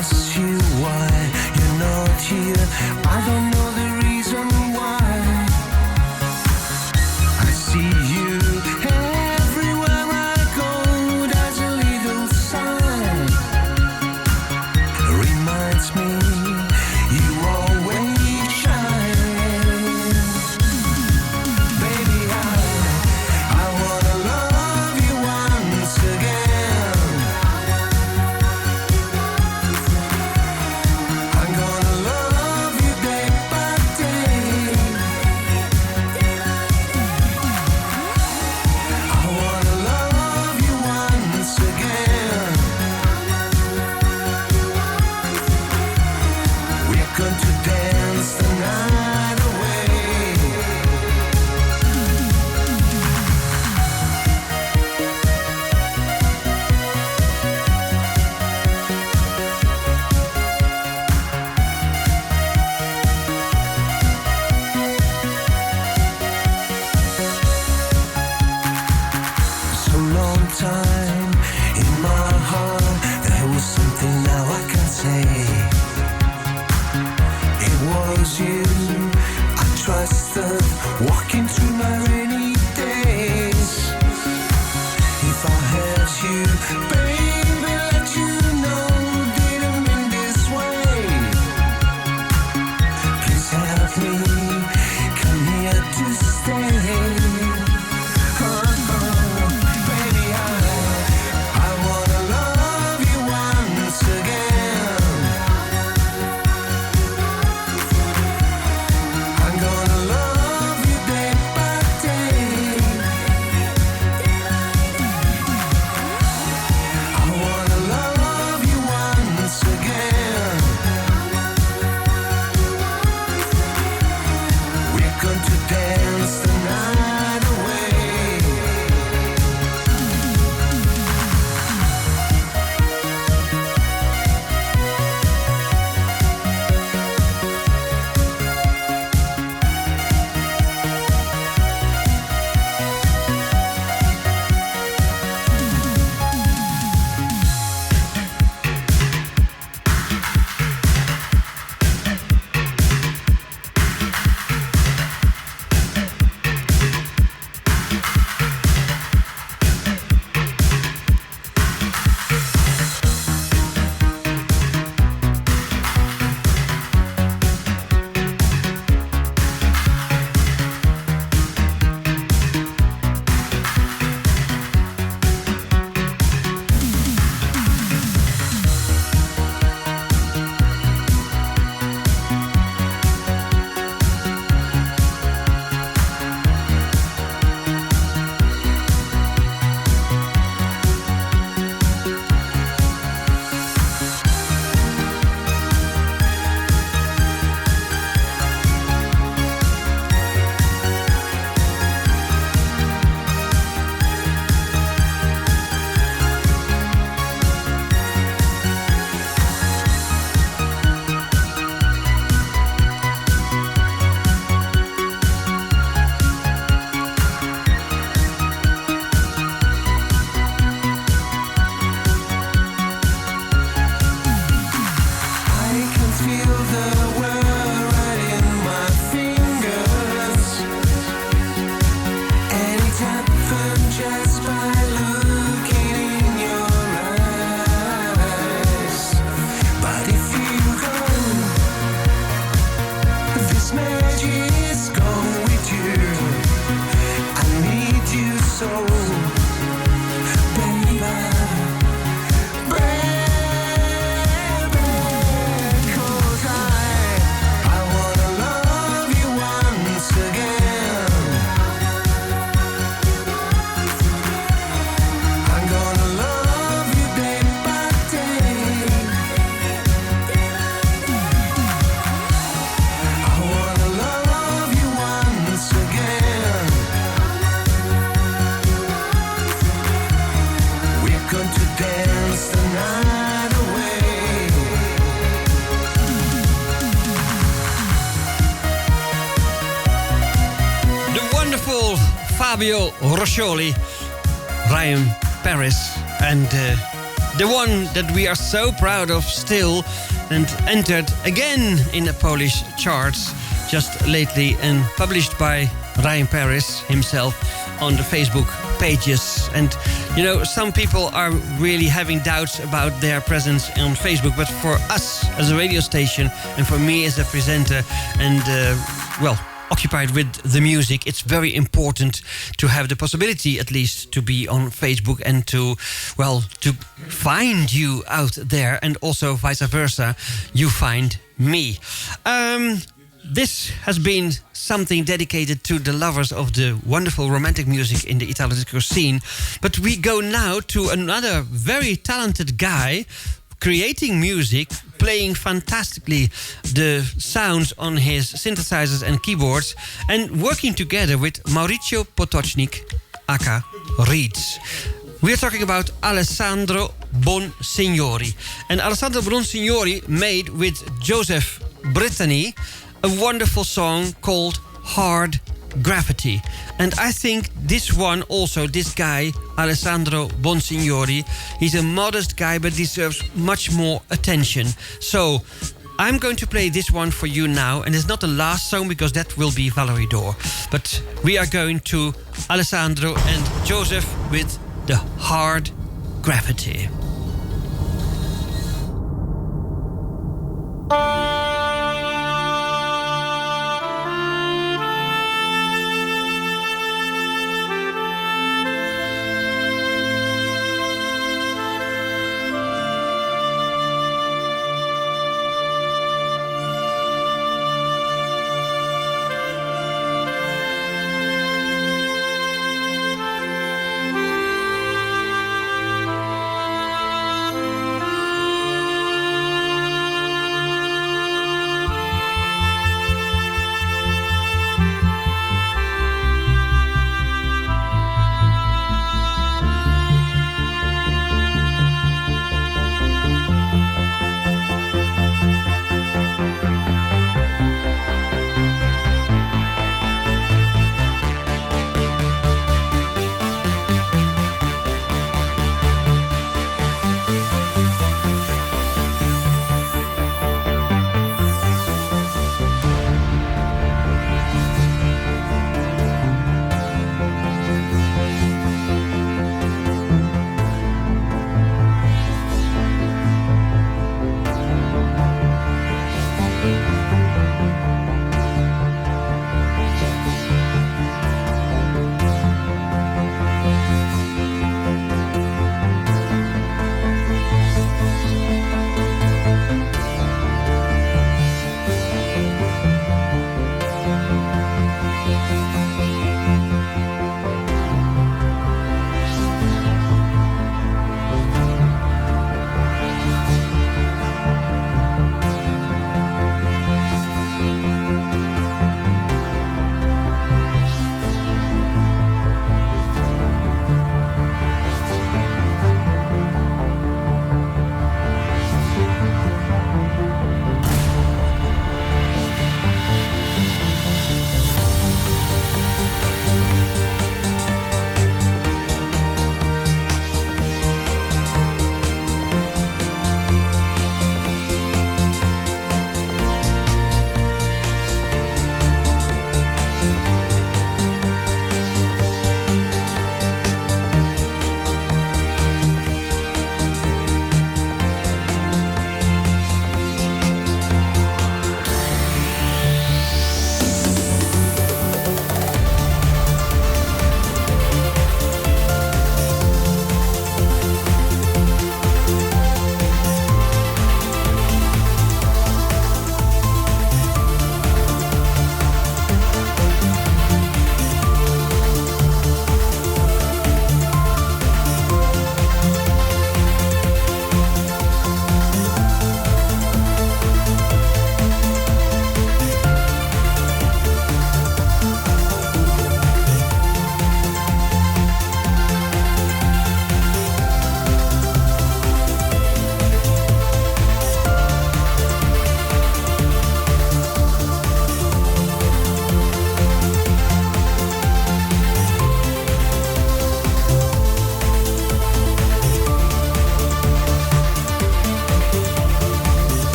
miss you. Why you're not here? I don't know the reason why. I see you everywhere I go. There's a little sign reminds me you always shine. Baby, I wanna love you once again. I'm gonna love you day by day. I wanna love you once again. We're going to dance the night away. So long time in my heart, there was something now I can't say. It was you I trusted, walking through my rainy days. If I hurt you, baby, let you know, didn't mean this way. Please help me, come here to stay. Baby, I wanna love you once again. I'm gonna love you day by day. I wanna love you once again. We're going to dance the night away. I can feel the world right in my fingers, and it happened just by looking in your eyes. But if you go, this magic is gone with you. I need you so, baby. Cause I wanna love you once again. I'm gonna love you day by day. I wanna love you once again. We're going to dance the night away. The wonderful Fabio Roscioli, Ryan Paris, and The one that we are so proud of still, and entered again in the Polish charts just lately, and published by Ryan Paris himself on the Facebook pages. And you know, some people are really having doubts about their presence on Facebook, but for us as a radio station and for me as a presenter and occupied with the music, it's very important to have the possibility at least to be on Facebook and to find you out there, and also vice versa, you find me. This has been something dedicated to the lovers of the wonderful romantic music in the Italo disco scene. But we go now to another very talented guy creating music, playing fantastically the sounds on his synthesizers and keyboards, and working together with Mauricio Potocnik, aka Reeds. We are talking about Alessandro Bonsignori. And Alessandro Bonsignori made with Joseph Brittany a wonderful song called Hard Gravity. And I think this one also, this guy, Alessandro Bonsignori, he's a modest guy but deserves much more attention. So I'm going to play this one for you now, and it's not the last song because that will be Valerie Dore. But we are going to Alessandro and Joseph with the Hard Gravity.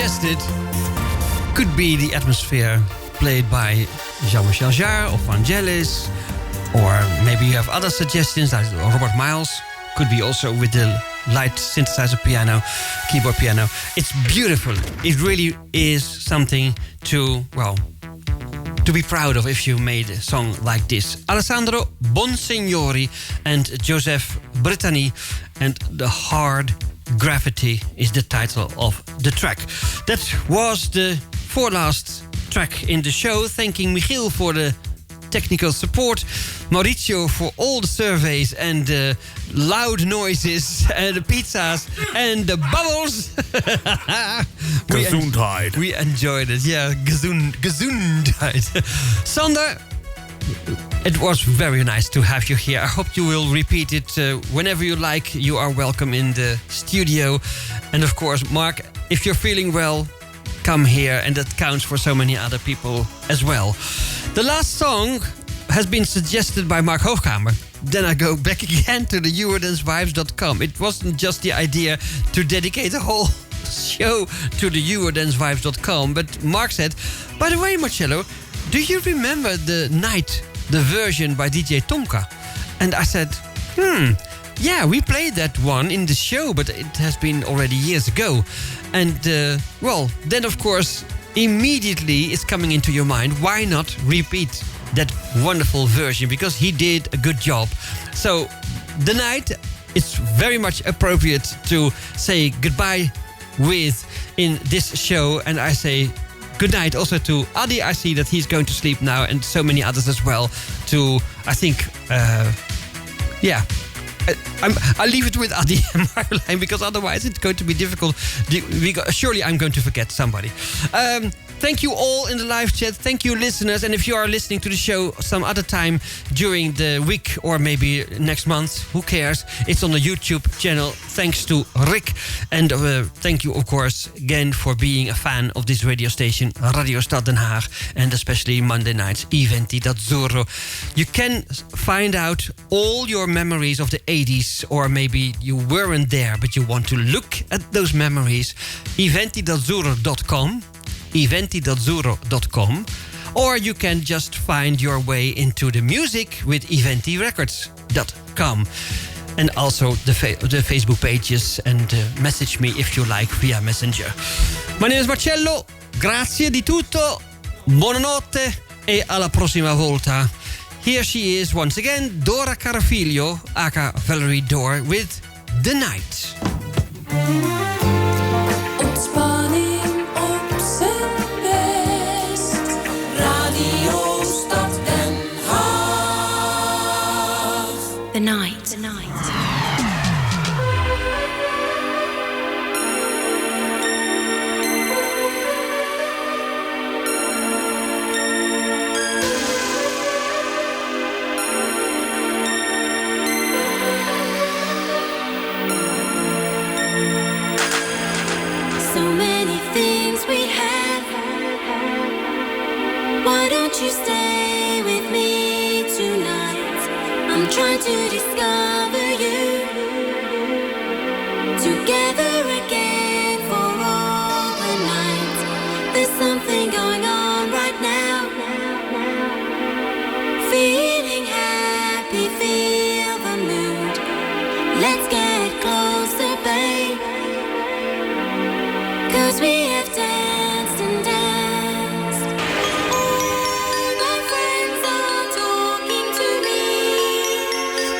suggested could be the atmosphere played by Jean-Michel Jarre or Vangelis, or maybe you have other suggestions like Robert Miles. Could be also with the light synthesizer piano, keyboard piano. It's beautiful. It really is something to, well, to be proud of if you made a song like this. Alessandro Bonsignori and Joseph Brittany, and The Hard Gravity is the title of the track. That was the voorlast track in the show. Thanking Michiel for the technical support, Mauricio for all the surveys and the loud noises and the pizzas and the bubbles. Gezondheid. We enjoyed it. Yeah, Gesundheit. Sander, it was very nice to have you here. I hope you will repeat it whenever you like. You are welcome in the studio. And of course, Mark, if you're feeling well, come here, and that counts for so many other people as well. The last song has been suggested by Mark Hoogkamer. Then I go back again to the EuroDanceVibes.com. It wasn't just the idea to dedicate a whole show to the EuroDanceVibes.com, but Mark said, by the way, Marcello, do you remember the night, the version by DJ Tonka? And I said, yeah, we played that one in the show, but it has been already years ago. And, well, then of course, immediately it's coming into your mind, why not repeat that wonderful version? Because he did a good job. So, the night, it's very much appropriate to say goodbye with in this show. And I say good night also to Adi. I see that he's going to sleep now, and so many others as well. To, I think, yeah. I'll leave it with Adi and Marjolein, because otherwise it's going to be difficult. Surely I'm going to forget somebody. Thank you all in the live chat. Thank you, listeners. And if you are listening to the show some other time during the week or maybe next month, who cares? It's on the YouTube channel. Thanks to Rick. And thank you, of course, again for being a fan of this radio station, Radio Stad Den Haag, and especially Monday nights, Iventi d'Azzurro. You can find out all your memories of the 80s, or maybe you weren't there, but you want to look at those memories. Iventi.azzurro.com. Iventi.azzurro.com, or you can just find your way into the music with eventirecords.com, and also the Facebook pages, and message me if you like via Messenger. My name is Marcello, grazie di tutto, buonanotte e alla prossima volta. Here she is once again, Dora Carafiglio, aka Valerie Dore, with The Night. Ontspanning op zijn best. Radio Stad Den Haag. The Night. The Night. So many things we have. Why don't you stay with me tonight? I'm trying to discover you. Together again for all the night. There's something going on right now. Feeling happy, feel the mood. Let's get closer, babe. 'Cause we have danced and danced. All my friends are talking to me.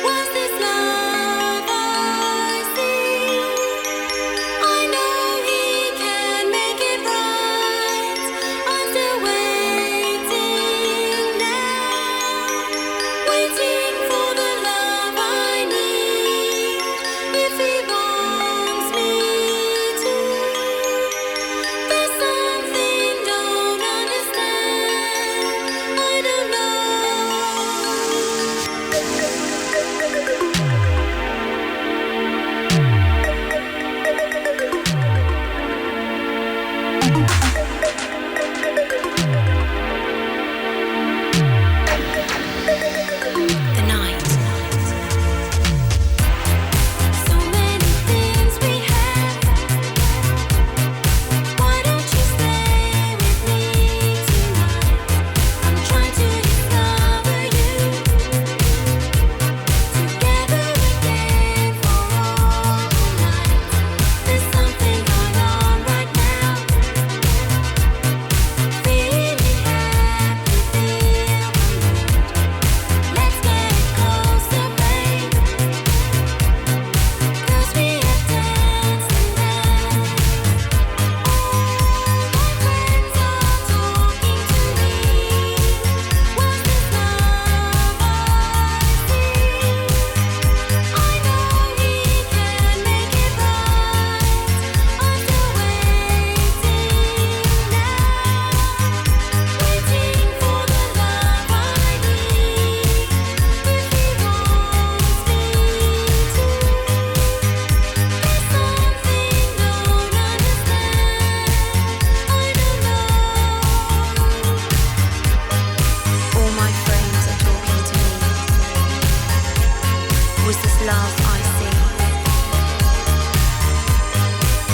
Was this love I see? I know he can make it right. I'm still waiting now. Waiting for the love I need. If he wants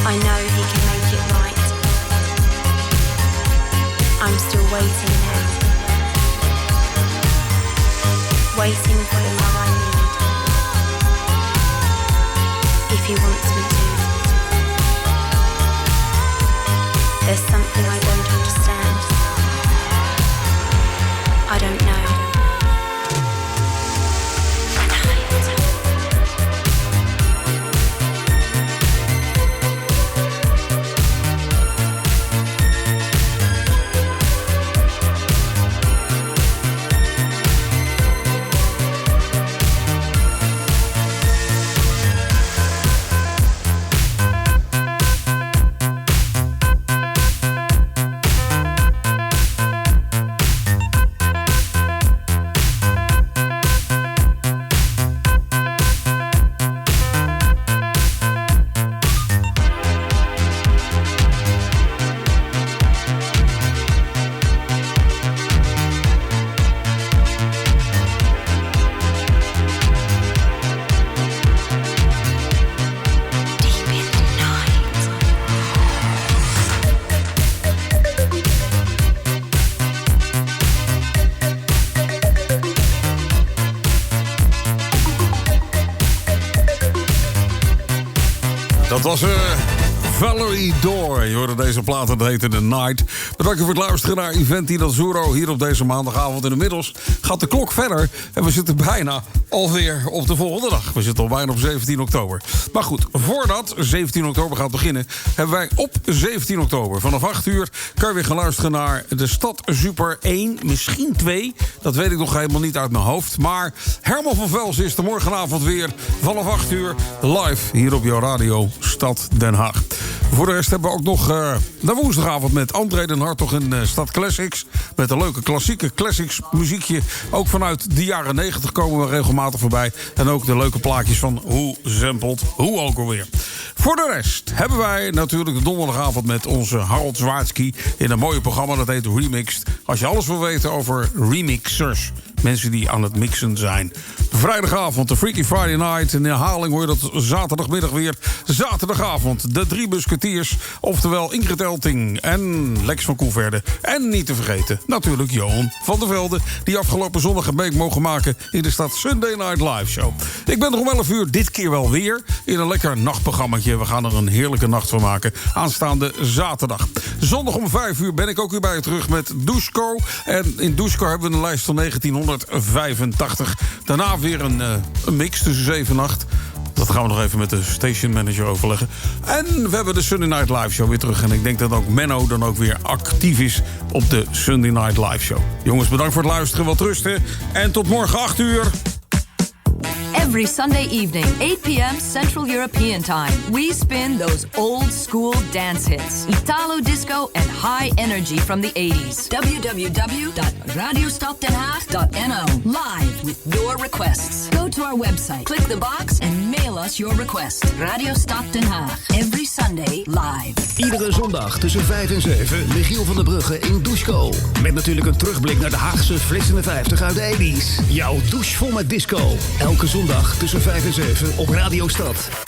I know he can make it right. I'm still waiting now. Waiting for the love I need. If he wants me to. There's something I don't understand. I don't know. Dat was Valerie Door. Je hoorde deze plaat, dat heette The Night. Bedankt voor het luisteren naar Iventi d'Azzurro hier op deze maandagavond. En inmiddels gaat de klok verder en we zitten bijna alweer op de volgende dag. We zitten al bijna op 17 oktober. Maar goed, voordat 17 oktober gaat beginnen, hebben wij op 17 oktober vanaf 8 uur kan je weer gaan luisteren naar de Stad Super 1, misschien 2. Dat weet ik nog helemaal niet uit mijn hoofd. Maar Herman van Velsen is er morgenavond weer vanaf 8 uur live hier op jouw radio Stad Den Haag. Voor de rest hebben we ook nog de woensdagavond met André den Hartog in Stad Classics. Met een leuke klassieke classics muziekje. Ook vanuit de jaren 90 komen we regelmatig voorbij. En ook de leuke plaatjes van Hoe Zempelt Hoe ook alweer. Voor de rest hebben wij natuurlijk de donderdagavond met onze Harold Zwaartski in een mooie programma dat heet Remixed. Als je alles wil weten over remixers. Mensen die aan het mixen zijn. Vrijdagavond, de Freaky Friday Night. In herhaling hoor je dat zaterdagmiddag weer. Zaterdagavond, de 3 Musketiers. Oftewel Ingrid Elting en Lex van Koeverde. En niet te vergeten, natuurlijk Johan van der Velde. Die afgelopen zondag een week mogen maken in de Stad Sunday Night Live Show. Ik ben er om 11 uur, dit keer wel weer. In een lekker nachtprogrammaatje. We gaan er een heerlijke nacht van maken. Aanstaande zaterdag. Zondag om 5 uur ben ik ook weer bij je terug met Dusko. En in Dusko hebben we een lijst van 1985. Daarna weer een mix tussen 7 en 8. Dat gaan we nog even met de station manager overleggen. En we hebben de Sunday Night Live Show weer terug. En ik denk dat ook Menno dan ook weer actief is op de Sunday Night Live Show. Jongens, bedankt voor het luisteren. Wat rusten. En tot morgen 8 uur. Every Sunday evening, 8 p.m. Central European Time, we spin those old school dance hits, Italo disco and high energy from the 80s. www.radiostaddenhaag.nl. Live with your requests. Go to our website, click the box and mail us your request. Radio Stad Den Haag. Every Sunday live. Iedere zondag tussen 5 en 7, Michiel van der Brugge in Dusko. Met natuurlijk een terugblik naar de Haagse flitsende 50 uit de 80s. Jouw douche vol met disco. Elke zondag tussen 5 en 7 op Radio Stad.